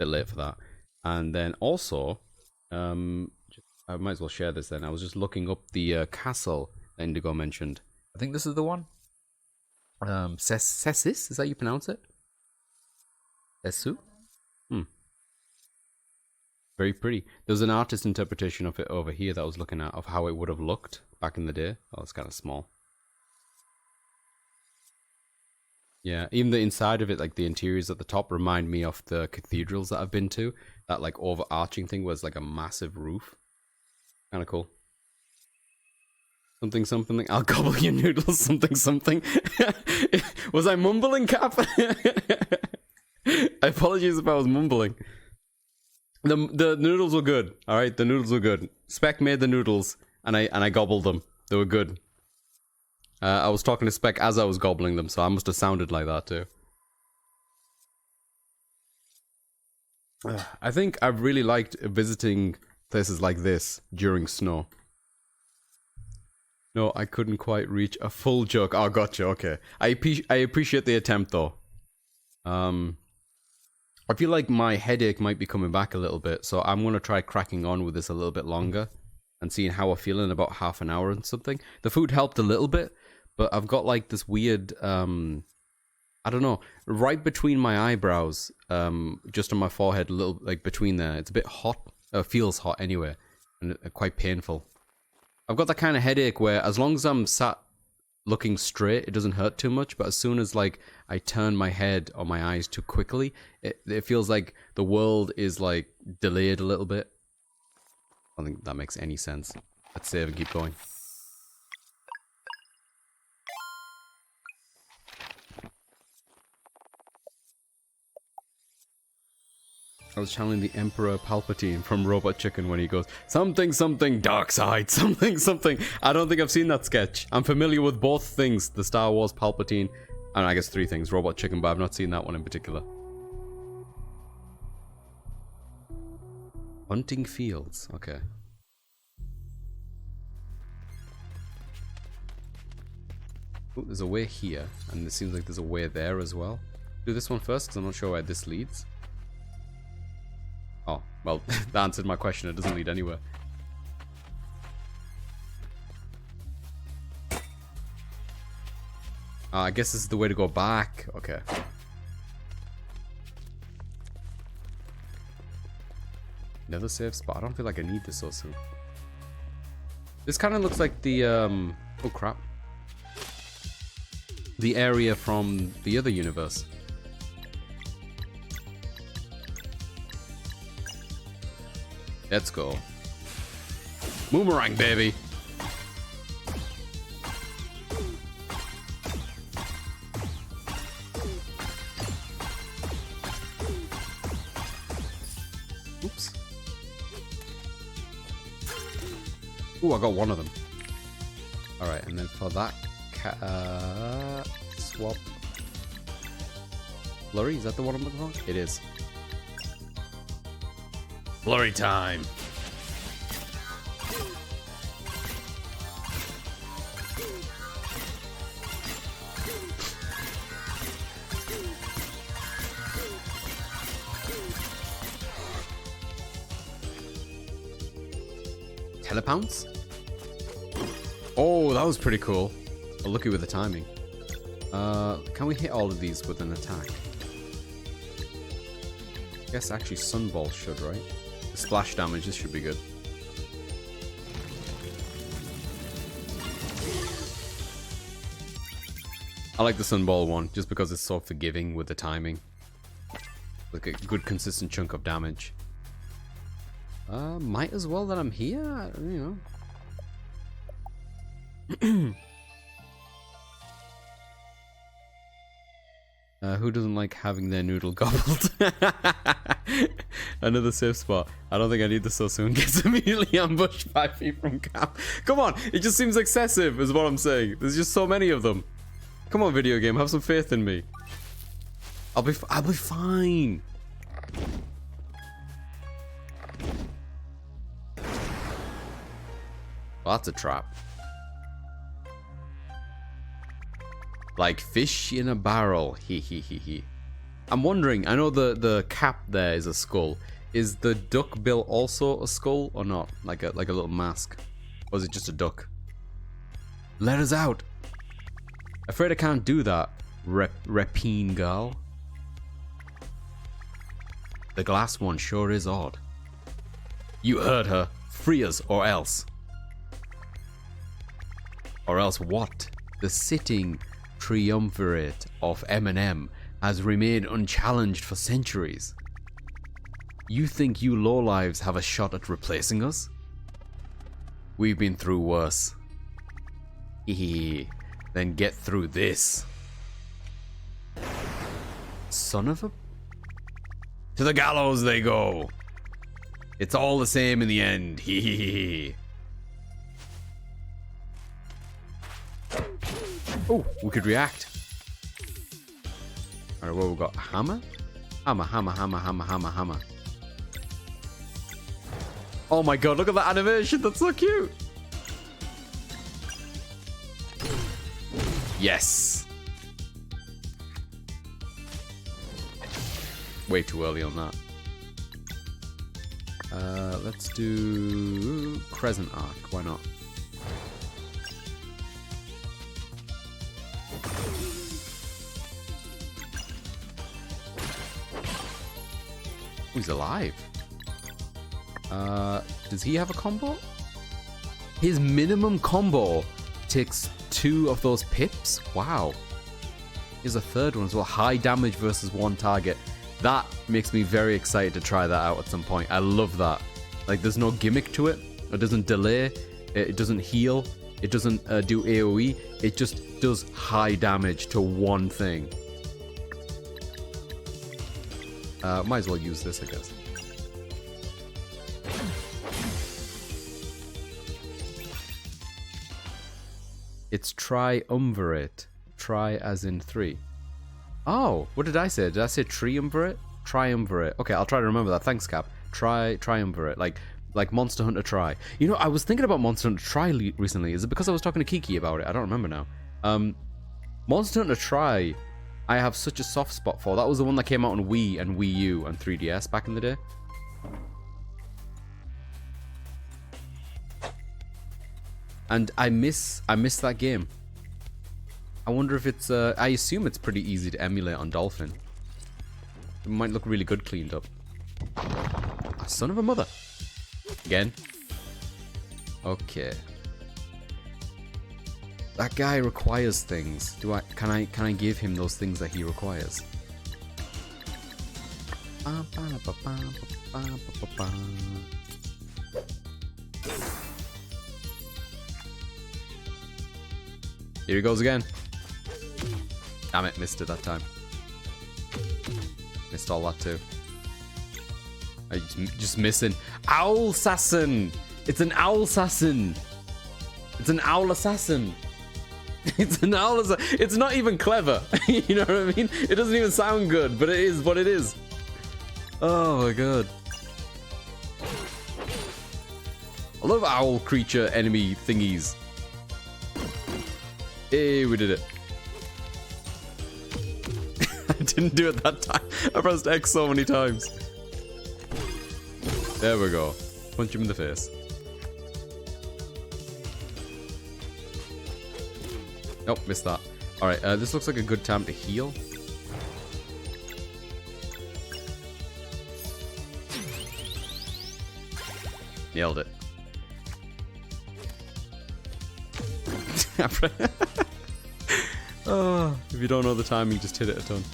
Bit late for that. And then also, I might as well share this then. I was just looking up the castle that Indigo mentioned. I think this is the one. Cessis? Is that how you pronounce it? Cessu? Very pretty. There's an artist interpretation of it over here that I was looking at, of how it would have looked back in the day. Oh, it's kind of small. Yeah, even the inside of it, like the interiors at the top, remind me of the cathedrals that I've been to. That like overarching thing was like a massive roof. Kind of cool. Something. I'll gobble your noodles. Something. Was I mumbling, Cap? I apologize if I was mumbling. The noodles were good. All right, the noodles were good. Spec made the noodles, and I gobbled them. They were good. I was talking to Spec as I was gobbling them, so I must have sounded like that too. I think I've really liked visiting places like this during snow. No, I couldn't quite reach a full joke. Oh, gotcha. Okay, I appreciate the attempt though. I feel like my headache might be coming back a little bit, so I'm gonna try cracking on with this a little bit longer and seeing how I feel in about half an hour and something. The food helped a little bit, but I've got like this weird, I don't know, right between my eyebrows, just on my forehead, a little like between there. It's a bit hot. Feels hot anyway, and quite painful. I've got that kind of headache where as long as I'm sat looking straight, it doesn't hurt too much, but as soon as like I turn my head or my eyes too quickly, it feels like the world is like delayed a little bit. I don't think that makes any sense. Let's save and keep going. I was channeling the Emperor Palpatine from Robot Chicken when he goes, something, dark side, something. I don't think I've seen that sketch. I'm familiar with both things, the Star Wars Palpatine, and I guess three things, Robot Chicken, but I've not seen that one in particular. Hunting Fields, okay. Ooh, there's a way here, and it seems like there's a way there as well. Do this one first, because I'm not sure where this leads. Oh, well, that answered my question. It doesn't lead anywhere. I guess this is the way to go back. Okay. Never save spot. I don't feel like I need this so soon. This kind of looks like the, oh crap. The area from the other universe. Let's go. Boomerang, baby. Ooh, I got one of them. Alright, and then for that swap. Flurry, is that the one I'm looking for? It is. Flurry time! Telepounce? Oh, that was pretty cool. Oh, lucky with the timing. Can we hit all of these with an attack? I guess actually Sunball should, right? The splash damage, this should be good. I like the Sunball one, just because it's so forgiving with the timing. Like a good consistent chunk of damage. Might as well that I'm here, you know. Who doesn't like having their noodle gobbled? Another safe spot. I don't think I need this so soon. Gets immediately ambushed 5 feet from camp. Come on, it just seems excessive is what I'm saying. There's just so many of them. Come on, video game, have some faith in me. I'll be fine. Well, that's a trap. Like fish in a barrel. He he he he. I'm wondering, I know the cap there is a skull. Is the duck bill also a skull or not? Like a little mask? Or is it just a duck? Let us out. Afraid I can't do that. Repine girl. The glass one sure is odd. You heard her. Free us or else. Or else what? The sitting triumvirate of M&M has remained unchallenged for centuries. You think you lowlives have a shot at replacing us? We've been through worse. Hehe. Then get through this. Son of a... To the gallows they go. It's all the same in the end. Hehehe. Oh, we could react. Alright, what we got? Hammer? Hammer, hammer, hammer, hammer, hammer, hammer. Oh my god, look at that animation. That's so cute. Yes. Way too early on that. Let's do Crescent Arc. Why not? Oh, he's alive. Does he have a combo? His minimum combo takes 2 of those pips? Wow. Here's a third one as well. High damage versus 1 target. That makes me very excited to try that out at some point. I love that. Like, there's no gimmick to it. It doesn't delay. It doesn't heal. It doesn't do AoE. It just does high damage to 1 thing. Might as well use this, I guess. It's triumvirate. Tri as in 3. Oh, what did I say? Did I say triumvirate? Triumvirate. Okay, I'll try to remember that. Thanks, Cap. Triumvirate. Like Monster Hunter Tri. You know, I was thinking about Monster Hunter Tri recently. Is it because I was talking to Kiki about it? I don't remember now. Monster Hunter Tri, I have such a soft spot for. That was the one that came out on Wii and Wii U and 3DS back in the day. And I miss that game. I wonder if it's I assume it's pretty easy to emulate on Dolphin. It might look really good cleaned up. Ah, son of a mother. Again. Okay. That guy requires things. Can I give him those things that he requires? Here he goes again. Damn it, missed it that time. Missed all that too. I just missing. Owl Assassin! It's an Owl Assassin! It's an owl assassin. It's an owl assassin. It's not even clever. You know what I mean? It doesn't even sound good, but it is what it is. Oh my god. I love owl creature enemy thingies. Hey, we did it. I didn't do it that time. I pressed X so many times. There we go. Punch him in the face. Nope, missed that. Alright, this looks like a good time to heal. Nailed it. Oh, if you don't know the timing, just hit it a ton.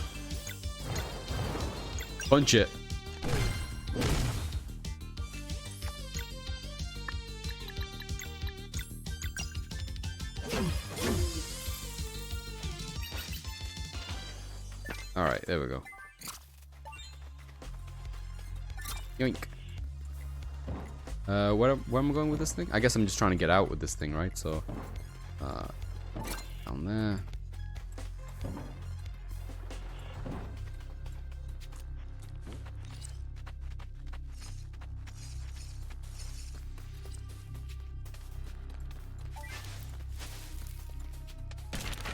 Punch it. Alright, there we go. Yoink. Where am I going with this thing? I guess I'm just trying to get out with this thing, right? So, down there.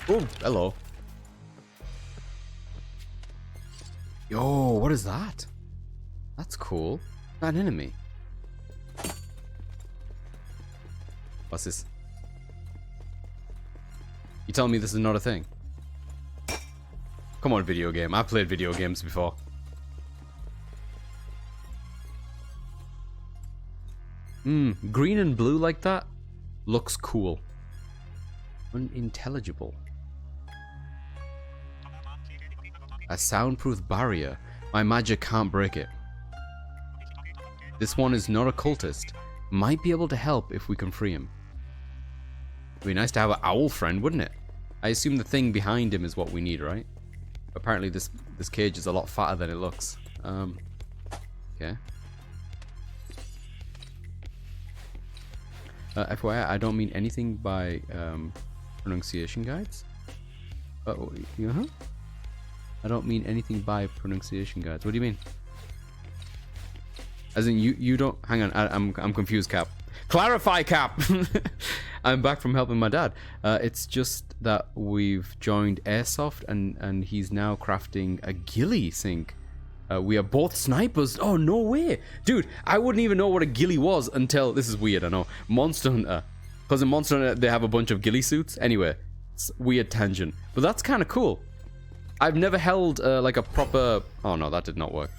Oh, hello. Yo, what is that? That's cool. An enemy. What's this? You telling me this is not a thing? Come on, video game. I've played video games before. Green and blue like that looks cool. Unintelligible. A soundproof barrier. My magic can't break it. This one is not a cultist. Might be able to help if we can free him. It'd be nice to have an owl friend, wouldn't it? I assume the thing behind him is what we need, right? Apparently this cage is a lot fatter than it looks. Okay. FYI, I don't mean anything by pronunciation guides. I don't mean anything by pronunciation guides. What do you mean? As in you don't. Hang on, I'm confused, Cap. Clarify, Cap. I'm back from helping my dad. It's just that we've joined Airsoft and he's now crafting a ghillie sink. We are both snipers. Oh, no way. Dude, I wouldn't even know what a ghillie was until... This is weird, I know. Monster Hunter. Because in Monster Hunter, they have a bunch of ghillie suits. Anyway, it's weird tangent. But that's kind of cool. I've never held like a proper... Oh, no, that did not work.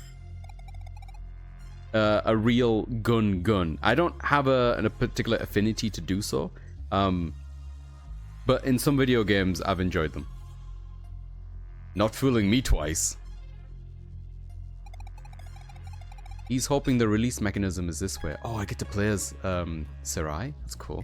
A real gun. I don't have a particular affinity to do so. But in some video games, I've enjoyed them. Not fooling me twice. He's hoping the release mechanism is this way. Oh, I get to play as Sarai? That's cool.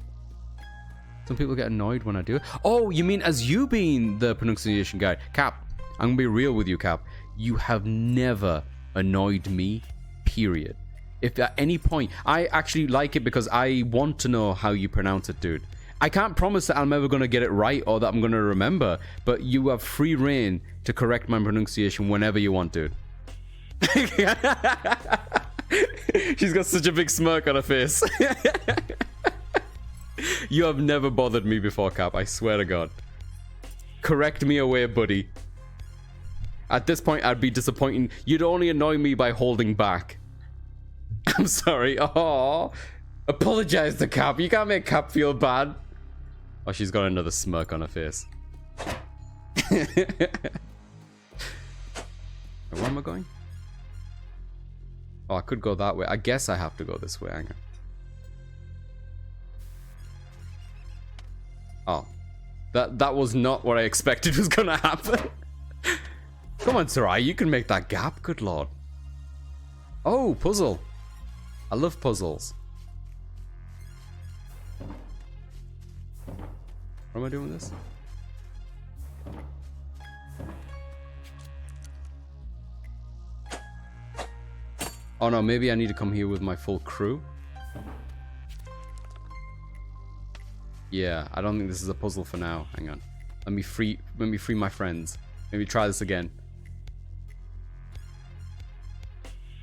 Some people get annoyed when I do it. Oh, you mean as you being the pronunciation guide? Cap, I'm gonna be real with you, Cap. You have never annoyed me, period. If at any point, I actually like it because I want to know how you pronounce it, dude. I can't promise that I'm ever gonna get it right or that I'm gonna remember, but you have free reign to correct my pronunciation whenever you want, dude. She's got such a big smirk on her face. You have never bothered me before, Cap. I swear to God. Correct me away, buddy. At this point, I'd be disappointed. You'd only annoy me by holding back. I'm sorry. Oh, apologize to Cap. You can't make Cap feel bad. Oh, she's got another smirk on her face. Where am I going? Oh, I could go that way. I guess I have to go this way. Hang on. Oh. That was not what I expected was gonna happen. Come on, Sarai. You can make that gap. Good lord. Oh, puzzle. I love puzzles. What am I doing with this? Oh no, maybe I need to come here with my full crew. Yeah, I don't think this is a puzzle for now. Hang on. Let me free my friends. Maybe try this again.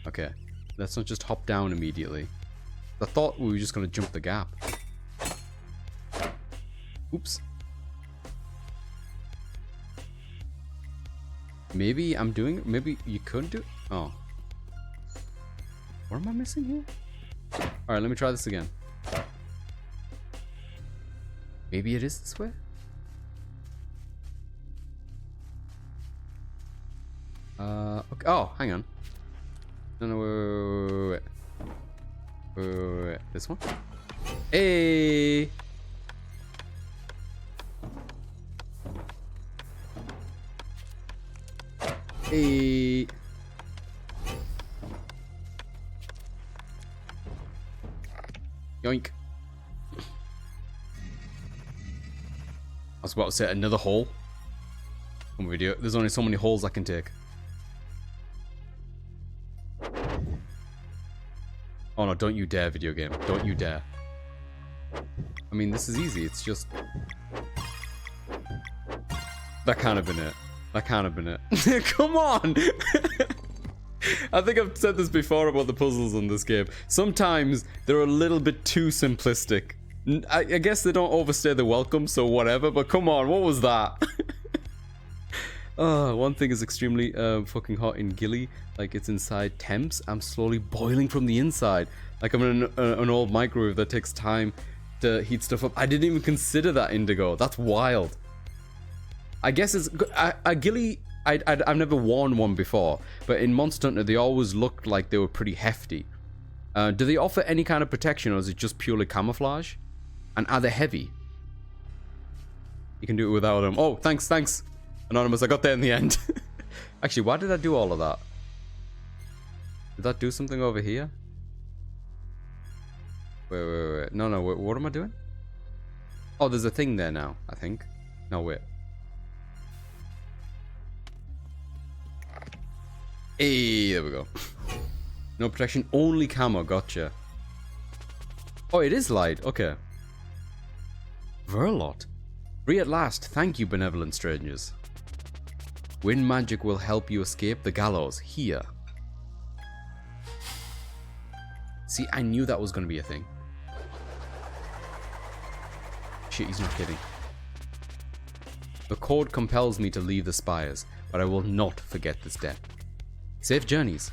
Okay. Let's not just hop down immediately. I thought we were just gonna jump the gap. Oops. Maybe I'm doing it. Maybe you could do it. Oh. What am I missing here? Alright, let me try this again. Maybe it is this way? Okay. Oh, hang on. No, wait. Wait. This one? Hey! Hey! Yoink. I was about to say another hole. Come video. There's only so many holes I can take. Oh no, don't you dare, video game. Don't you dare. I mean, this is easy. It's just... That can't have been it. That can't have been it. Come on! I think I've said this before about the puzzles in this game. Sometimes they're a little bit too simplistic. I guess they don't overstay the welcome, so whatever, but come on, what was that? One thing is extremely fucking hot in Gilly, like it's inside temps. I'm slowly boiling from the inside. Like I'm in an old microwave that takes time to heat stuff up. I didn't even consider that, Indigo. That's wild. I guess it's... a Gilly... I've never worn one before, but in Monster Hunter they always looked like they were pretty hefty. Do they offer any kind of protection, or is it just purely camouflage? And are they heavy? You can do it without them. Oh, thanks. Anonymous, I got there in the end. Actually, why did I do all of that? Did that do something over here? Wait. No, what am I doing? Oh, there's a thing there now, I think. No, wait. Hey, there we go. No protection, only camo, gotcha. Oh, it is light, okay. Verlot. Free at last, thank you, benevolent strangers. Wind magic will help you escape the gallows, here. See, I knew that was going to be a thing. Shit, he's not kidding. The code compels me to leave the spires, but I will not forget this debt. Safe journeys.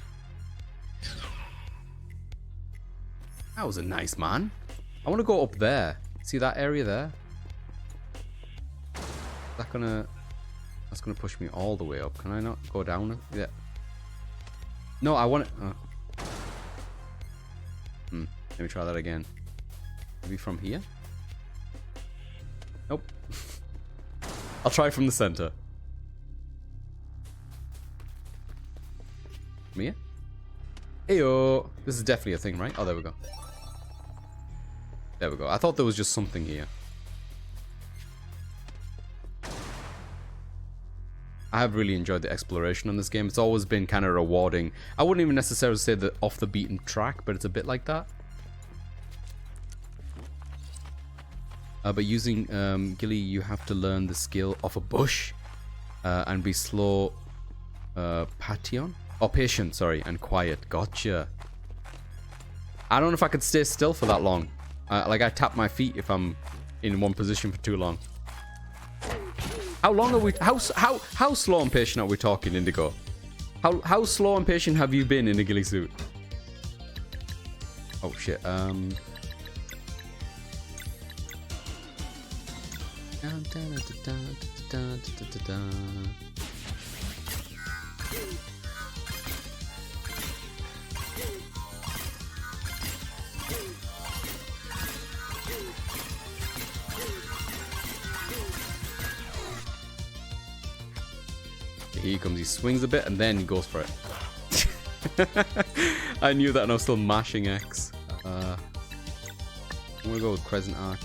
That was a nice man. I want to go up there. See that area there? That's gonna push me all the way up. Can I not go down? Yeah. No, I want it. Let me try that again. Maybe from here? Nope. I'll try from the center. From here? Heyo! This is definitely a thing, right? Oh, there we go. There we go. I thought there was just something here. I have really enjoyed the exploration on this game. It's always been kind of rewarding. I wouldn't even necessarily say that off the beaten track, but it's a bit like that. But using Gilly, you have to learn the skill of a bush and be slow, patient, sorry, and quiet. Gotcha. I don't know if I could stay still for that long. Like I tap my feet if I'm in one position for too long. How long are we? How slow and patient are we talking, Indigo? How slow and patient have you been in a ghillie suit? Oh shit. Here he comes, he swings a bit and then he goes for it. I knew that and I was still mashing X. I'm gonna go with Crescent Arc.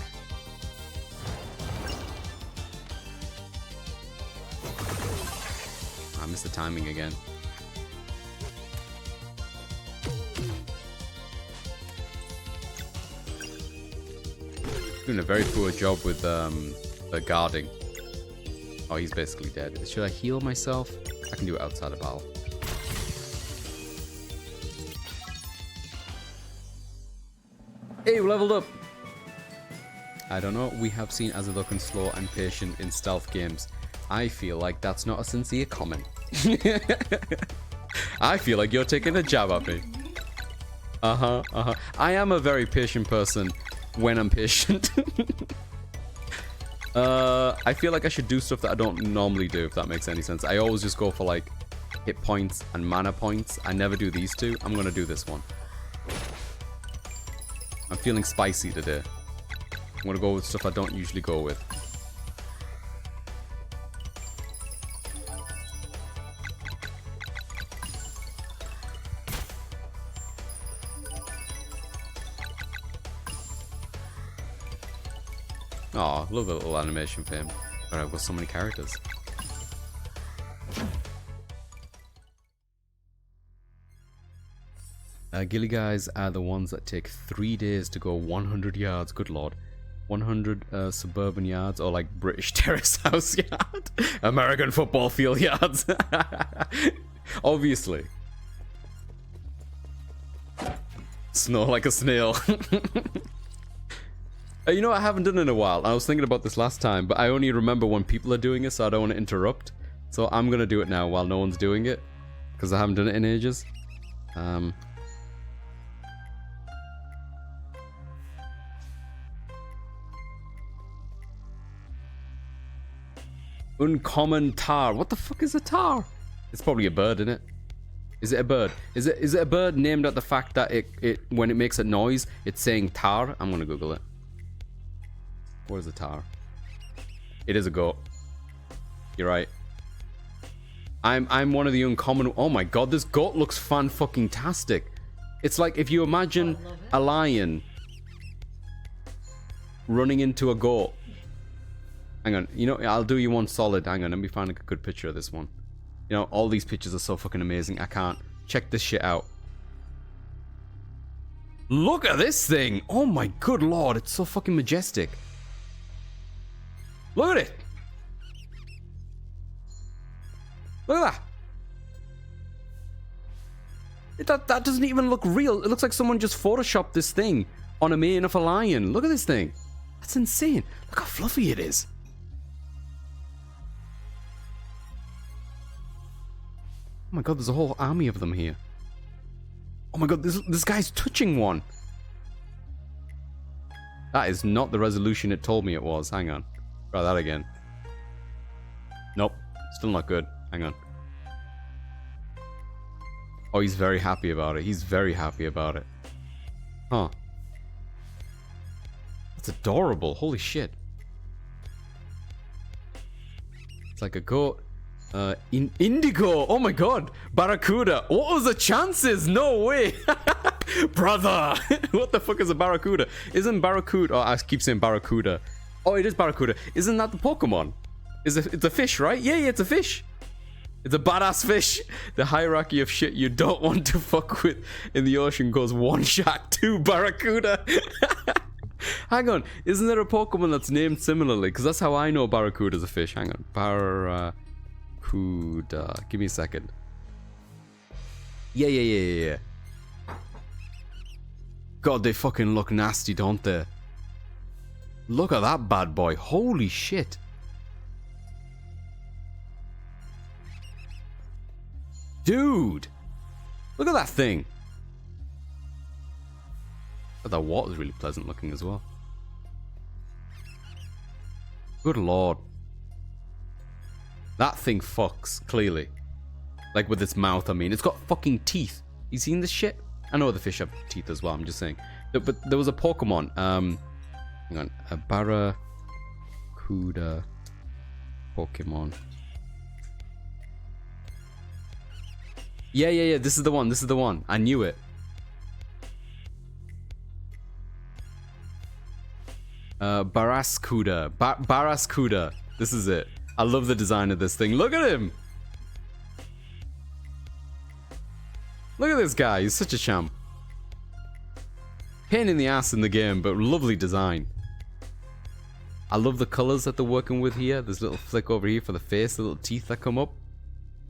I missed the timing again. Doing a very poor job with the guarding. Oh, he's basically dead. Should I heal myself? I can do it outside of battle. Hey, we leveled up! I don't know. We have seen Azadok slow and patient in stealth games. I feel like that's not a sincere comment. I feel like you're taking a jab at me. I am a very patient person when I'm patient. I feel like I should do stuff that I don't normally do, if that makes any sense. I always just go for like hit points and mana points. I never do these two. I'm gonna do this one. I'm feeling spicy today. I'm gonna go with stuff I don't usually go with. Oh, love the little animation for him. But I've got so many characters. Ghillie guys are the ones that take 3 days to go 100 yards. Good lord. 100 suburban yards, or like British terrace house yard. American football field yards. Obviously. Snore like a snail. You know, I haven't done it in a while. I was thinking about this last time, but I only remember when people are doing it, so I don't want to interrupt. So I'm going to do it now while no one's doing it, because I haven't done it in ages. Uncommon tar. What the fuck is a tar? It's probably a bird, isn't it? Is it a bird? Is it a bird named at the fact that it when it makes a noise, it's saying tar? I'm gonna Google it. What is a tar? It is a goat. You're right. I'm one of the uncommon. Oh my god, this goat looks fan-fucking-tastic. It's like if you imagine a lion running into a goat. Hang on, you know, I'll do you one solid. Hang on, let me find a good picture of this one. You know, all these pictures are so fucking amazing. I can't. Check this shit out. Look at this thing! Oh my good lord, it's so fucking majestic. Look at it! Look at that! That doesn't even look real. It looks like someone just photoshopped this thing on a mane of a lion. Look at this thing. That's insane. Look how fluffy it is. Oh my god, there's a whole army of them here. Oh my god, this guy's touching one. That is not the resolution it told me it was. Hang on. Try that again. Nope. Still not good. Hang on. Oh, he's very happy about it. He's very happy about it. Huh. That's adorable. Holy shit. It's like a goat. Indigo. Oh my god. Barracuda. What was the chances? No way. Brother. What the fuck is a barracuda? Isn't barracuda... Oh, I keep saying barracuda. Oh, it is barracuda. Isn't that the Pokemon? It's a fish, right? Yeah, it's a fish. It's a badass fish. The hierarchy of shit you don't want to fuck with in the ocean goes one shark, two barracuda. Hang on. Isn't there a Pokemon that's named similarly? Because that's how I know barracuda's a fish. Hang on. Barracuda. Give me a second. Yeah. God, they fucking look nasty, don't they? Look at that bad boy. Holy shit. Dude. Look at that thing. But that water's really pleasant looking as well. Good lord. That thing fucks, clearly. Like with its mouth, I mean. It's got fucking teeth. You seen this shit? I know the fish have teeth as well, I'm just saying. But there was a Pokemon. Hang on. A Barracuda Pokemon. Yeah. This is the one. I knew it. Barracuda. Barracuda. This is it. I love the design of this thing. Look at him. Look at this guy. He's such a champ. Pain in the ass in the game, but lovely design. I love the colors that they're working with here. There's a little flick over here for the face, the little teeth that come up.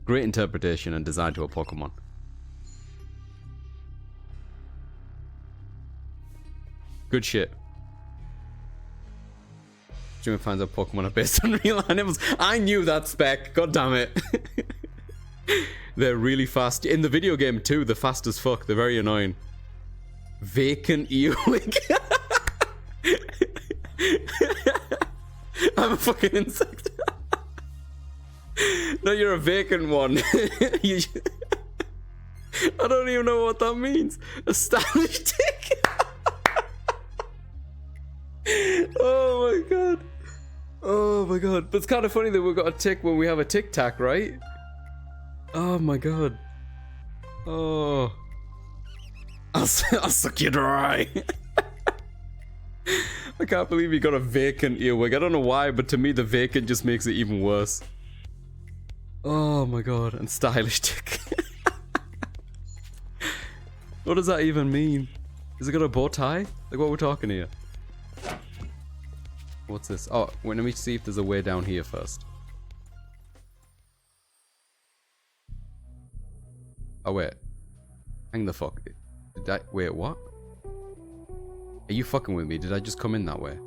Great interpretation and design to a Pokemon. Good shit. Jimmy finds out Pokemon are based on real animals. I knew that, Spec. God damn it. They're really fast. In the video game too, they're fast as fuck. They're very annoying. Vacant earwig. I'm a fucking insect. No, you're a vacant one. I don't even know what that means. A stylish dick. Oh my god. Oh my god. But it's kind of funny that we've got a tick when we have a Tic Tac, right? Oh my god. Oh. I'll suck you dry. I can't believe you got a vacant earwig. I don't know why, but to me the vacant just makes it even worse. Oh my god. And stylish dick. What does that even mean? Is it got a bow tie? Like what we're talking here? What's this? Oh, wait, let me see if there's a way down here first. Oh, wait. Hang the fuck. Did I... Wait, what? Are you fucking with me? Did I just come in that way?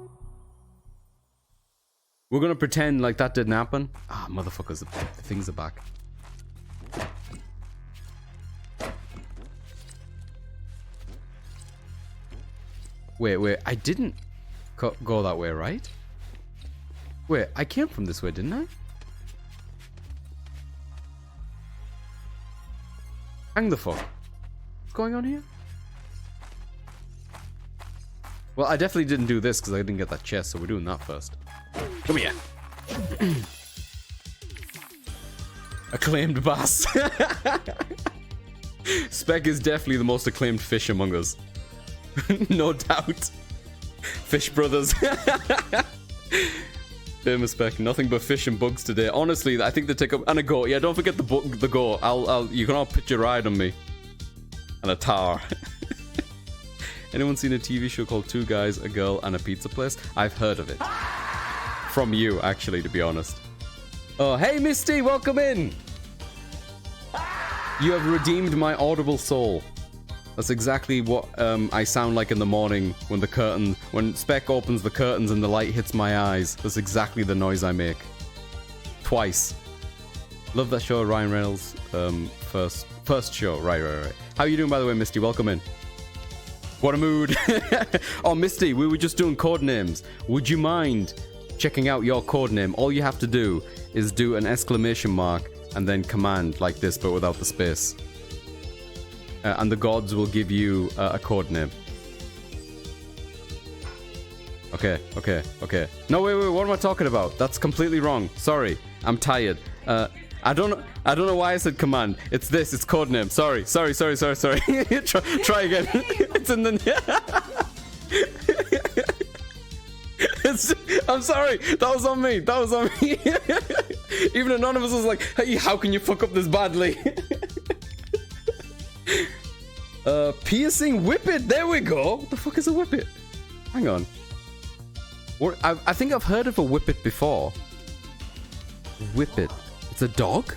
We're gonna pretend like that didn't happen? Ah, motherfuckers. The things are back. Wait. I didn't go that way, right? Wait, I came from this way, didn't I? Hang the fuck. What's going on here? Well, I definitely didn't do this because I didn't get that chest, so we're doing that first. Come here. Acclaimed bass. Spec is definitely the most acclaimed fish among us. No doubt. Fish brothers. Famous Spec. Nothing but fish and bugs today. Honestly, I think they take up... And a goat. Yeah, don't forget the goat. You can all put your ride on me. And a tar. Anyone seen a TV show called Two Guys, a Girl, and a Pizza Place? I've heard of it. From you, actually, to be honest. Oh, hey, Misty, welcome in. You have redeemed my audible soul. That's exactly what I sound like in the morning when Spec opens the curtains and the light hits my eyes. That's exactly the noise I make. Twice. Love that show, Ryan Reynolds. First show. Right. How you doing, by the way, Misty? Welcome in. What a mood. Oh, Misty, we were just doing code names. Would you mind checking out your code name? All you have to do is do an exclamation mark and then command like this, but without the space. And the gods will give you a code name. Okay. No, wait, what am I talking about? That's completely wrong. Sorry, I'm tired. I don't know why I said command. It's this. It's code name. Sorry. Try again. It's in the. I'm sorry. That was on me. Even Anonymous was like, "Hey, how can you fuck up this badly?" Piercing Whippet. There we go. What the fuck is a Whippet? Hang on. I think I've heard of a Whippet before. Whippet. It's a dog?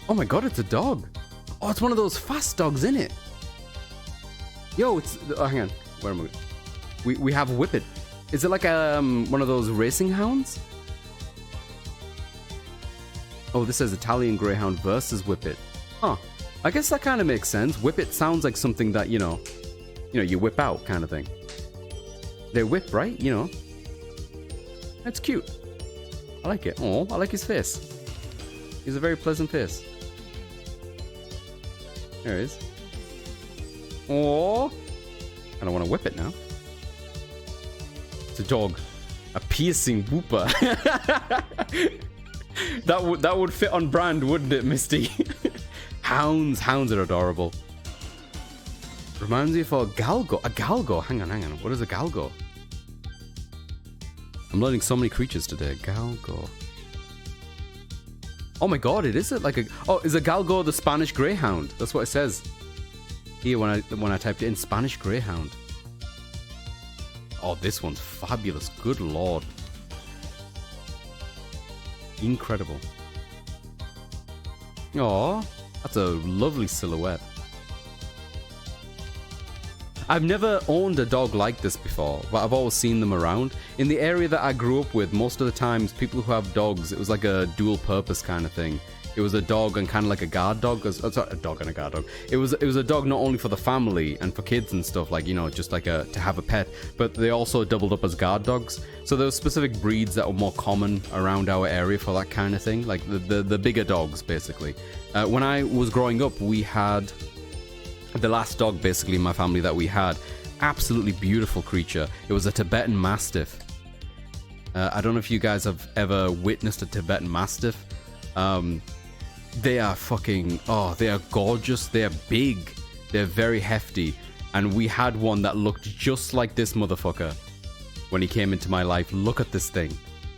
Oh my god, it's a dog. Oh, it's one of those fast dogs, isn't it? Yo, it's... Oh, hang on. Where am I? We have Whippet. Is it like one of those racing hounds? Oh, this says Italian Greyhound versus Whippet. Huh. I guess that kind of makes sense. Whippet sounds like something that, you know, you whip out kind of thing. They whip, right? You know. That's cute. I like it. Oh, I like his face. He's a very pleasant face. There he is. Oh, I don't want to whip it now. It's a dog. A piercing whooper. That would fit on brand, wouldn't it, Misty? Hounds are adorable. Reminds me of a galgo. A galgo. Hang on. What is a galgo? I'm learning so many creatures today. Galgo. Oh my god, it is like a... Oh, is a galgo the Spanish greyhound? That's what it says here when I typed it in. Spanish greyhound. Oh, this one's fabulous. Good lord. Incredible. Aw, that's a lovely silhouette. I've never owned a dog like this before, but I've always seen them around. In the area that I grew up with, most of the times, people who have dogs, it was like a dual purpose kind of thing. It was a dog and kind of like a guard dog. Sorry, a dog and a guard dog. It was a dog not only for the family and for kids and stuff, like, you know, just like to have a pet, but they also doubled up as guard dogs. So there were specific breeds that were more common around our area for that kind of thing, like the bigger dogs, basically. When I was growing up, we had the last dog, basically, in my family that we had. Absolutely beautiful creature. It was a Tibetan Mastiff. I don't know if you guys have ever witnessed a Tibetan Mastiff. They are fucking, they are gorgeous. They are big. They're very hefty. And we had one that looked just like this motherfucker when he came into my life. Look at this thing.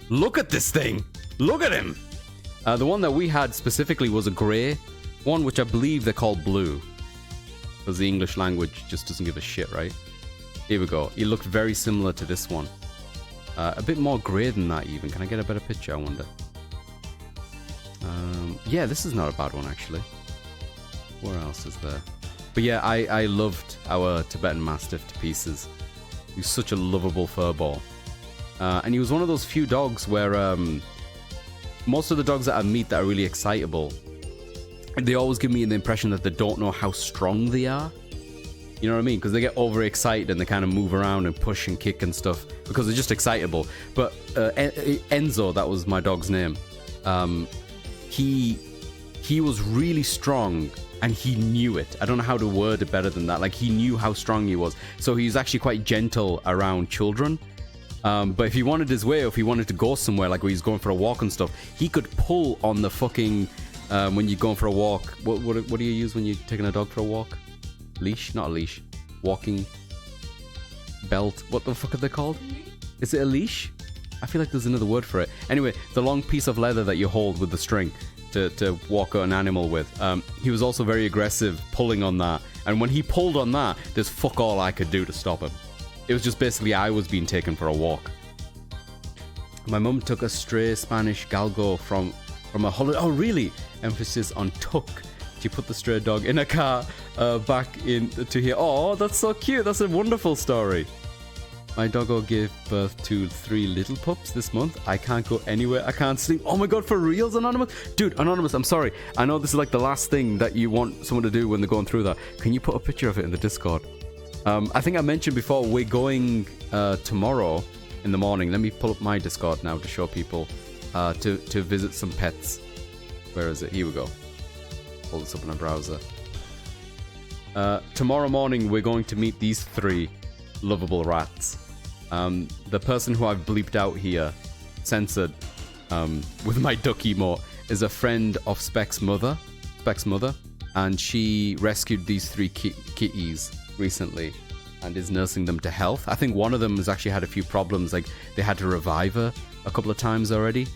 Look at this thing. Look at him. The one that we had specifically was a grey one, which I believe they're called blue. Because the English language just doesn't give a shit, right? Here we go. He looked very similar to this one. A bit more grey than that even. Can I get a better picture, I wonder? Yeah, this is not a bad one, actually. Where else is there? But yeah, I loved our Tibetan Mastiff to pieces. He was such a lovable furball. And he was one of those few dogs where most of the dogs that I meet that are really excitable, they always give me the impression that they don't know how strong they are. You know what I mean? Because they get overexcited and they kind of move around and push and kick and stuff because they're just excitable. But Enzo, that was my dog's name, he was really strong and he knew it. I don't know how to word it better than that. Like, he knew how strong he was. So he's actually quite gentle around children. But if he wanted his way, or if he wanted to go somewhere, like where he's going for a walk and stuff, he could pull on the fucking... when you're going for a walk, what do you use when you're taking a dog for a walk? Leash? Not a leash. Walking belt. What the fuck are they called? Is it a leash? I feel like there's another word for it. Anyway, the long piece of leather that you hold with the string to walk an animal with. He was also very aggressive pulling on that. And when he pulled on that, there's fuck all I could do to stop him. It was just basically I was being taken for a walk. My mum took a stray Spanish galgo from a holiday. Oh, really? Emphasis on took. She put the stray dog in a car back in to here. Oh, that's so cute. That's a wonderful story. My doggo gave birth to 3 little pups this month. I can't go anywhere. I can't sleep. Oh my god, for reals, Anonymous? Dude, Anonymous, I'm sorry. I know this is like the last thing that you want someone to do when they're going through that. Can you put a picture of it in the Discord? I think I mentioned before, we're going tomorrow in the morning. Let me pull up my Discord now to show people to visit some pets. Where is it? Here we go. Pull this up in a browser. Tomorrow morning, we're going to meet these 3 lovable rats. The person who I've bleeped out here, censored, with my duck emote, is a friend of Specs' mother, and she rescued these 3 kitties recently and is nursing them to health. I think one of them has actually had a few problems, like they had to revive her a couple of times already.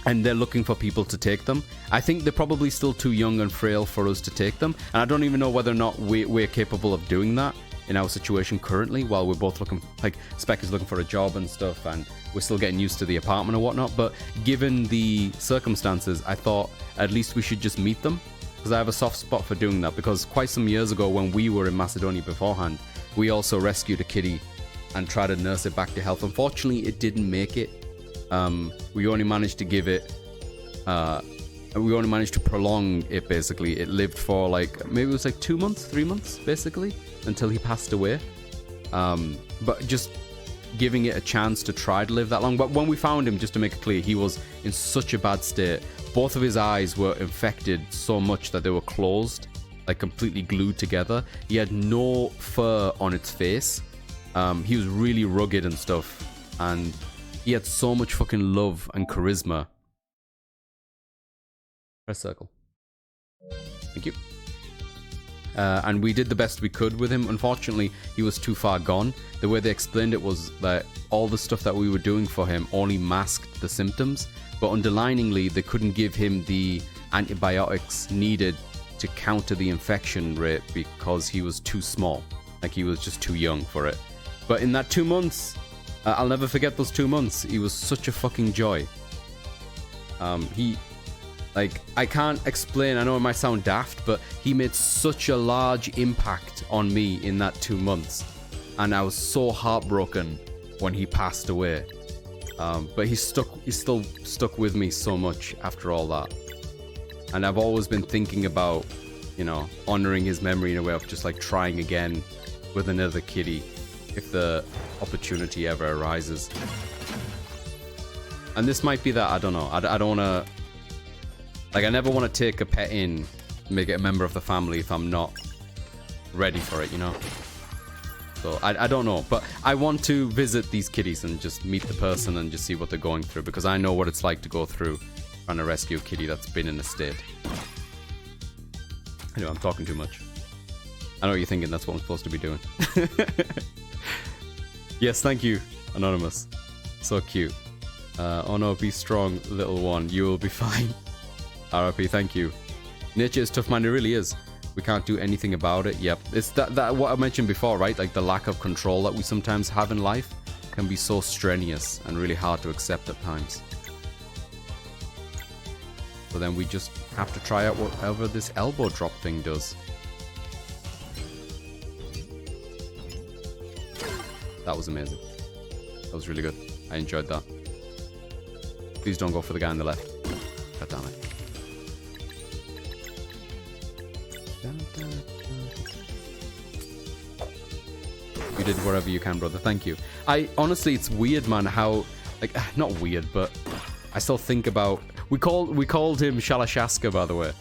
And they're looking for people to take them. I think they're probably still too young and frail for us to take them. And I don't even know whether or not we're capable of doing that in our situation currently, while we're both looking, like Spec is looking for a job and stuff, and we're still getting used to the apartment or whatnot. But given the circumstances, I thought at least we should just meet them, because I have a soft spot for doing that, because quite some years ago when we were in Macedonia beforehand, we also rescued a kitty and tried to nurse it back to health. Unfortunately, it didn't make it. We only managed to give it, we only managed to prolong it, basically. It lived for like, maybe it was like 2 months, 3 months, basically, until he passed away. But just giving it a chance to try to live that long. But when we found him, just to make it clear, he was in such a bad state. Both of his eyes were infected so much that they were closed, like completely glued together. He had no fur on its face. He was really rugged and stuff. And he had so much fucking love and charisma. Press circle. Thank you. And we did the best we could with him. Unfortunately, he was too far gone. The way they explained it was that all the stuff that we were doing for him only masked the symptoms, but underliningly, they couldn't give him the antibiotics needed to counter the infection rate because he was too small. Like, he was just too young for it. But in that 2 months, I'll never forget those 2 months. He was such a fucking joy. He, like, I can't explain, I know it might sound daft, but he made such a large impact on me in that 2 months. And I was so heartbroken when he passed away. But he's still stuck with me so much after all that. And I've always been thinking about, you know, honoring his memory in a way of just like trying again with another kitty if the opportunity ever arises. And this might be that, I don't know. I don't want to... Like, I never want to take a pet in, make it a member of the family if I'm not ready for it, you know? So, I don't know. But I want to visit these kitties and just meet the person and just see what they're going through. Because I know what it's like to go through trying to rescue a kitty that's been in a state. Anyway, I'm talking too much. I know what you're thinking. That's what I'm supposed to be doing. Yes, thank you, Anonymous. So cute. Oh no, be strong, little one. You will be fine. RIP, thank you. Nature is tough, man. It really is. We can't do anything about it. Yep. It's that what I mentioned before, right? Like the lack of control that we sometimes have in life can be so strenuous and really hard to accept at times. So then we just have to try out whatever this elbow drop thing does. That was amazing. That was really good. I enjoyed that. Please don't go for the guy on the left. God damn it. You did whatever you can, brother. Thank you. Honestly, it's weird, man, how... Like, not weird, but I still think about... We called him Shalashaska, by the way.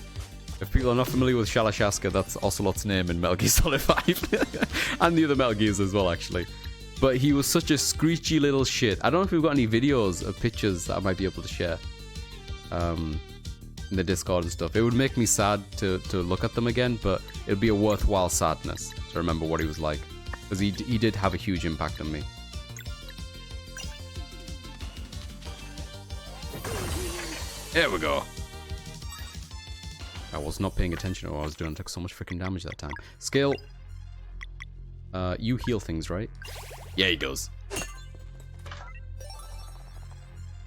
If people are not familiar with Shalashaska, that's Ocelot's name in Metal Gear Solid 5. And the other Metal Gears as well, actually. But he was such a screechy little shit. I don't know if we've got any videos or pictures that I might be able to share. In the Discord and stuff. It would make me sad to look at them again, but it would be a worthwhile sadness to remember what he was like. Because he did have a huge impact on me. There we go. I was not paying attention to what I was doing. I took so much freaking damage that time. Scale. You heal things, right? Yeah, he does.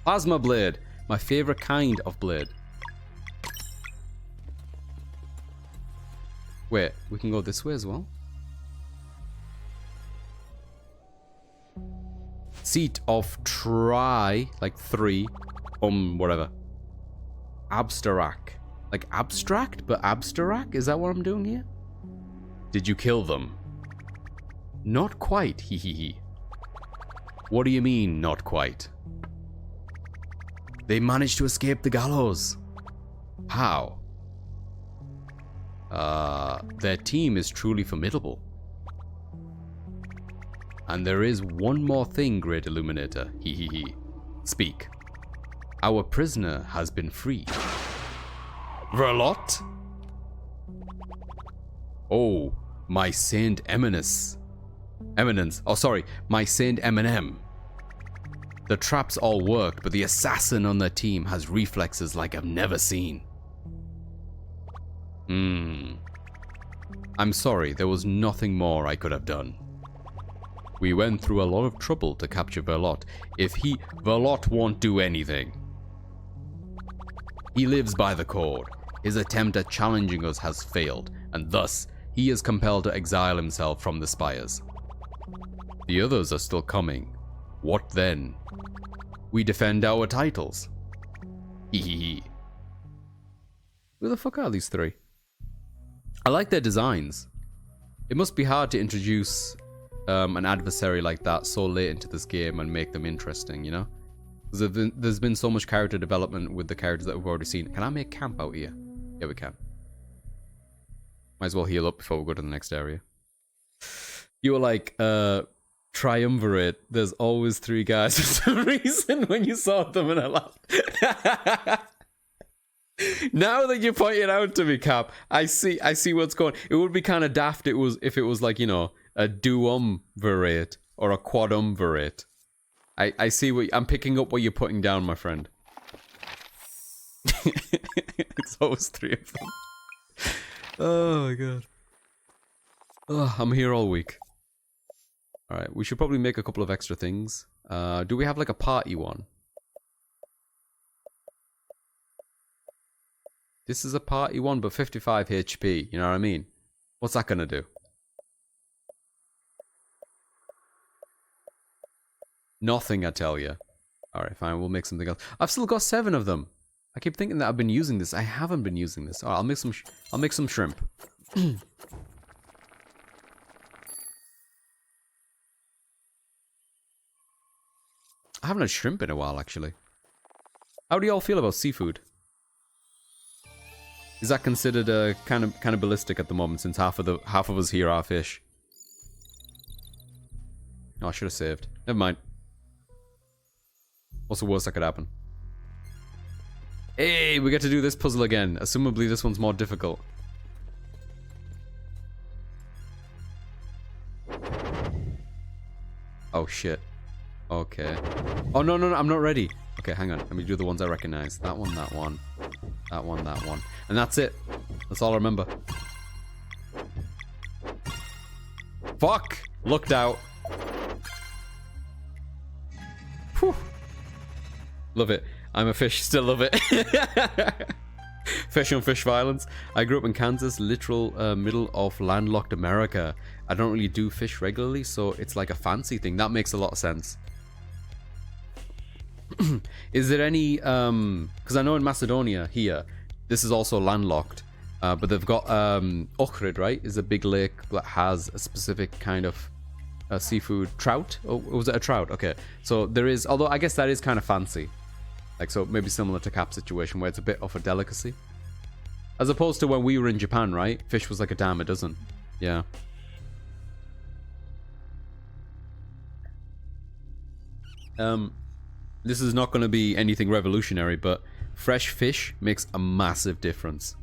Plasma blade. My favorite kind of blade. Wait, we can go this way as well? Seat of like 3, whatever. Abstract. Like abstract, but abstract? Is that what I'm doing here? Did you kill them? Not quite, hee hee hee. What do you mean, not quite? They managed to escape the gallows. How? Their team is truly formidable. And there is one more thing, Great Illuminator, hee hee hee. Speak. Our prisoner has been freed. Verlotte? Oh, my Saint Eminence. Oh, sorry, my Saint Eminem. The traps all worked, but the assassin on their team has reflexes like I've never seen. I'm sorry, there was nothing more I could have done. We went through a lot of trouble to capture Verlotte. Verlotte won't do anything. He lives by the code. His attempt at challenging us has failed, and thus, he is compelled to exile himself from the spires. The others are still coming. What then? We defend our titles. Hee hee hee. Who the fuck are these three? I like their designs. It must be hard to introduce an adversary like that so late into this game and make them interesting, you know? Because there's been so much character development with the characters that we've already seen. Can I make camp out here? Yeah, we can. Might as well heal up before we go to the next area. You were like, triumvirate. There's always 3 guys for some reason when you saw them and I laughed. Now that you point it out to me, Cap, I see what's going. It would be kind of daft if it was like, you know, a duumvirate or a quadumvirate. I see what I'm picking up what you're putting down, my friend. It's always 3 of them. Oh my god. Oh, I'm here all week. Alright, we should probably make a couple of extra things. Do we have like a party one? This is a party one, but 55 HP. You know what I mean? What's that gonna do? Nothing, I tell you. Alright, fine, we'll make something else. I've still got 7 of them. I keep thinking that I've been using this. I haven't been using this. Alright, I'll make some shrimp. I haven't had shrimp in a while, actually. How do y'all feel about seafood? Is that considered kind of cannibalistic at the moment, since half of us here are fish? Oh, I should have saved. Never mind. What's the worst that could happen? Hey, we get to do this puzzle again. Assumably this one's more difficult. Oh shit. Okay. Oh no, I'm not ready. Okay, hang on. Let me do the ones I recognize. That one, that one. That one, that one. And that's it. That's all I remember. Fuck! Looked out. Whew. Love it. I'm a fish, still love it. Fish on fish violence. I grew up in Kansas, literal middle of landlocked America. I don't really do fish regularly, so it's like a fancy thing. That makes a lot of sense. Is there any, because I know in Macedonia here, this is also landlocked, but they've got Ohrid, right? Is a big lake that has a specific kind of seafood. Trout? Oh, was it a trout? Okay. So there is, although I guess that is kind of fancy. Like, so maybe similar to Cap's situation where it's a bit of a delicacy. As opposed to when we were in Japan, right? Fish was like a dime a dozen. Yeah. This is not going to be anything revolutionary, but fresh fish makes a massive difference.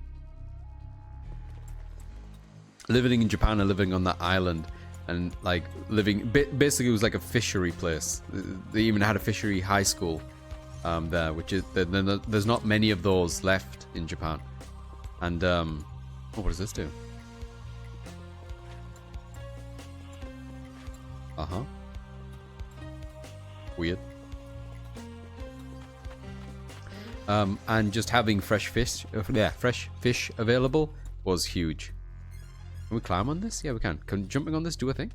Living in Japan and living on that island and like living, basically it was like a fishery place. They even had a fishery high school there, which is, there's not many of those left in Japan. And, oh, what does this do? Uh-huh. Weird. And just having fresh fish available was huge. Can we climb on this? Yeah, we can. Can jumping on this do a thing?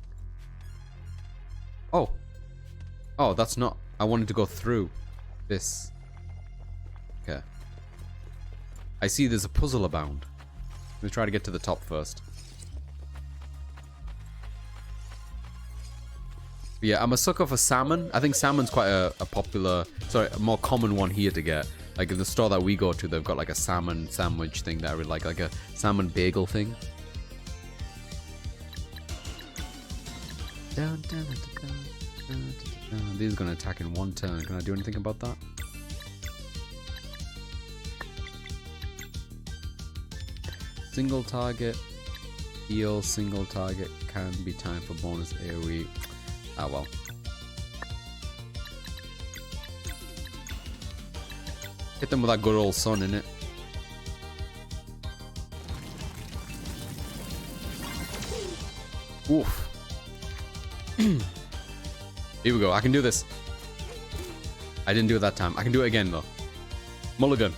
Oh. Oh, that's not... I wanted to go through this. Okay. I see there's a puzzle abound. Let me try to get to the top first. But yeah, I'm a sucker for salmon. I think salmon's quite a popular... Sorry, a more common one here to get. Like in the store that we go to, they've got like a salmon sandwich thing that I really like a salmon bagel thing. These are gonna attack in one turn. Can I do anything about that? Single target, heal, single target can be timed for bonus AoE. Ah well. Hit them with that good old sun, innit? Oof. Here we go. I can do this. I didn't do it that time. I can do it again, though. Mulligan.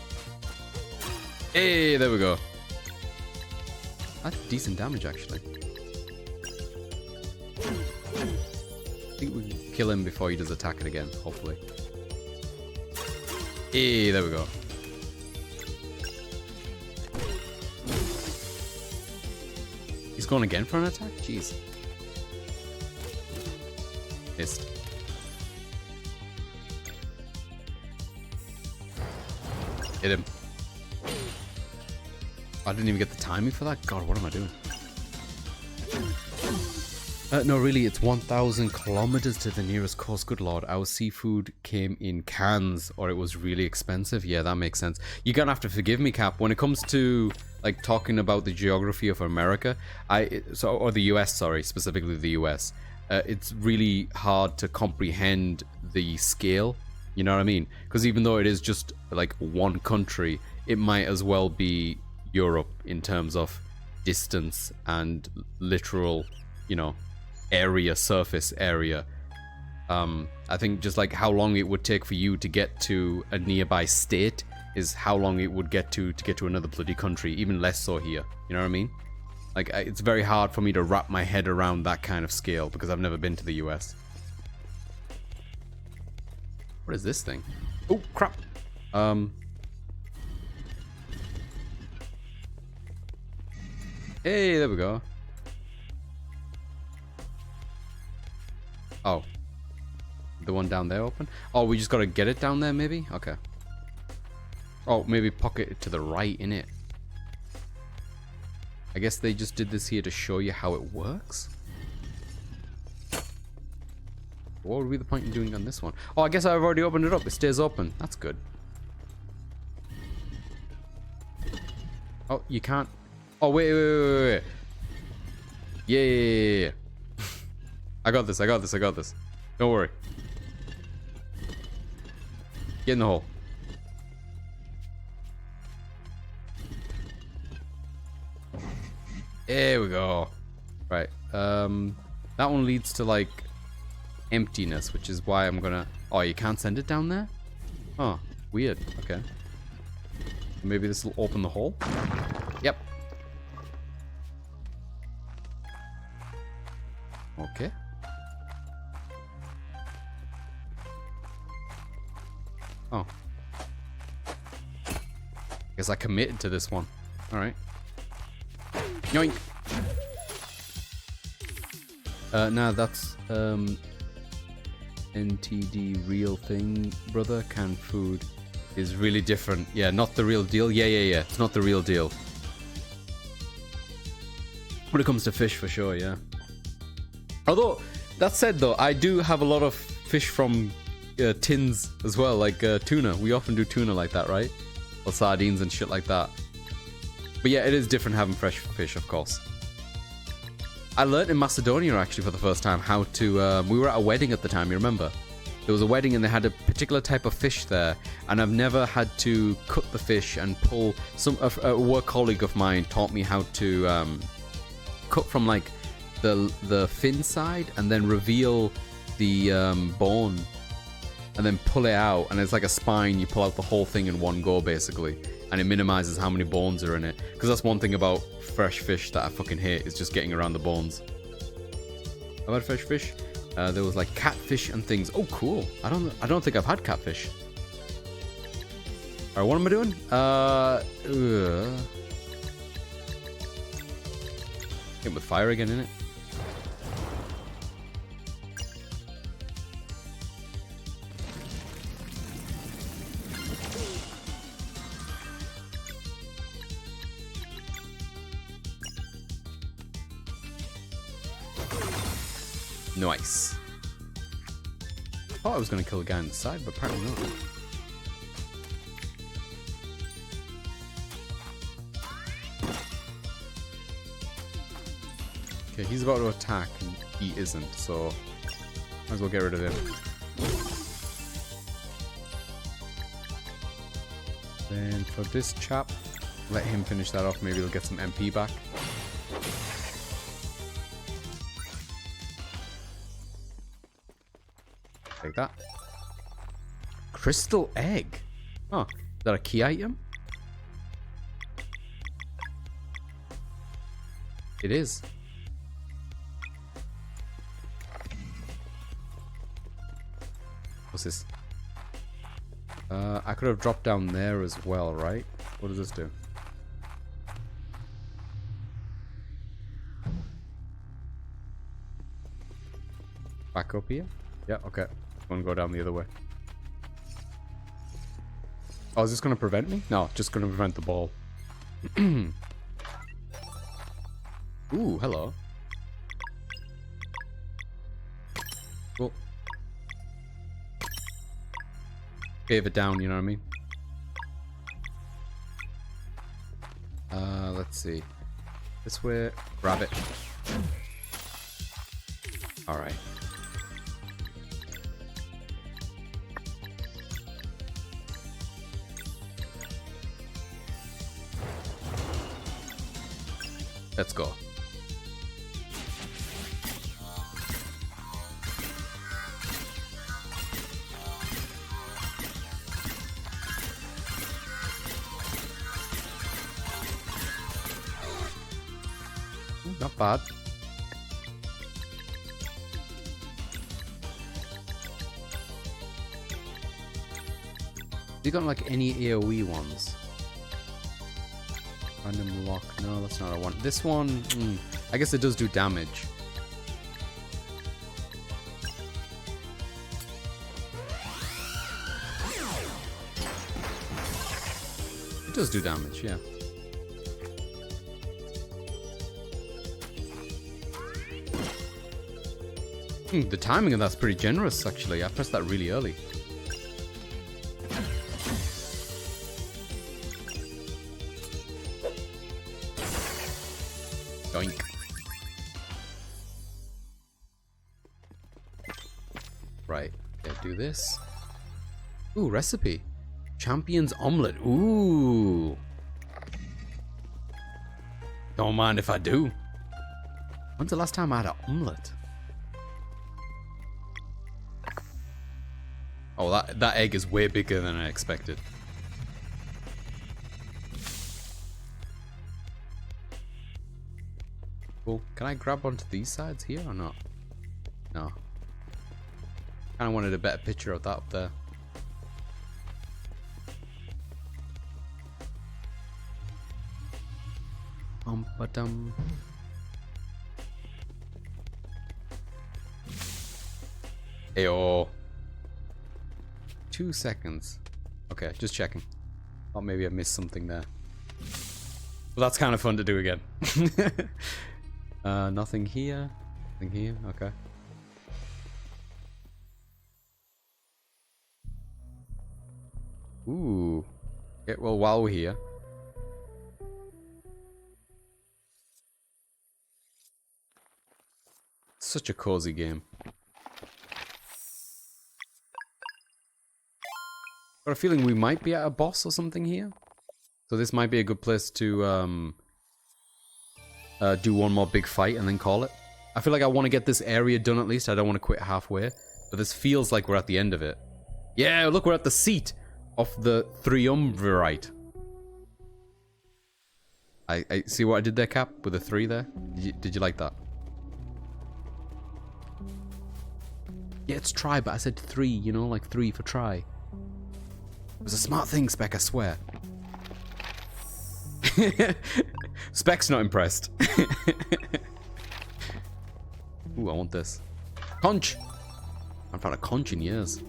Hey, there we go. That's decent damage, actually. I think we can kill him before he does attack it again, hopefully. Hey, there we go. He's going again for an attack? Jeez. Missed. Hit him. I didn't even get the timing for that? God, what am I doing? No, really, it's 1,000 kilometers to the nearest coast. Good lord, our seafood came in cans, or it was really expensive. Yeah, that makes sense. You're gonna have to forgive me, Cap. When it comes to like talking about the geography of America, or the US, sorry, specifically the US, it's really hard to comprehend the scale. You know what I mean? Because even though it is just like one country, it might as well be Europe in terms of distance and literal, you know, area, surface area. I think just like how long it would take for you to get to a nearby state is how long it would get to get to another bloody country, even less so here. You know what I mean? Like, it's very hard for me to wrap my head around that kind of scale because I've never been to the US. What is this thing? Oh, crap. Hey, there we go. Oh. The one down there open? Oh, we just gotta get it down there, maybe? Okay. Oh, maybe pocket it to the right, innit? I guess they just did this here to show you how it works? What would be the point in doing on this one? Oh, I guess I've already opened it up. It stays open. That's good. Oh, you can't... Oh, wait. Yeah. I got this. Don't worry. Get in the hole. There we go. Right. That one leads to, like, emptiness, which is why I'm gonna... Oh, you can't send it down there? Oh, weird. Okay. Maybe this will open the hole? Yep. Okay. Oh. Guess I committed to this one. Alright. Yoink! Nah, that's, NTD real thing, brother. Canned food is really different. Yeah, not the real deal. Yeah. It's not the real deal. When it comes to fish, for sure, yeah. Although, that said though, I do have a lot of fish from tins as well, like tuna. We often do tuna like that, right? Or sardines and shit like that. But yeah, it is different having fresh fish, of course. I learned in Macedonia, actually, for the first time, how to... we were at a wedding at the time, you remember? There was a wedding and they had a particular type of fish there. And I've never had to cut the fish and pull... A work colleague of mine taught me how to cut from, like, the fin side and then reveal the bone. And then pull it out. And it's like a spine. You pull out the whole thing in one go, basically. And it minimizes how many bones are in it. Because that's one thing about fresh fish that I fucking hate, is just getting around the bones. I've had fresh fish. There was like catfish and things. Oh, cool. I don't think I've had catfish. Alright, what am I doing? Hit with fire again, innit? Nice. I thought I was going to kill a guy on the side, but apparently not. Okay, he's about to attack, and he isn't, so might as well get rid of him. Then for this chap, let him finish that off. Maybe he'll get some MP back. Like that. Crystal egg. Oh, is that a key item? It is. What's this? I could have dropped down there as well, right? What does this do? Back up here? Yeah, okay. I'm gonna go down the other way. Oh, is this gonna prevent me? No, just gonna prevent the ball. Ooh, hello. Cool. Cave it down, you know what I mean? Let's see. This way. Grab it. Alright. Let's go. Not bad. You got like any AoE ones? Random lock. No, that's not what I want. This one, I guess it does do damage. It does do damage, yeah. The timing of that's pretty generous, actually. I pressed that really early. Doink. Right, okay, do this. Ooh, recipe. Champion's omelette. Ooh. Don't mind if I do. When's the last time I had an omelette? Oh, that egg is way bigger than I expected. Cool. Can I grab onto these sides here or not? No. Kind of wanted a better picture of that up there. Ba-dum. Ayo. 2 seconds. Okay, just checking. Thought maybe I missed something there. Well, that's kind of fun to do again. Nothing here. Nothing here. Okay. Ooh. Okay, well, while we're here. Such a cozy game. Got a feeling we might be at a boss or something here. So this might be a good place to do one more big fight and then call it. I feel like I want to get this area done at least. I don't want to quit halfway. But this feels like we're at the end of it. Yeah, look, we're at the seat of the triumvirate. I see what I did there, Cap, with the 3 there? Did you like that? Yeah, it's try, but I said 3, you know, like 3 for try. It was a smart thing, Spec, I swear. Spec's not impressed. Ooh, I want this. Conch! I haven't found a conch in years.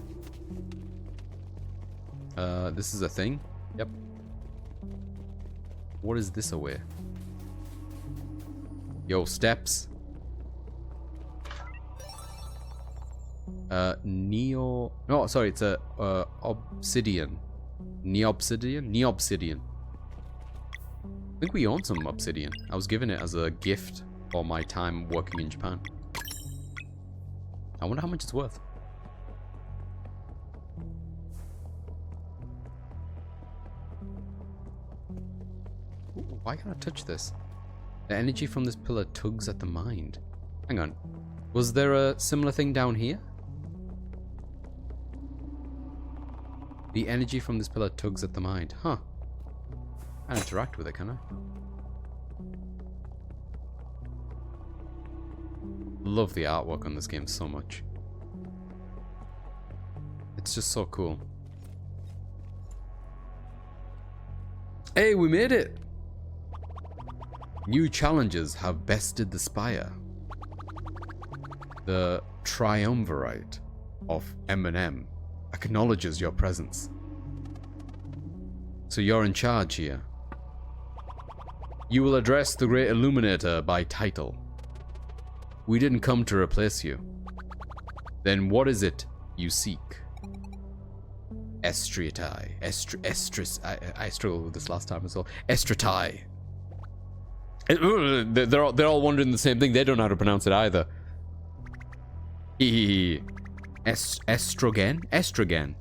This is a thing? Yep. What is this away? Yo, steps. Neo... No, sorry, it's a obsidian. Neobsidian? Neobsidian. I think we own some obsidian. I was given it as a gift for my time working in Japan. I wonder how much it's worth. Ooh, why can't I touch this? The energy from this pillar tugs at the mind. Hang on. Was there a similar thing down here? The energy from this pillar tugs at the mind. Huh. I can't interact with it, can I? Love the artwork on this game so much. It's just so cool. Hey, we made it! New challenges have bested the spire. The triumvirate of M&M acknowledges your presence. So you're in charge here. You will address the Great Illuminator by title. We didn't come to replace you. Then what is it you seek? Estriatai. I struggled with this last time as well. Estriatai. They're all wondering the same thing. They don't know how to pronounce it either. Estrogen? Estrogen.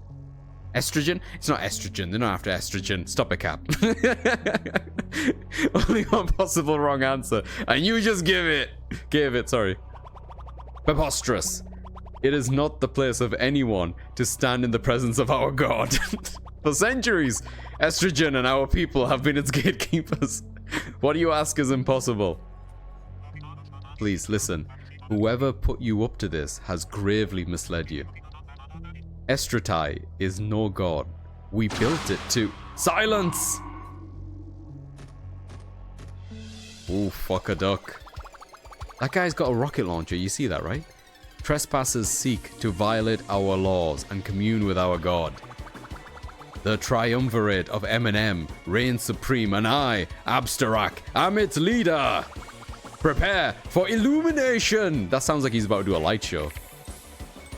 Estrogen? It's not estrogen. They're not after estrogen. Stop it, Cap. Only one possible wrong answer. And you just gave it, sorry. Preposterous. It is not the place of anyone to stand in the presence of our god. For centuries, estrogen and our people have been its gatekeepers. What you ask is impossible. Please, listen. Whoever put you up to this has gravely misled you. Estratai is no god. We built it to... Silence! Ooh, fuck a duck. That guy's got a rocket launcher, you see that, right? Trespassers seek to violate our laws and commune with our god. The triumvirate of Eminem reigns supreme, and I, Abstarak, am its leader. Prepare for illumination. That sounds like he's about to do a light show.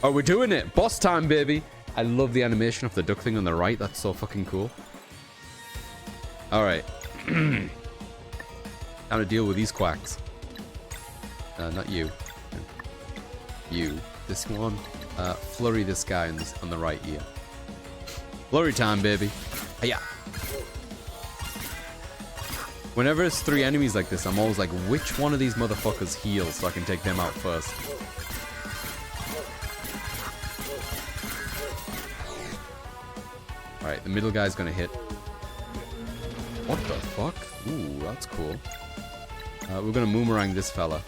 Oh, we're doing it. Boss time, baby. I love the animation of the duck thing on the right. That's so fucking cool. All right. Time to deal with these quacks. Not you. You. This one. Flurry this guy on the right ear. Flurry time, baby. Hiya. Whenever it's 3 enemies like this, I'm always like, which one of these motherfuckers heals so I can take them out first? Alright, the middle guy's gonna hit. What the fuck? Ooh, that's cool. We're gonna boomerang this fella.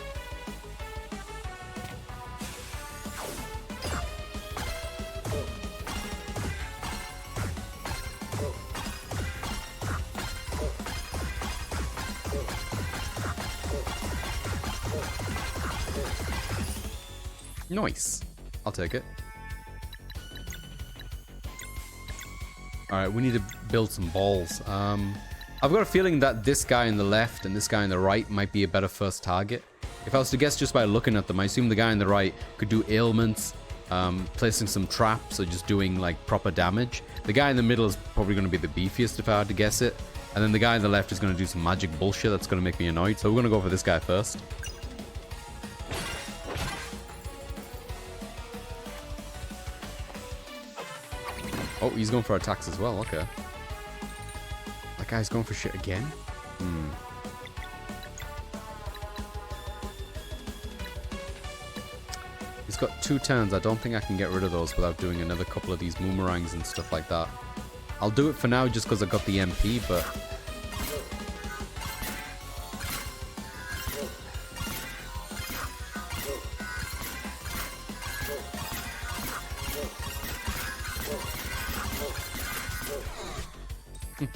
Nice. I'll take it. Alright, we need to build some balls. I've got a feeling that this guy on the left and this guy on the right might be a better first target. If I was to guess just by looking at them, I assume the guy on the right could do ailments, placing some traps, or just doing like proper damage. The guy in the middle is probably going to be the beefiest if I had to guess it. And then the guy on the left is going to do some magic bullshit that's going to make me annoyed. So we're going to go for this guy first. Oh, he's going for attacks as well. Okay. That guy's going for shit again? Hmm. He's got 2 turns. I don't think I can get rid of those without doing another couple of these boomerangs and stuff like that. I'll do it for now just because I got the MP, but...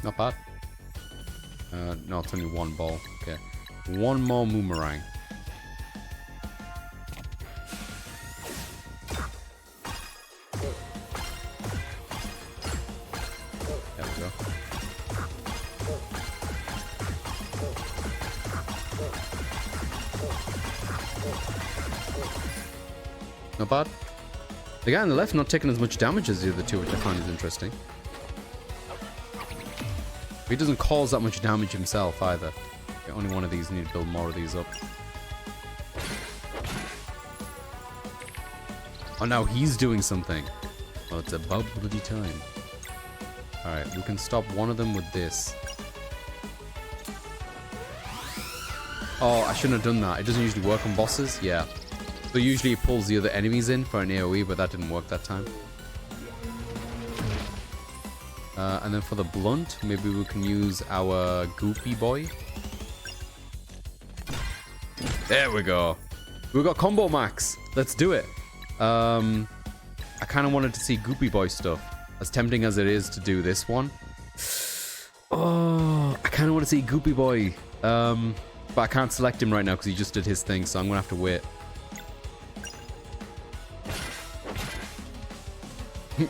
not bad. No, it's only 1 ball. Okay. 1 more boomerang. There we go. Not bad. The guy on the left not taking as much damage as the other two, which I find is interesting. He doesn't cause that much damage himself either. Okay, only one of these. Need to build more of these up. Oh, now he's doing something. Well, it's about bloody time. Alright, we can stop one of them with this. Oh, I shouldn't have done that. It doesn't usually work on bosses. Yeah. So usually it pulls the other enemies in for an AoE, but that didn't work that time. And then for the blunt, maybe we can use our goopy boy. There we go. We got combo max. Let's do it. I kind of wanted to see goopy boy stuff. As tempting as it is to do this one. Oh, I kind of want to see goopy boy. But I can't select him right now because he just did his thing, so I'm going to have to wait.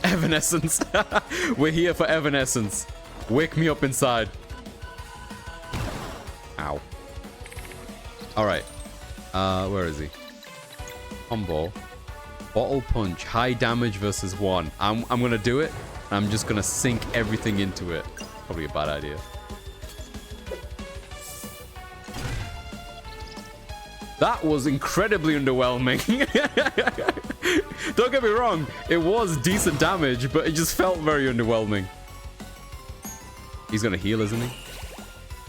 Evanescence. We're here for Evanescence. Wake me up inside. Ow. Alright. Where is he? Combo. Bottle punch. High damage versus 1. I'm gonna do it. I'm just gonna sink everything into it. Probably a bad idea. That was incredibly underwhelming. Don't get me wrong, it was decent damage, but it just felt very underwhelming. He's gonna heal, isn't he?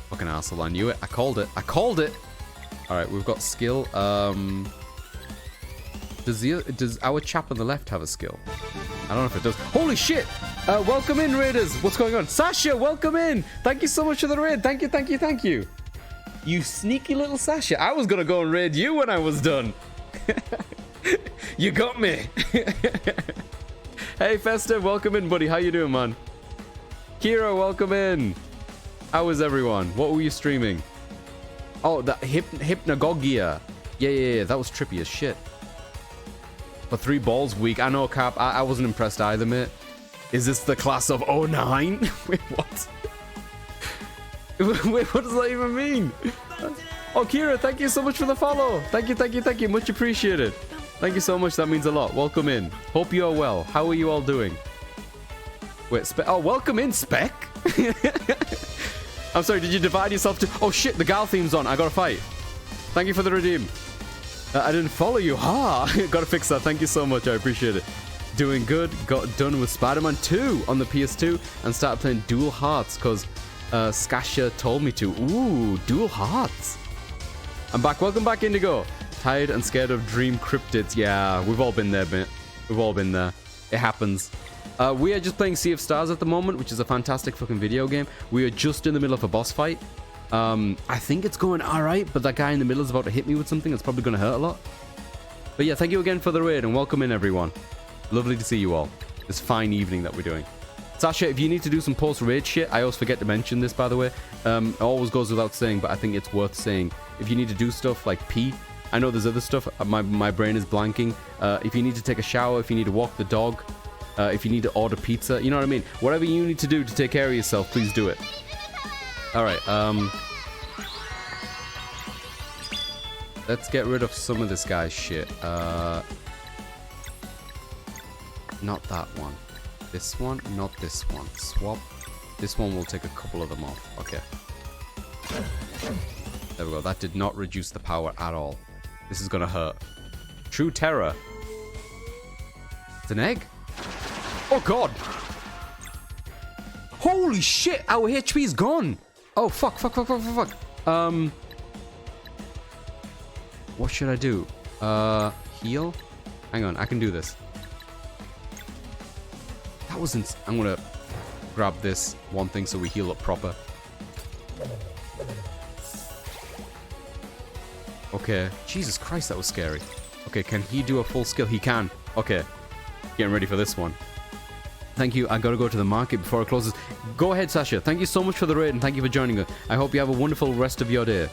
Fucking asshole, I knew it. I called it. I called it! Alright, we've got skill. Does our chap on the left have a skill? I don't know if it does. Holy shit! Welcome in, Raiders! What's going on? Sasha, welcome in! Thank you so much for the raid. Thank you, thank you, thank you. You sneaky little Sasha. I was gonna go and raid you when I was done. You got me. Hey, Festive, welcome in, buddy. How you doing, man? Kira, welcome in. How is everyone? What were you streaming? Oh, that Hypnagogia. Yeah. That was trippy as shit. For 3 balls weak. I know, Cap. I wasn't impressed either, mate. Is this the class of 09? Wait, what? Wait, what does that even mean? Oh, Kira, thank you so much for the follow. Thank you. Much appreciated. Thank you so much. That means a lot. Welcome in. Hope you are well. How are you all doing? Wait, oh, welcome in, Spec. I'm sorry, did you divide yourself to... Oh, shit, the Gal theme's on. I gotta fight. Thank you for the redeem. I didn't follow you. Gotta fix that. Thank you so much. I appreciate it. Doing good. Got done with Spider-Man 2 on the PS2 and started playing Dual Hearts because Skasha told me to. Ooh, Dual Hearts. I'm back. Welcome back, Indigo. Tired and scared of dream cryptids. Yeah, we've all been there, mate. We've all been there. It happens. We are just playing Sea of Stars at the moment, which is a fantastic fucking video game. We are just in the middle of a boss fight. I think it's going alright, but that guy in the middle is about to hit me with something that's probably going to hurt a lot. But yeah, thank you again for the raid and welcome in, everyone. Lovely to see you all. This fine evening that we're doing. Sasha, if you need to do some post-raid shit, I always forget to mention this, by the way. It always goes without saying, but I think it's worth saying. If you need to do stuff like pee, I know there's other stuff. My brain is blanking. If you need to take a shower, if you need to walk the dog, if you need to order pizza, you know what I mean? Whatever you need to do to take care of yourself, please do it. Alright, let's get rid of some of this guy's shit. Not that one. This one, not this one. Swap. This one will take a couple of them off. Okay. There we go. That did not reduce the power at all. This is gonna hurt. True terror. It's an egg? Oh god! Holy shit! Our HP is gone! Oh fuck. What should I do? Heal? Hang on, I can do this. That wasn't... I'm gonna grab this one thing so we heal up proper. Okay. Jesus Christ, that was scary. Okay, can he do a full skill? He can. Okay. Getting ready for this one. Thank you. I gotta go to the market before it closes. Go ahead, Sasha. Thank you so much for the raid and thank you for joining us. I hope you have a wonderful rest of your day.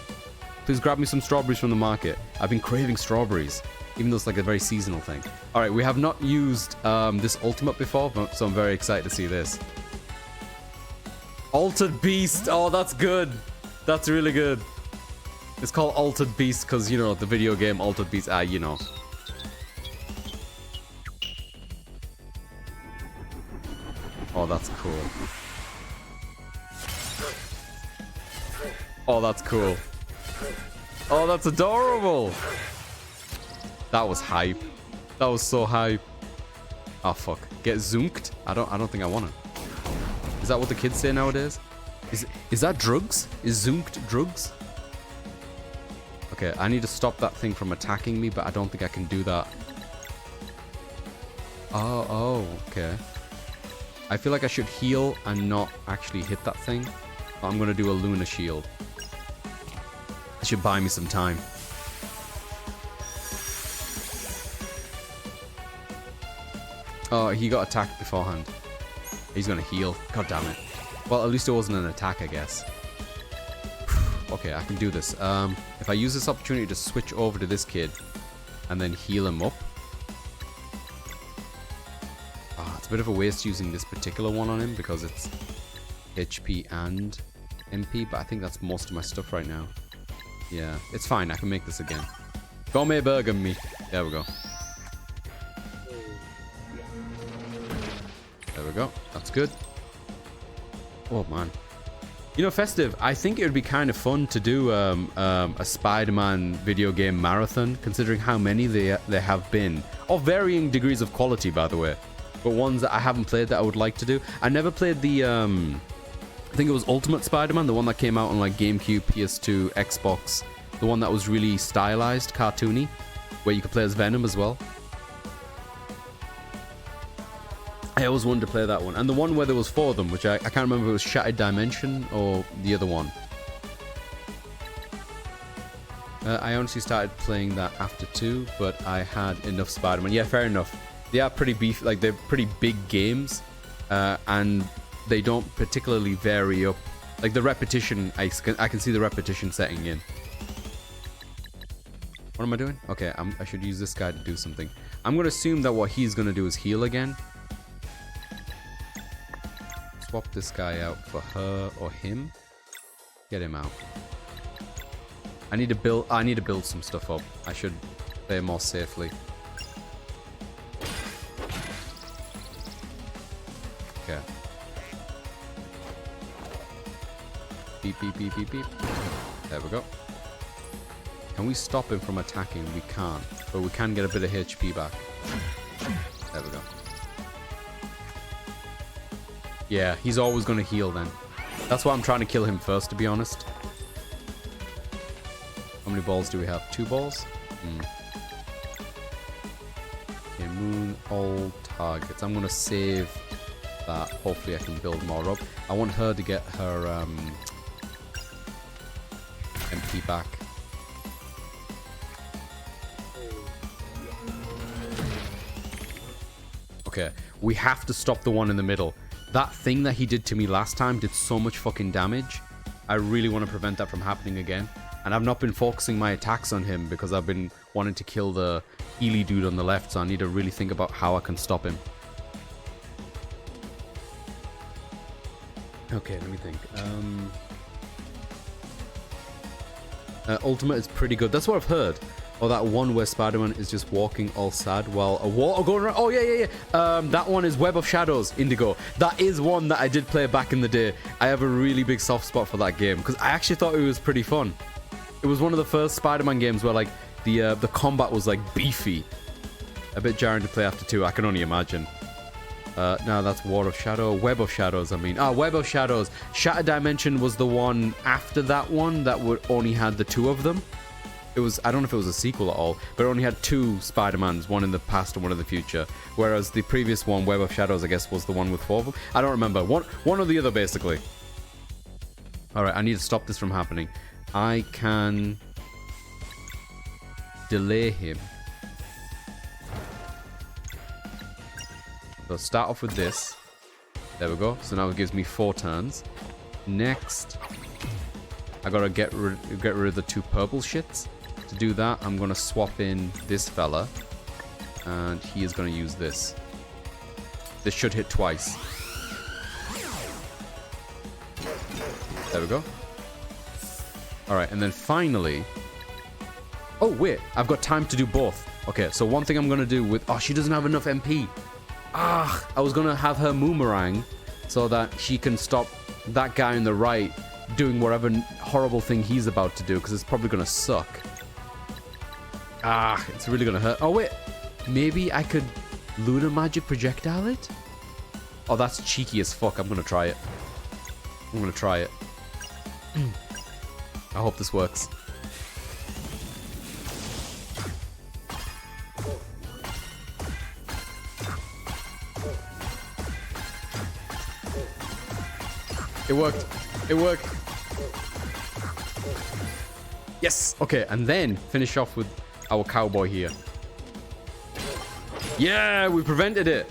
Please grab me some strawberries from the market. I've been craving strawberries, even though it's like a very seasonal thing. All right, we have not used this ultimate before, so I'm very excited to see this. Altered Beast. Oh, that's good. That's really good. It's called Altered Beast because, you know, the video game Altered Beast. You know. Oh, that's cool. Oh, that's cool. Oh, that's adorable. That was hype. That was so hype. Oh fuck. Get zonked? I don't think I want it. Is that what the kids say nowadays? Is that drugs? Is zonked drugs? Okay, I need to stop that thing from attacking me, but I don't think I can do that. Oh, okay. I feel like I should heal and not actually hit that thing. But I'm gonna do a Luna Shield. It should buy me some time. Oh, he got attacked beforehand. He's gonna heal. God damn it. Well, at least it wasn't an attack, I guess. Okay, I can do this. If I use this opportunity to switch over to this kid and then heal him up. It's a bit of a waste using this particular one on him because it's HP and MP, but I think that's most of my stuff right now. Yeah, it's fine. I can make this again. Gourmet burger me. There we go. There we go. That's good. Oh, man. You know, Festive, I think it would be kind of fun to do a Spider-Man video game marathon, considering how many there have been. Of varying degrees of quality, by the way. But ones that I haven't played that I would like to do. I never played the, I think it was Ultimate Spider-Man, the one that came out on like GameCube, PS2, Xbox. The one that was really stylized, cartoony, where you could play as Venom as well. I always wanted to play that one. And the one where there was 4 of them, which I can't remember if it was Shattered Dimension or the other one. I honestly started playing that after 2, but I had enough Spider-Man. Yeah, fair enough. They are pretty beef, like they're pretty big games, and they don't particularly vary up. Like the repetition, I can see the repetition setting in. What am I doing? Okay, I should use this guy to do something. I'm gonna assume that what he's gonna do is heal again. Swap this guy out for her or him. Get him out. I need to build some stuff up. I should play more safely. Okay. Beep, beep, beep, beep, beep. There we go. Can we stop him from attacking? We can't. But we can get a bit of HP back. There we go. Yeah, he's always going to heal then. That's why I'm trying to kill him first, to be honest. How many balls do we have? 2 balls? Okay, moon, all targets. I'm going to save that. Hopefully I can build more up. I want her to get her MP back. Okay, we have to stop the one in the middle. That thing that he did to me last time did so much fucking damage. I really want to prevent that from happening again. And I've not been focusing my attacks on him because I've been wanting to kill the Healy dude on the left, so I need to really think about how I can stop him. Okay, let me think. Ultimate is pretty good. That's what I've heard. Or that one where Spider-Man is just walking all sad while a water going around. Oh, yeah. That one is Web of Shadows, Indigo. That is one that I did play back in the day. I have a really big soft spot for that game because I actually thought it was pretty fun. It was one of the first Spider-Man games where like the combat was like beefy. A bit jarring to play after 2, I can only imagine. No, that's War of Shadow. Web of Shadows, I mean. Web of Shadows. Shattered Dimension was the one after that one that would only had the 2 of them. It was, I don't know if it was a sequel at all, but it only had 2 Spider-Mans, one in the past and one in the future. Whereas the previous one, Web of Shadows, I guess, was the one with 4 of them. I don't remember. One or the other, basically. Alright, I need to stop this from happening. I can delay him. So start off with this. There we go. So now it gives me 4 turns. Next, I gotta get rid of the 2 purple shits. To do that, I'm gonna swap in this fella, and he is gonna use this. This should hit twice. There we go. Alright, and then finally... Oh, wait. I've got time to do both. Okay, so one thing I'm gonna do with... Oh, she doesn't have enough MP. I was gonna have her Boomerang so that she can stop that guy on the right doing whatever horrible thing he's about to do, because it's probably gonna suck. It's really gonna hurt. Oh wait, maybe I could Lunar Magic projectile it? Oh, that's cheeky as fuck. I'm gonna try it. I hope this works. It worked. It worked. Yes. Okay, and then finish off with our cowboy here. Yeah, we prevented it.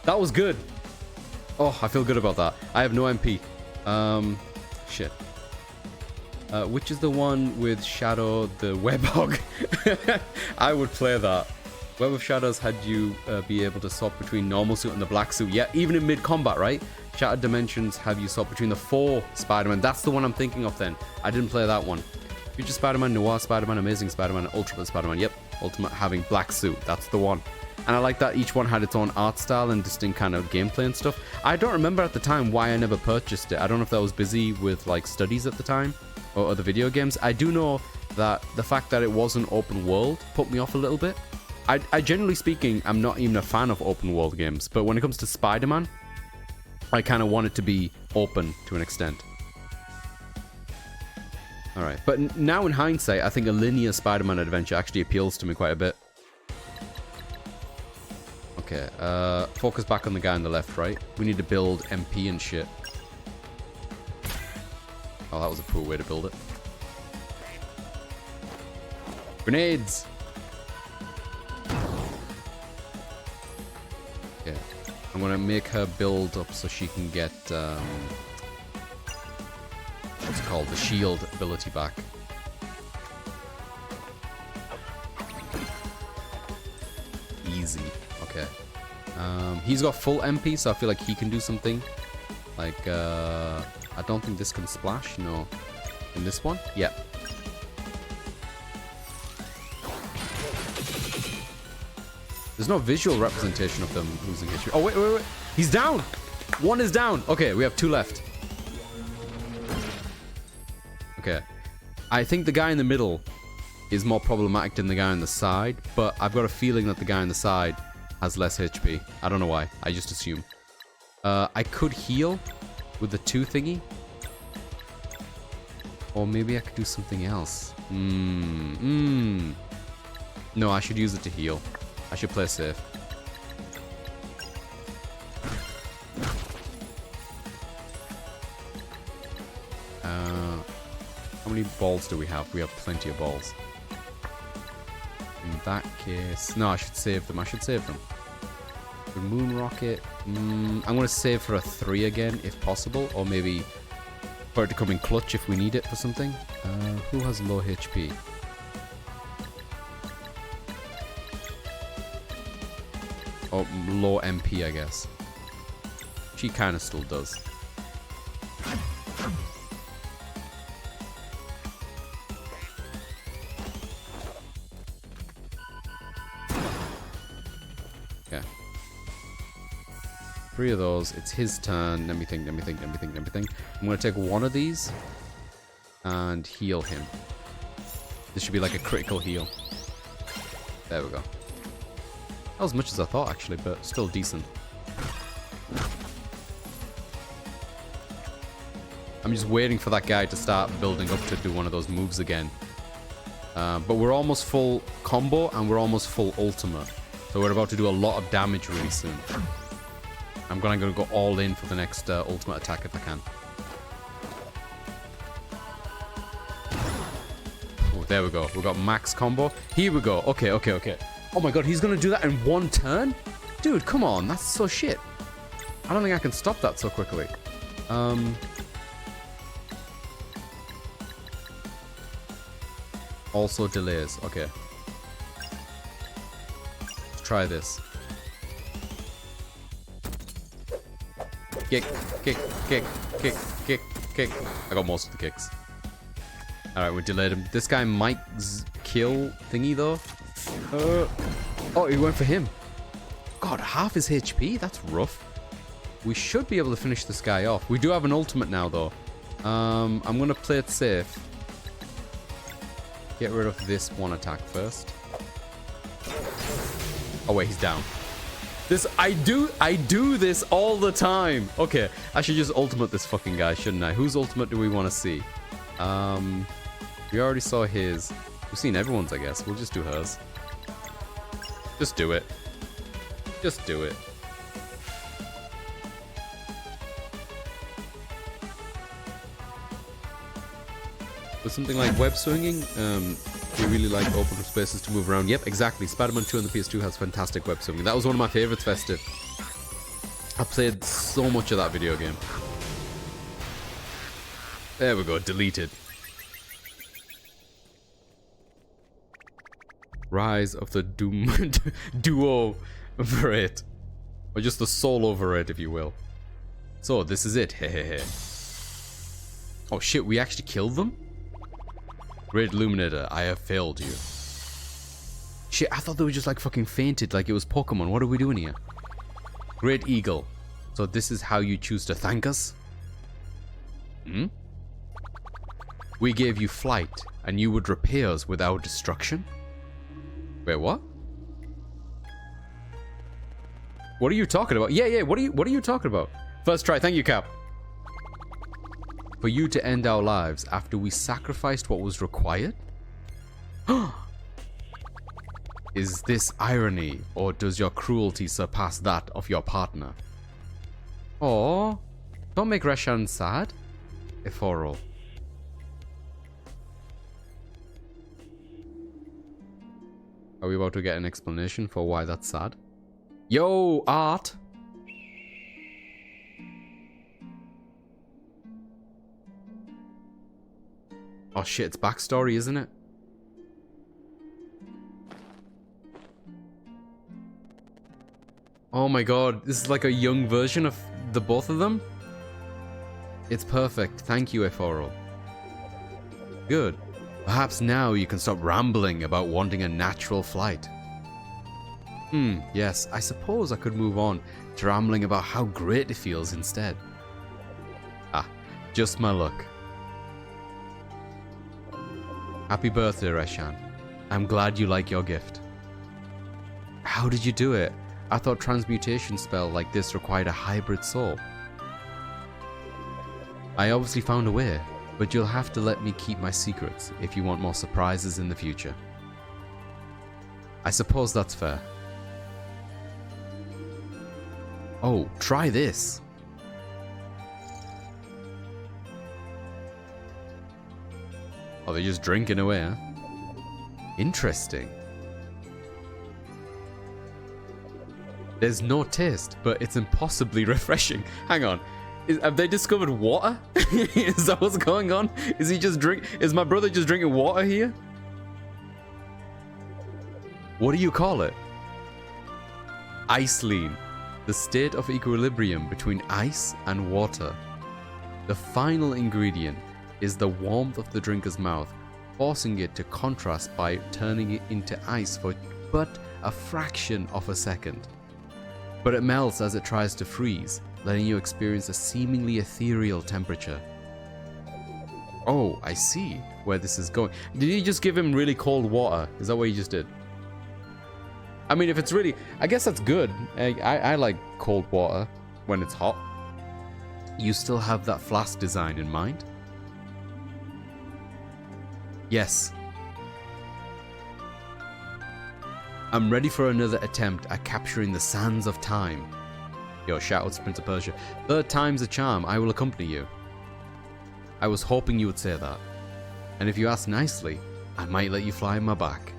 That was good. Oh, I feel good about that. I have no MP. Shit. Which is the one with Shadow the Web Hog? I would play that. Web of Shadows had you be able to swap between normal suit and the black suit. Yeah, even in mid-combat, right? Shattered Dimensions have you swap between the 4 Spider-Man. That's the one I'm thinking of then. I didn't play that one. Future Spider-Man, Noir Spider-Man, Amazing Spider-Man, Ultimate Spider-Man. Yep, Ultimate having black suit. That's the one. And I like that each one had its own art style and distinct kind of gameplay and stuff. I don't remember at the time why I never purchased it. I don't know if I was busy with like studies at the time or other video games. I do know that the fact that it wasn't open world put me off a little bit. I generally speaking, I'm not even a fan of open world games. But when it comes to Spider-Man, I kind of want it to be open to an extent. Alright, but now in hindsight, I think a linear Spider-Man adventure actually appeals to me quite a bit. Okay, focus back on the guy on the left, right? We need to build MP and shit. Oh, that was a poor way to build it. Grenades! Okay. I'm gonna make her build up so she can get, what's it called? The shield ability back. Easy. Okay. He's got full MP, so I feel like he can do something. Like, I don't think this can splash. No. In this one? Yep. There's no visual representation of them losing HP. Oh, wait. He's down! One is down. Okay, we have 2 left. Okay. I think the guy in the middle is more problematic than the guy on the side, but I've got a feeling that the guy on the side has less HP. I don't know why. I just assume. I could heal with the 2 thingy. Or maybe I could do something else. No, I should use it to heal. I should play safe. How many balls do we have? We have plenty of balls. In that case... No, I should save them. The moon rocket... I'm going to save for a 3 again, if possible. Or maybe for it to come in clutch if we need it for something. Who has low HP? Oh, low MP, I guess. She kind of still does. Okay. 3 of those. It's his turn. Let me think. I'm going to take 1 of these and heal him. This should be like a critical heal. There we go. Not as much as I thought, actually, but still decent. I'm just waiting for that guy to start building up to do one of those moves again. But we're almost full combo and we're almost full ultimate. So we're about to do a lot of damage really soon. I'm gonna go all in for the next ultimate attack if I can. Oh, there we go. We got max combo. Here we go. Okay. Oh my god, he's gonna do that in 1 turn? Dude, come on. That's so shit. I don't think I can stop that so quickly. Also delays. Okay. Let's try this. Kick. I got most of the kicks. Alright, we delayed him. This guy might kill thingy though. Oh, he went for him. God, half his HP? That's rough. We should be able to finish this guy off. We do have an ultimate now though. I'm gonna play it safe. Get rid of this 1 attack first. Oh wait, he's down. I do this all the time. Okay, I should just ultimate this fucking guy, shouldn't I? Whose ultimate do we want to see? We already saw his. We've seen everyone's, I guess. We'll just do hers. Just do it. Just do it. With something like web swinging, we really like open spaces to move around. Yep, exactly. Spider-Man 2 on the PS2 has fantastic web swinging. That was one of my favorites, Festive. I played so much of that video game. There we go, deleted. Rise of the duo Verate. Or just the solo Verate, if you will. So, this is it. Hehehe. Oh shit, we actually killed them? Great Illuminator, I have failed you. Shit, I thought they were just like fucking fainted like it was Pokemon. What are we doing here? Great Eagle. So this is how you choose to thank us? Hmm? We gave you flight, and you would repay us without destruction? Wait, what? What are you talking about? Yeah, what are you talking about? First try, thank you, Cap. For you to end our lives after we sacrificed what was required? Is this irony, or does your cruelty surpass that of your partner? Oh, don't make Reshan sad. Eforal. Are we about to get an explanation for why that's sad? Yo, Art! Oh shit, it's backstory, isn't it? Oh my god, this is like a young version of the both of them? It's perfect, thank you, Eforal. Good. Perhaps now you can stop rambling about wanting a natural flight. Yes, I suppose I could move on to rambling about how great it feels instead. Ah, just my luck. Happy birthday, Reshan. I'm glad you like your gift. How did you do it? I thought transmutation spell like this required a hybrid soul. I obviously found a way, but you'll have to let me keep my secrets if you want more surprises in the future. I suppose that's fair. Oh, try this! Oh, they're just drinking away, huh? Interesting. There's no taste, but it's impossibly refreshing. Hang on. Have they discovered water? Is that what's going on? Is my brother just drinking water here? What do you call it? Iceline. The state of equilibrium between ice and water. The final ingredient is the warmth of the drinker's mouth, forcing it to contrast by turning it into ice for but a fraction of a second. But it melts as it tries to freeze, letting you experience a seemingly ethereal temperature. Oh, I see where this is going. Did you just give him really cold water? Is that what you just did? I mean, if it's really... I guess that's good. I like cold water when it's hot. You still have that flask design in mind? Yes. I'm ready for another attempt at capturing the sands of time. Yo, shout out to Prince of Persia. 3rd time's a charm, I will accompany you. I was hoping you would say that. And if you ask nicely, I might let you fly in my back.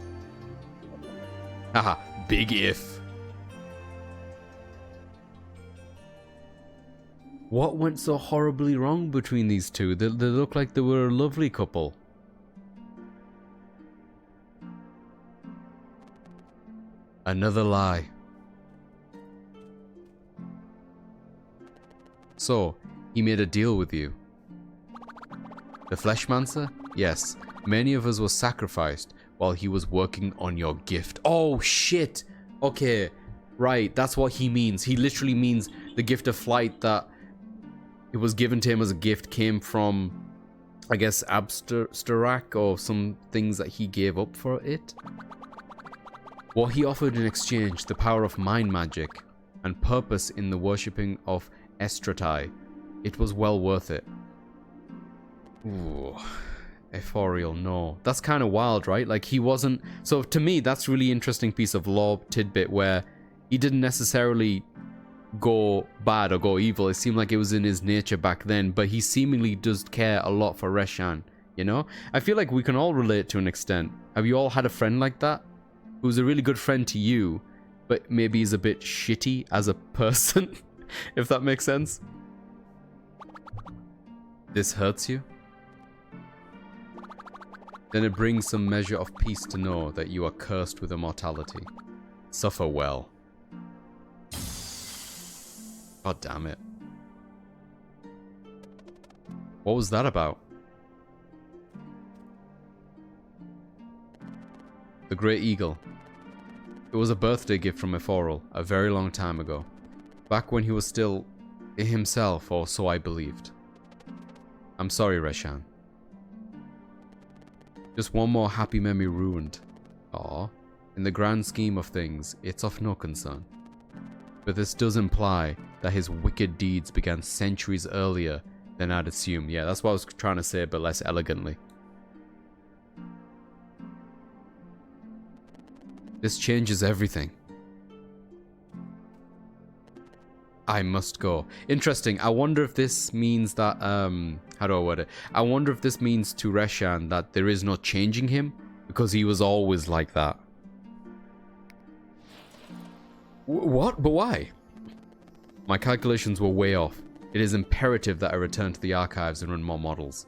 Haha, big if. What went so horribly wrong between these two? They look like they were a lovely couple. Another lie. So, he made a deal with you. The Fleshmancer? Yes, many of us were sacrificed while he was working on your gift. Oh shit! Okay, right, that's what he means. He literally means the gift of flight that it was given to him as a gift came from, I guess, Absterak or some things that he gave up for it. What he offered in exchange, the power of mind magic and purpose in the worshipping of Estratai, it was well worth it. Ooh, Ephorial, no. That's kind of wild, right? Like, he wasn't... So, to me, that's really interesting piece of lore tidbit where he didn't necessarily go bad or go evil. It seemed like it was in his nature back then, but he seemingly does care a lot for Reshan, you know? I feel like we can all relate to an extent. Have you all had a friend like that? Who's a really good friend to you, but maybe is a bit shitty as a person, if that makes sense? This hurts you? Then it brings some measure of peace to know that you are cursed with immortality. Suffer well. God damn it. What was that about? The Great Eagle. It was a birthday gift from Eforal a very long time ago. Back when he was still himself, or so I believed. I'm sorry, Reshan. Just one more happy memory ruined. Aw. In the grand scheme of things, it's of no concern. But this does imply that his wicked deeds began centuries earlier than I'd assumed. Yeah, that's what I was trying to say, but less elegantly. This changes everything. I must go. Interesting. I wonder if this means that, how do I word it? I wonder if this means to Reshan that there is no changing him, because he was always like that. What? But why? My calculations were way off. It is imperative that I return to the archives and run more models.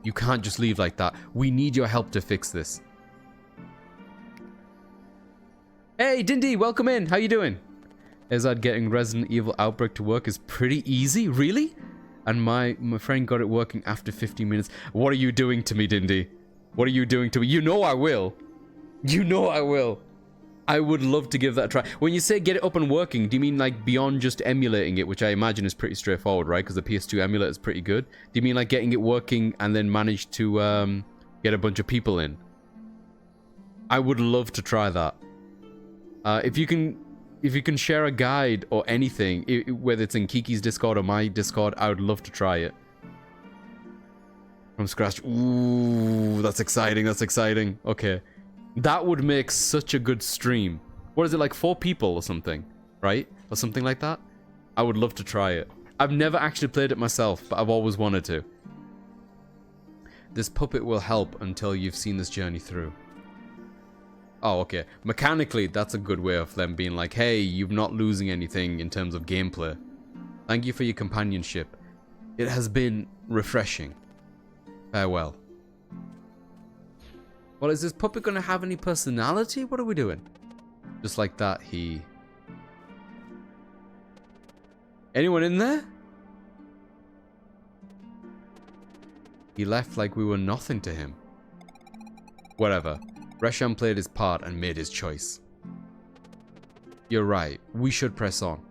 You can't just leave like that. We need your help to fix this. Hey, Dindy, welcome in. How you doing? Ezad, getting Resident Evil Outbreak to work is pretty easy. Really? And my friend got it working after 15 minutes. What are you doing to me, Dindy? What are you doing to me? You know I will. You know I will. I would love to give that a try. When you say get it up and working, do you mean like beyond just emulating it, which I imagine is pretty straightforward, right? Because the PS2 emulator is pretty good. Do you mean like getting it working and then manage to get a bunch of people in? I would love to try that. If you can share a guide or anything, whether it's in Kiki's Discord or my Discord, I would love to try it. From scratch. Ooh, that's exciting. That's exciting. Okay. That would make such a good stream. What is it, like 4 people or something? Right? Or something like that? I would love to try it. I've never actually played it myself, but I've always wanted to. This puppet will help until you've seen this journey through. Oh, okay. Mechanically, that's a good way of them being like, hey, you're not losing anything in terms of gameplay. Thank you for your companionship. It has been refreshing. Farewell. Well, is this puppet gonna have any personality? What are we doing? Just like that, he... Anyone in there? He left like we were nothing to him. Whatever. Resham played his part and made his choice. You're right. We should press on.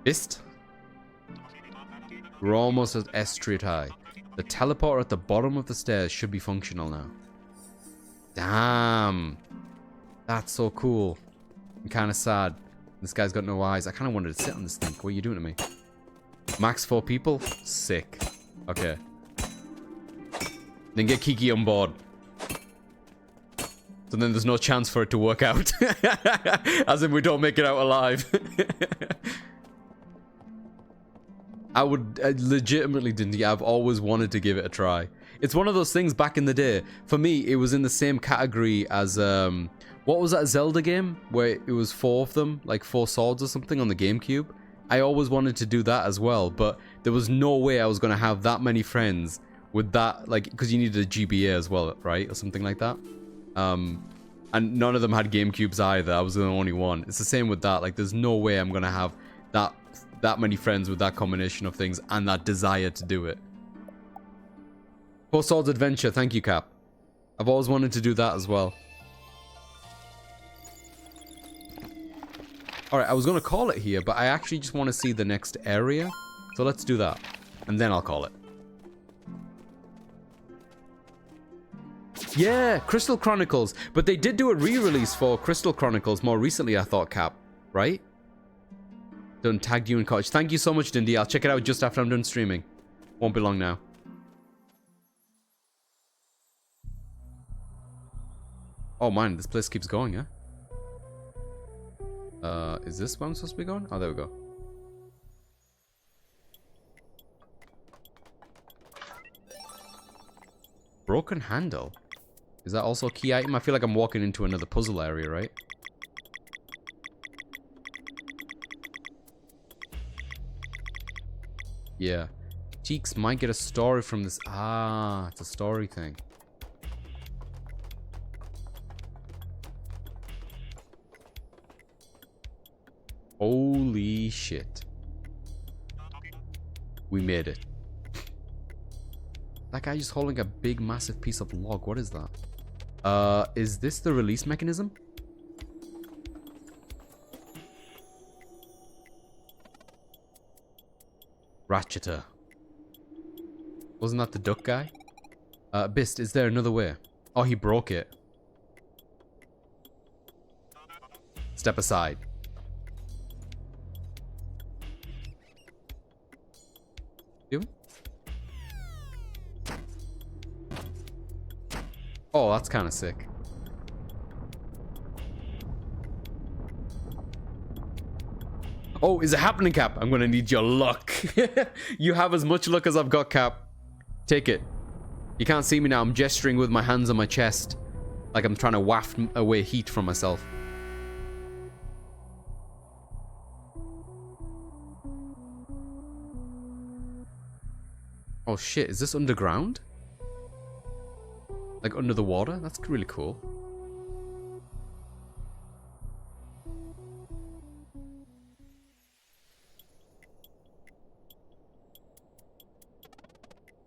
Fist? We're almost at S Street High. The teleporter at the bottom of the stairs should be functional now. Damn. That's so cool. I'm kind of sad. This guy's got no eyes. I kind of wanted to sit on this thing. What are you doing to me? Max 4 people? Sick. Okay. Then get Kiki on board. So then there's no chance for it to work out. As in we don't make it out alive. I would legitimately, Dindy, I've always wanted to give it a try. It's one of those things back in the day. For me, it was in the same category as, what was that Zelda game? Where it was 4 of them, like 4 swords or something on the GameCube. I always wanted to do that as well, but there was no way I was going to have that many friends with that, like, because you needed a GBA as well, right? Or something like that. And none of them had GameCubes either. I was the only one. It's the same with that. Like, there's no way I'm going to have that many friends with that combination of things and that desire to do it. 4 Swords Adventure, thank you, Cap. I've always wanted to do that as well. Alright, I was going to call it here, but I actually just want to see the next area. So let's do that. And then I'll call it. Yeah, Crystal Chronicles. But they did do a re-release for Crystal Chronicles more recently, I thought, Cap. Right? Done tagged you in cottage. Thank you so much, Dindy. I'll check it out just after I'm done streaming. Won't be long now. Oh man, this place keeps going, yeah? Is this where I'm supposed to be going? Oh, there we go. Broken handle? Is that also a key item? I feel like I'm walking into another puzzle area, right? Yeah. Cheeks might get a story from this. Ah, it's a story thing. Holy shit. We made it. That guy just holding a big massive piece of log. What is that? Is this the release mechanism? Ratcheter. Wasn't that the duck guy? Bist, is there another way? Oh, he broke it. Step aside. Oh, that's kind of sick. Oh, is it happening, Cap? I'm gonna need your luck. You have as much luck as I've got, Cap. Take it. You can't see me now. I'm gesturing with my hands on my chest. Like I'm trying to waft away heat from myself. Oh shit, is this underground? Like under the water? That's really cool.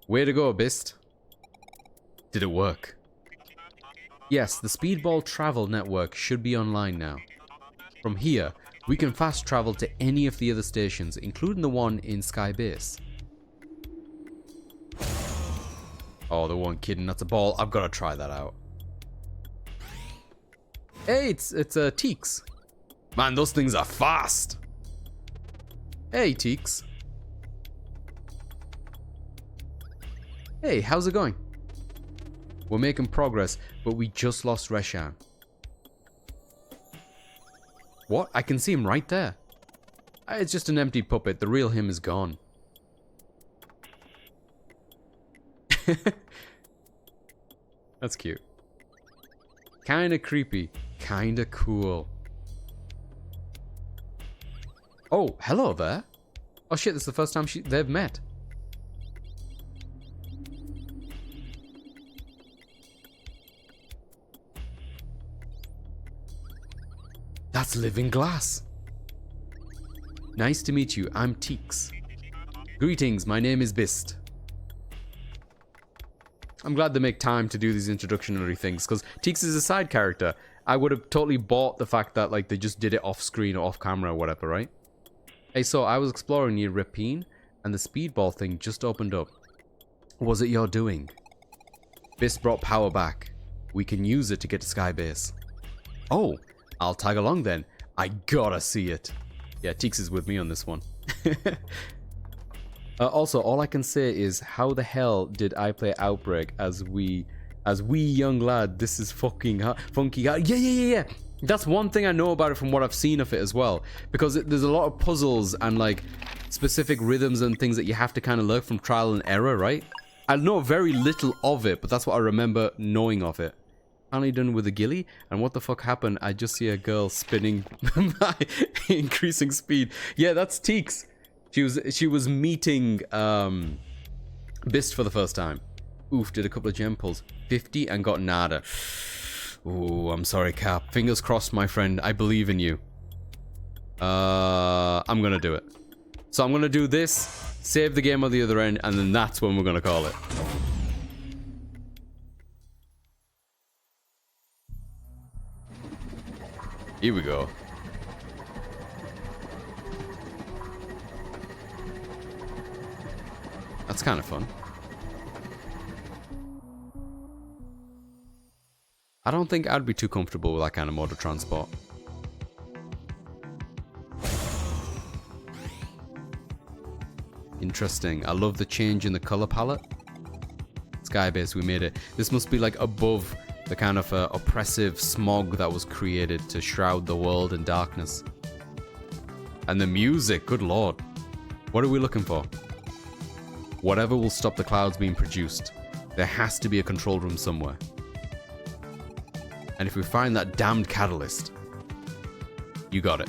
Way to go, Abyss. Did it work? Yes, the Speedball travel network should be online now. From here, we can fast travel to any of the other stations, including the one in Sky Base. Oh, the one kidding, that's a ball. I've got to try that out. Hey, it's Teeks. Man, those things are fast. Hey, Teeks. Hey, how's it going? We're making progress, but we just lost Reshan. What? I can see him right there. It's just an empty puppet. The real him is gone. That's cute. Kinda creepy. Kinda cool. Oh, hello there. Oh shit, this is the first time they've met. That's living glass. Nice to meet you. I'm Teeks. Greetings, my name is Bist. I'm glad they make time to do these introductionary things, because Teeks is a side character. I would have totally bought the fact that like they just did it off screen or off camera or whatever, right? Hey, so I was exploring near Rapine, and the speedball thing just opened up. What was it your doing? Bist brought power back. We can use it to get to Skybase. Oh, I'll tag along then. I gotta see it. Yeah, Teeks is with me on this one. Also, all I can say is, how the hell did I play Outbreak as wee young lad? This is fucking funky. Yeah. That's one thing I know about it from what I've seen of it as well. Because there's a lot of puzzles and like specific rhythms and things that you have to kind of learn from trial and error, right? I know very little of it, but that's what I remember knowing of it. Finally done with the ghillie, and what the fuck happened? I just see a girl spinning by increasing speed. Yeah, that's Teeks. She was meeting Bist for the first time. Oof, did a couple of gem pulls. 50 and got nada. Ooh, I'm sorry, Cap. Fingers crossed, my friend. I believe in you. I'm gonna do it. So I'm gonna do this, save the game on the other end, and then that's when we're gonna call it. Here we go. That's kind of fun. I don't think I'd be too comfortable with that kind of mode of transport. Interesting. I love the change in the color palette. Skybase, we made it. This must be like above the kind of oppressive smog that was created to shroud the world in darkness. And the music, good lord. What are we looking for? Whatever will stop the clouds being produced. There has to be a control room somewhere. And if we find that damned catalyst, you got it.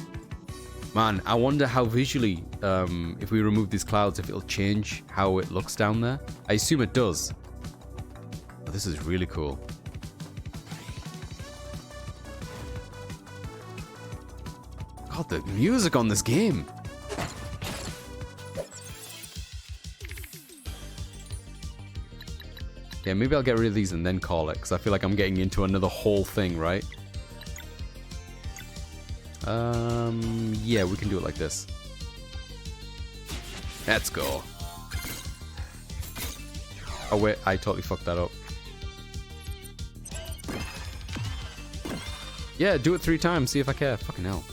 Man, I wonder how visually, if we remove these clouds, if it'll change how it looks down there. I assume it does. But this is really cool. God, the music on this game. Yeah, maybe I'll get rid of these and then call it, because I feel like I'm getting into another whole thing, right? Yeah, we can do it like this. Let's go. Oh wait, I totally fucked that up. Yeah, do it 3 times, see if I care. Fucking hell.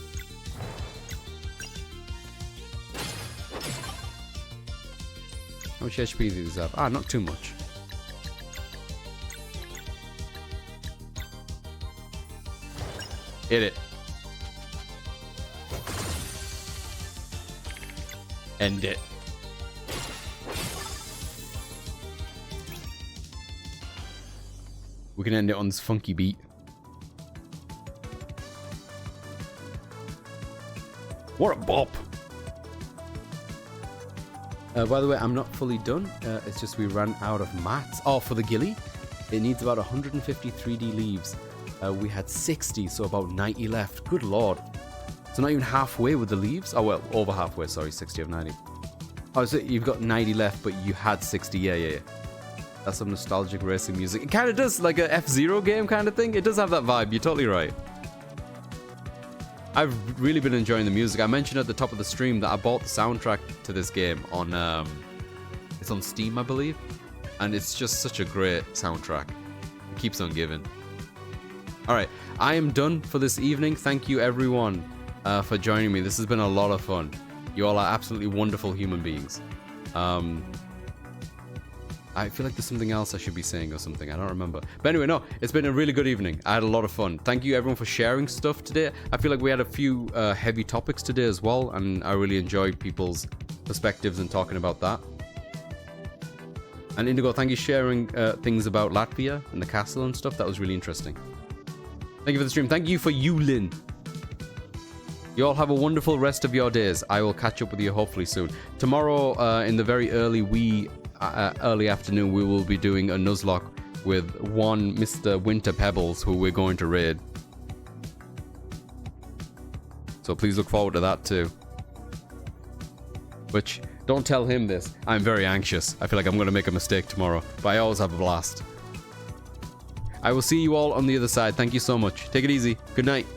How much HP do these have? Ah, not too much. Hit it. End it. We can end it on this funky beat. What a bop. By the way, I'm not fully done. It's just we ran out of mats. Oh, for the ghillie, it needs about 150 3D leaves. We had 60, so about 90 left. Good lord. So not even halfway with the leaves? Oh, well, over halfway. Sorry, 60 of 90. Oh, so you've got 90 left, but you had 60. Yeah. That's some nostalgic racing music. It kind of does, like a F-Zero game kind of thing. It does have that vibe. You're totally right. I've really been enjoying the music. I mentioned at the top of the stream that I bought the soundtrack to this game on, it's on Steam, I believe. And it's just such a great soundtrack. It keeps on giving. Alright, I am done for this evening. Thank you everyone for joining me. This has been a lot of fun. You all are absolutely wonderful human beings. I feel like there's something else I should be saying or something. I don't remember. But anyway, no, it's been a really good evening. I had a lot of fun. Thank you everyone for sharing stuff today. I feel like we had a few heavy topics today as well, and I really enjoyed people's perspectives and talking about that. And Indigo, thank you for sharing things about Latvia and the castle and stuff. That was really interesting. Thank you for the stream. Thank you for Yulin. You all have a wonderful rest of your days. I will catch up with you hopefully soon. Tomorrow in the very early afternoon, we will be doing a Nuzlocke with one Mr. Winter Pebbles, who we're going to raid. So please look forward to that too. Which, don't tell him this. I'm very anxious. I feel like I'm going to make a mistake tomorrow. But I always have a blast. I will see you all on the other side. Thank you so much. Take it easy. Good night.